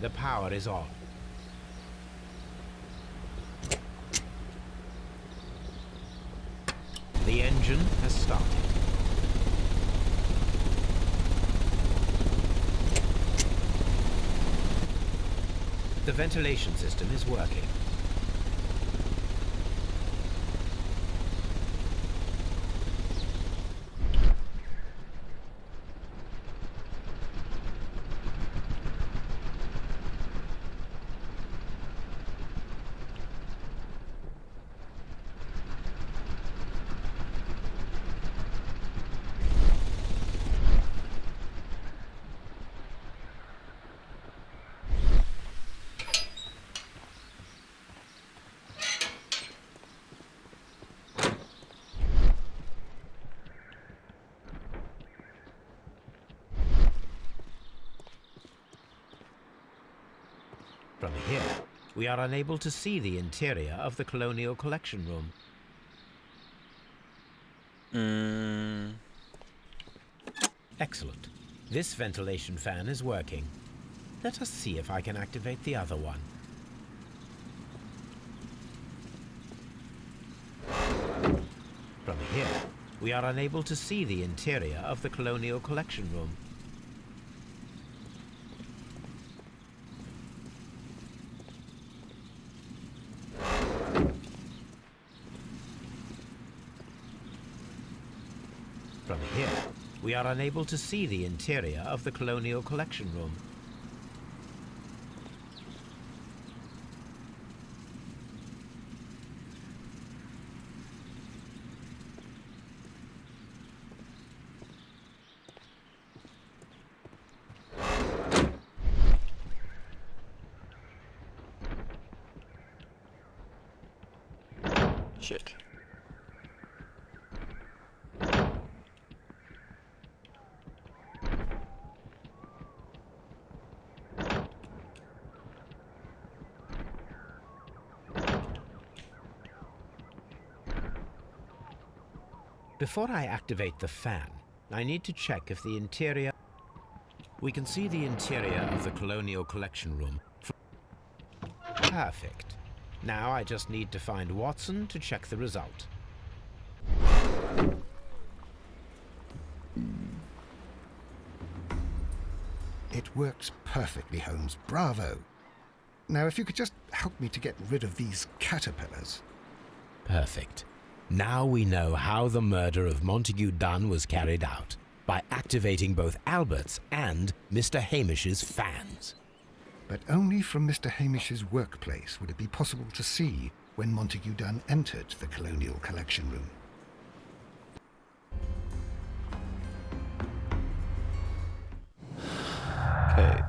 The power is on. The engine has started. The ventilation system is working. From here, we are unable to see the interior of the Colonial Collection Room. Excellent. This ventilation fan is working. Let us see if I can activate the other one. From here, we are unable to see the interior of the Colonial Collection Room. From here, we are unable to see the interior of the Colonial Collection Room. Shit. Before I activate the fan, I need to check if the interior... We can see the interior of the Colonial Collection Room. Perfect. Now I just need to find Watson to check the result. It works perfectly, Holmes. Bravo. Now, if you could just help me to get rid of these caterpillars. Perfect. Now we know how the murder of Montague Dunn was carried out, by activating both Albert's and Mr. Hamish's fans. But only from Mr. Hamish's workplace would it be possible to see when Montague Dunn entered the Colonial Collection Room. Okay,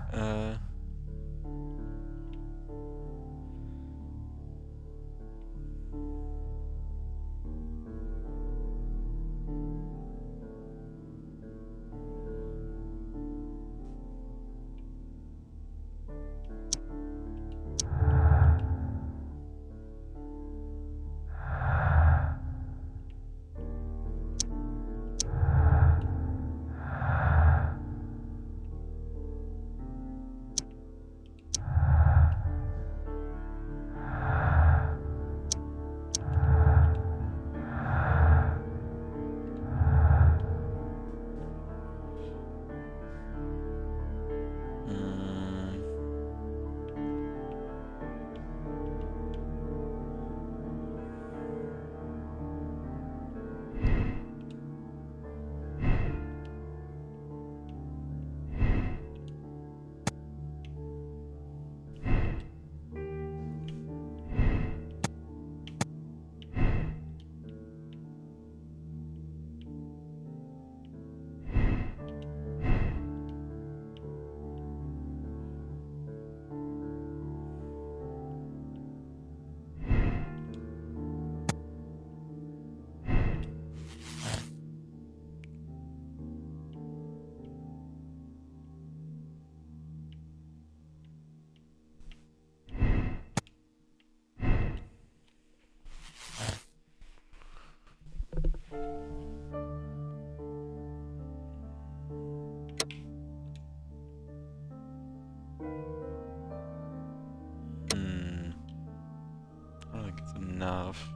I don't think it's enough.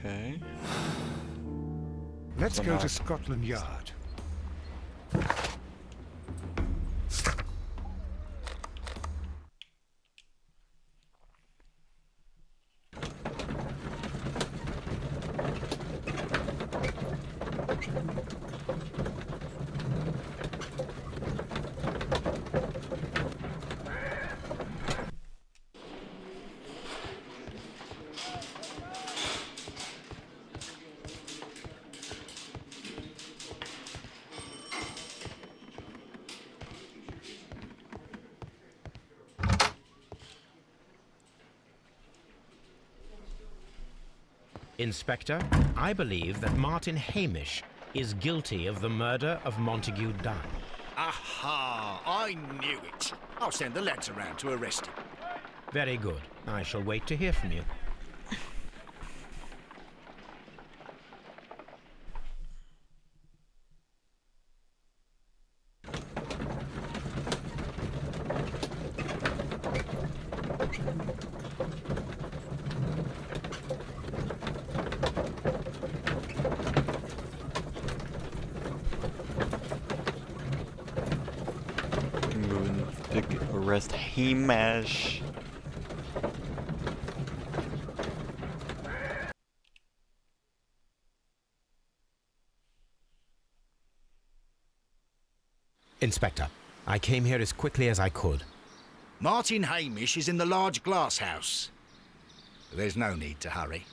Okay. Let's go to Scotland Yard. Inspector, I believe that Martin Hamish is guilty of the murder of Montague Dunn. Aha! I knew it. I'll send the lads around to arrest him. Very good. I shall wait to hear from you. arrest Hamish. Inspector, I came here as quickly as I could. Martin Hamish is in the large glass house. There's no need to hurry.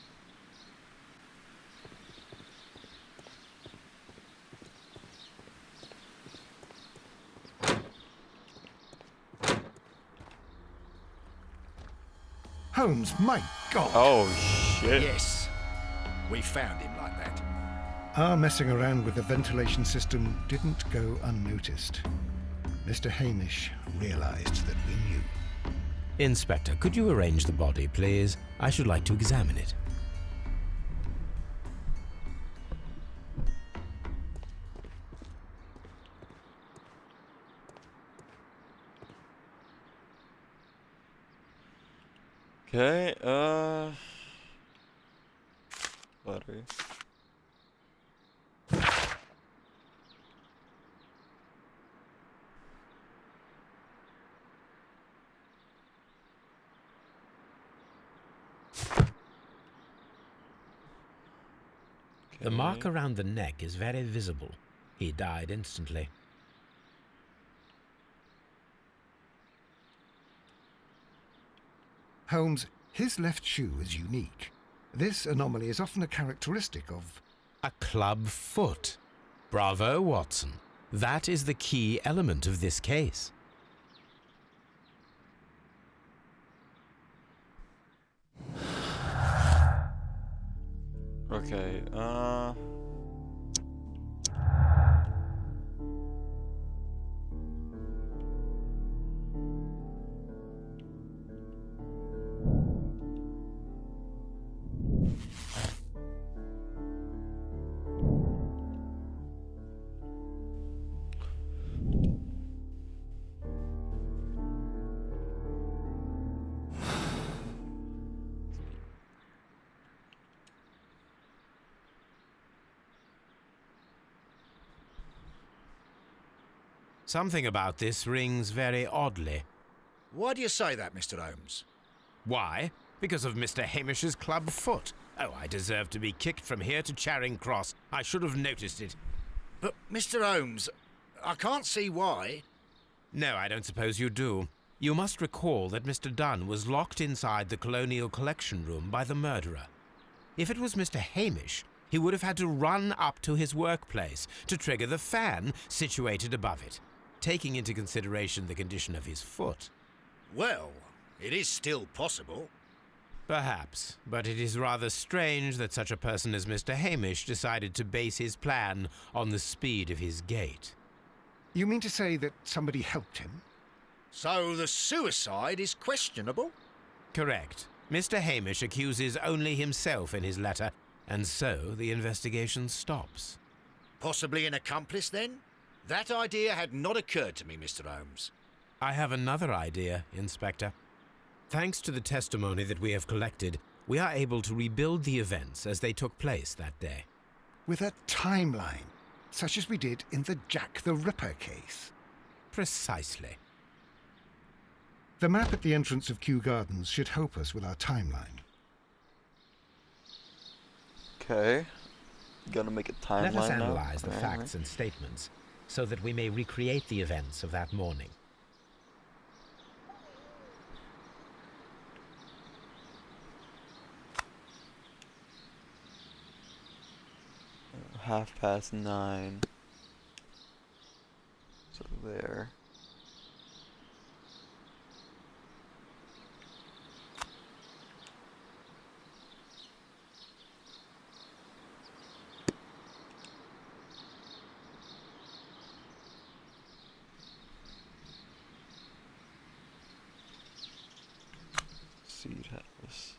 Holmes, my God! Oh, shit. Yes, we found him like that. Our messing around with the ventilation system didn't go unnoticed. Mr. Hamish realized that we knew. Inspector, could you arrange the body, please? I should like to examine it. Okay, battery. The mark around the neck is very visible. He died instantly. Holmes, his left shoe is unique. This anomaly is often a characteristic of... A club foot. Bravo, Watson. That is the key element of this case. Okay, Something about this rings very oddly. Why do you say that, Mr. Holmes? Why? Because of Mr. Hamish's club foot. Oh, I deserve to be kicked from here to Charing Cross. I should have noticed it. But, Mr. Holmes, I can't see why. No, I don't suppose you do. You must recall that Mr. Dunn was locked inside the Colonial Collection Room by the murderer. If it was Mr. Hamish, he would have had to run up to his workplace to trigger the fan situated above it, taking into consideration the condition of his foot. Well, it is still possible. Perhaps, but it is rather strange that such a person as Mr. Hamish decided to base his plan on the speed of his gait. You mean to say that somebody helped him? So the suicide is questionable? Correct. Mr. Hamish accuses only himself in his letter, and so the investigation stops. Possibly an accomplice, then? That idea had not occurred to me, Mr. Holmes. I have another idea, Inspector. Thanks to the testimony that we have collected, we are able to rebuild the events as they took place that day. With a timeline, such as we did in the Jack the Ripper case. Precisely. The map at the entrance of Kew Gardens should help us with our timeline. okay. Gotta make a timeline now. Let us analyze the Alright. facts and statements so that we may recreate the events of that morning. (9:30). So there. Seed House.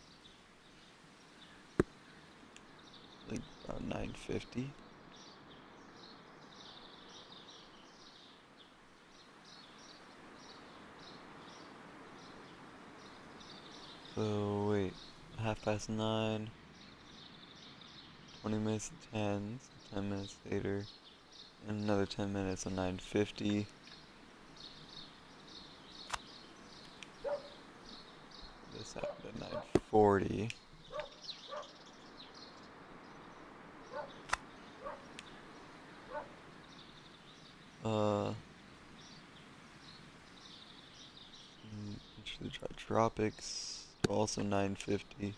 Like about 9:50. So wait, 9:30. 20 minutes to 10, so 10 minutes later, and another 10 minutes on 9:50. 10:40. The Tropics, also 9:50.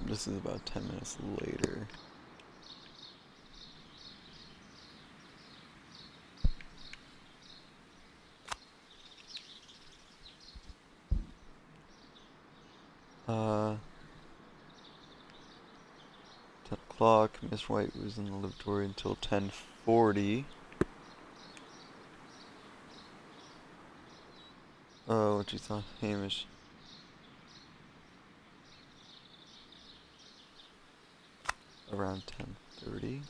This is about 10 minutes later. Uh, 10 o'clock. Miss White was in the laboratory until 10:40. Oh, what you saw, Hamish. Around 10:30.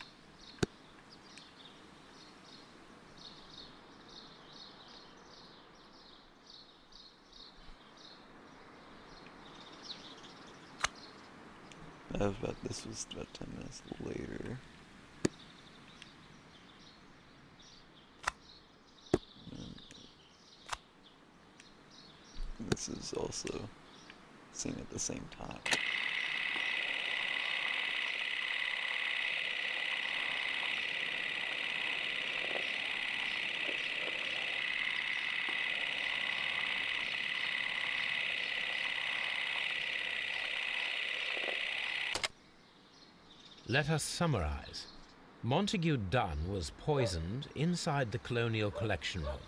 This was about 10 minutes later. And this is also seen at the same time. Let us summarize. Montague Dunn was poisoned inside the Colonial Collection Room.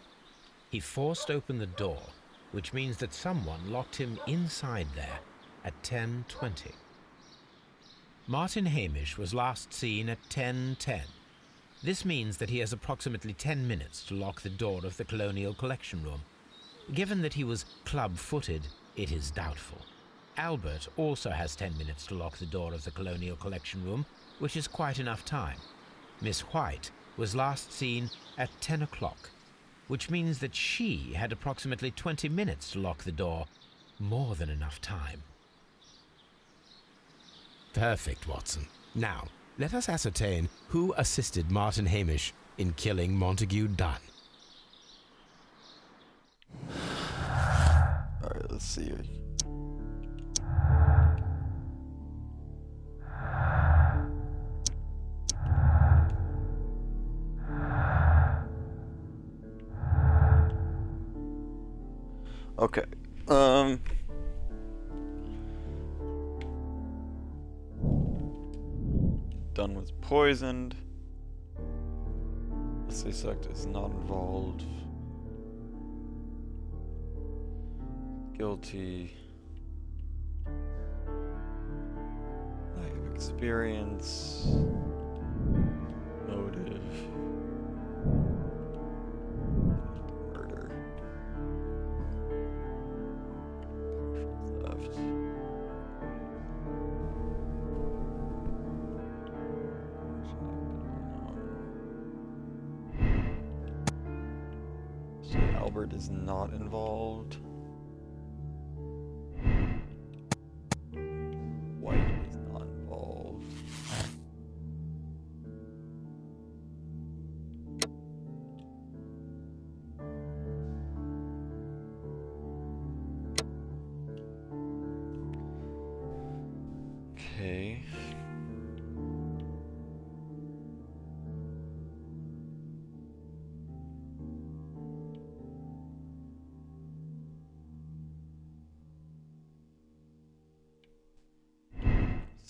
He forced open the door, which means that someone locked him inside there at 10:20. Martin Hamish was last seen at 10:10. This means that he has approximately 10 minutes to lock the door of the Colonial Collection Room. Given that he was club-footed, it is doubtful. Albert also has 10 minutes to lock the door of the Colonial Collection Room, which is quite enough time. Miss White was last seen at 10 o'clock, which means that she had approximately 20 minutes to lock the door. More than enough time. Perfect, Watson. Now, let us ascertain who assisted Martin Hamish in killing Montague Dunn. Alright, let's see here. Okay. Dunn was poisoned. Wesley Sect is not involved. Guilty. Lack of experience. Motive. Murder. Partial theft. So Albert is not involved. White is not involved. Okay.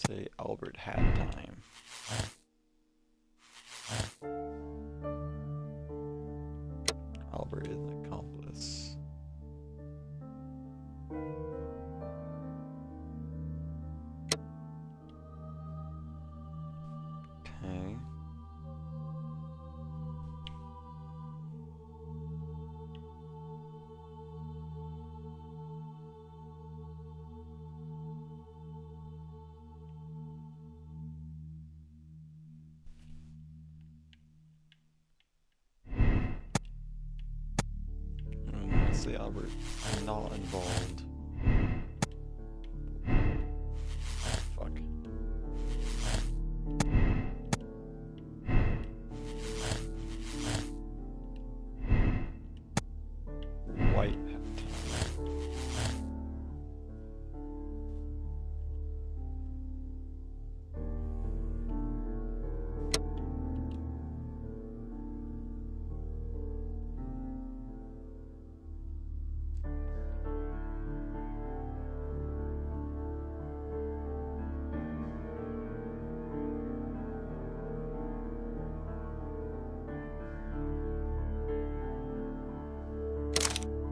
Say Albert had time. Albert is an accomplice. Okay. Say Albert not involved. Fuck.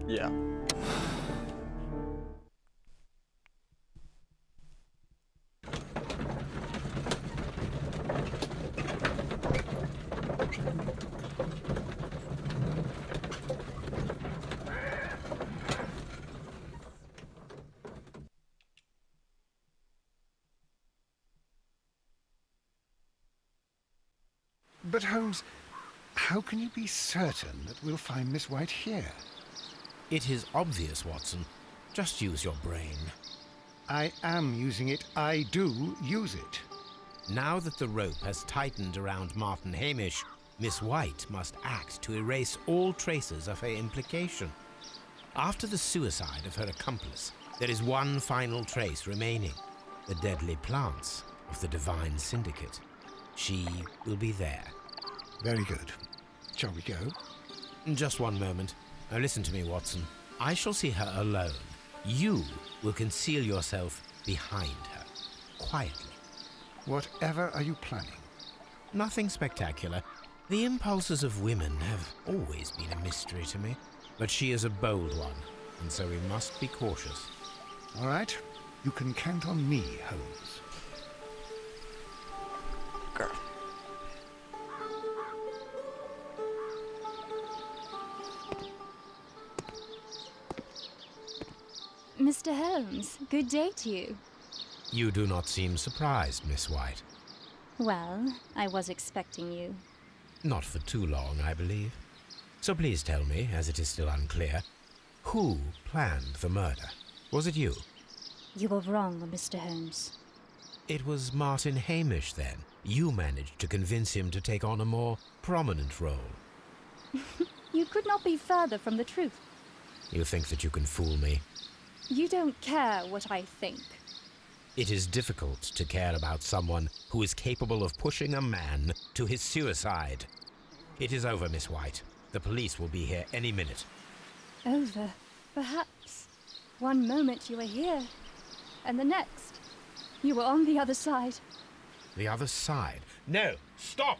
Yeah. But Holmes, how can you be certain that we'll find Miss White here? It is obvious, Watson. Just use your brain. I am using it. I do use it. Now that the rope has tightened around Martin Hamish, Miss White must act to erase all traces of her implication. After the suicide of her accomplice, there is one final trace remaining: the deadly plants of the Divine Syndicate. She will be there. Very good. Shall we go? Just one moment. Now listen to me, Watson. I shall see her alone. You will conceal yourself behind her, quietly. Whatever are you planning? Nothing spectacular. The impulses of women have always been a mystery to me. But she is a bold one, and so we must be cautious. All right. You can count on me, Holmes. Girl. Mr. Holmes, good day to you. You do not seem surprised, Miss White. Well, I was expecting you. Not for too long, I believe. So please tell me, as it is still unclear, who planned the murder? Was it you? You were wrong, Mr. Holmes. It was Martin Hamish, then. You managed to convince him to take on a more prominent role. You could not be further from the truth. You think that you can fool me? You don't care what I think. It is difficult to care about someone who is capable of pushing a man to his suicide. It is over, Miss White. The police will be here any minute. Over, perhaps. One moment you were here, and the next, you were on the other side. The other side? No! Stop!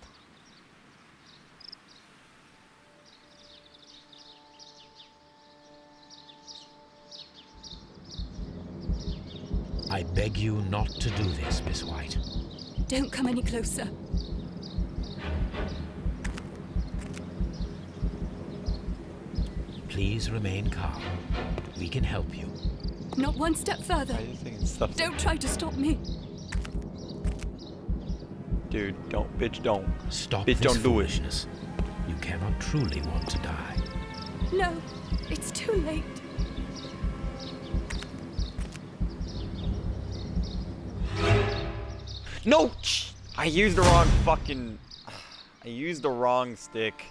I beg you not to do this, Miss White. Don't come any closer. Please remain calm. We can help you. Not one step further. Don't try to stop me. Dude, don't. Bitch, don't. Stop Bitch, this don't do it. foolishness. You cannot truly want to die. No, it's too late. No! I used the wrong fucking... I used the wrong stick.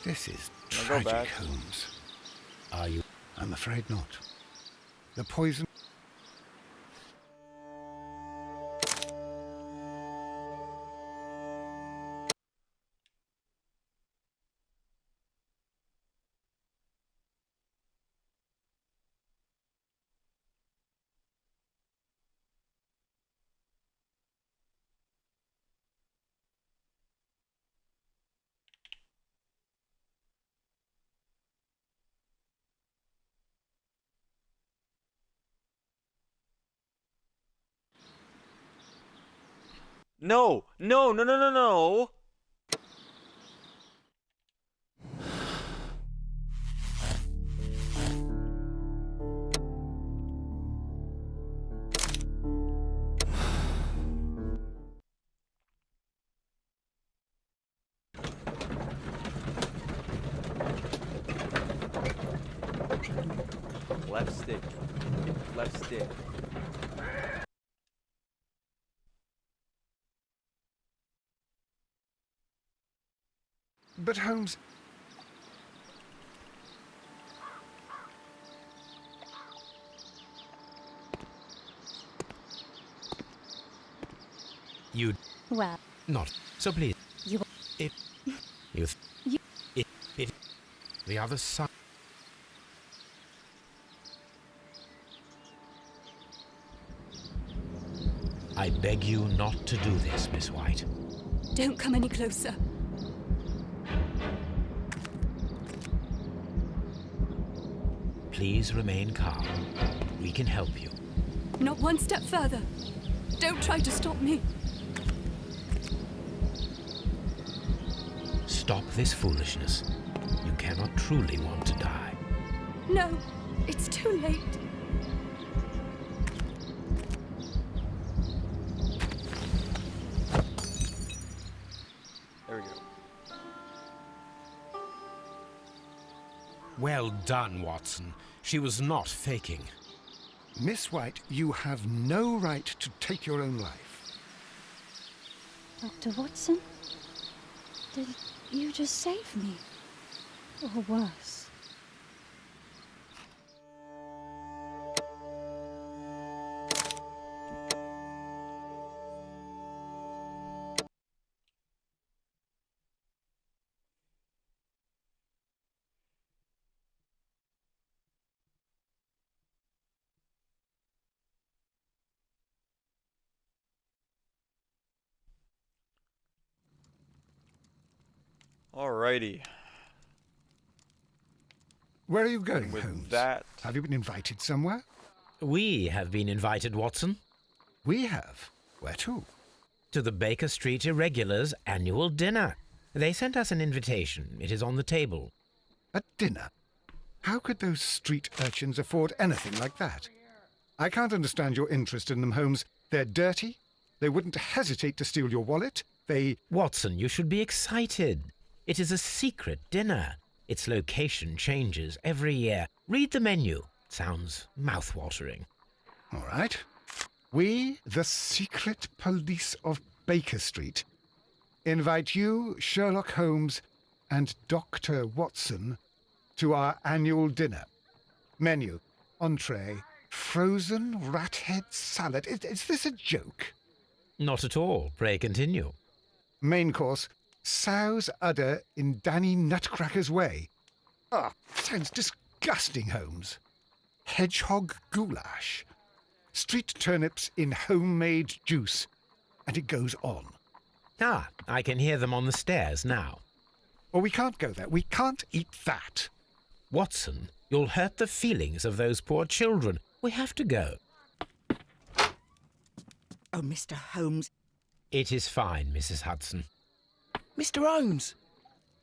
This is Can I go tragic, back? Holmes. Are you? I'm afraid not. The poison... No! No, no, no, no, no! Left stick. Left stick. But Holmes... You... Well, Not. So please. you... It... You... It... The other side. I beg you not to do this, Miss White. Don't come any closer. Please remain calm. We can help you. Not one step further. Don't try to stop me. Stop this foolishness. You cannot truly want to die. No, it's too late. There we go. Well done, Watson. She was not faking. Miss White, you have no right to take your own life. Dr. Watson? Did you just save me? Or worse? Alrighty. Where are you going, And with Holmes? that... Have you been invited somewhere? We have been invited, Watson. We have? Where to? To the Baker Street Irregulars' annual dinner. They sent us an invitation. It is on the table. A dinner? How could those street urchins afford anything like that? I can't understand your interest in them, Holmes. They're dirty. They wouldn't hesitate to steal your wallet. Watson, you should be excited. It is a secret dinner. Its location changes every year. Read the menu. Sounds mouth-watering. All right. We, the secret police of Baker Street, invite you, Sherlock Holmes, and Dr. Watson to our annual dinner. Menu, entree, frozen rat head salad. Is this a joke? Not at all. Pray continue. Main course, sow's udder in Danny Nutcracker's way. Ah, sounds disgusting, Holmes. Hedgehog goulash. Street turnips in homemade juice. And it goes on. Ah, I can hear them on the stairs now. Oh, we can't go there. We can't eat that. Watson, you'll hurt the feelings of those poor children. We have to go. Oh, Mr. Holmes. It is fine, Mrs. Hudson. Mr. Holmes!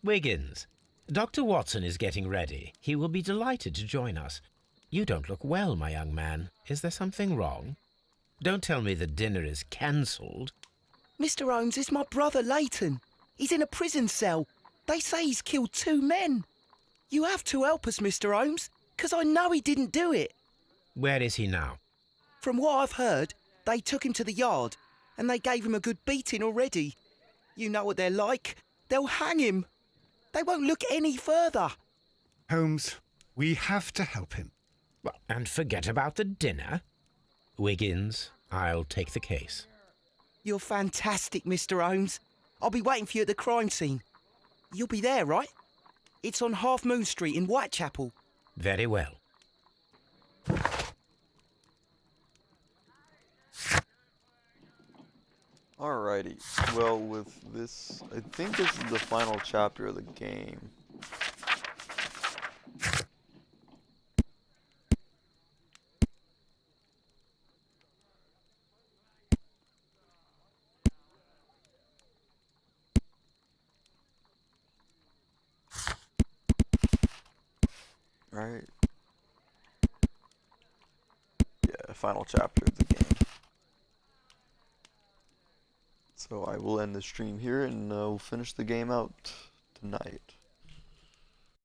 Wiggins, Dr. Watson is getting ready. He will be delighted to join us. You don't look well, my young man. Is there something wrong? Don't tell me the dinner is cancelled. Mr. Holmes, it's my brother Leighton. He's in a prison cell. They say he's killed 2 men. You have to help us, Mr. Holmes, 'cause I know he didn't do it. Where is he now? From what I've heard, they took him to the yard, and they gave him a good beating already. You know what they're like. They'll hang him. They won't look any further. Holmes, we have to help him. And forget about the dinner? Wiggins, I'll take the case. You're fantastic, Mr. Holmes. I'll be waiting for you at the crime scene. You'll be there, right? It's on Half Moon Street in Whitechapel. Very well. Alrighty. Well, with this, I think this is the final chapter of the game. Right. Yeah, final chapter of the game. So I will end the stream here and we'll finish the game out tonight.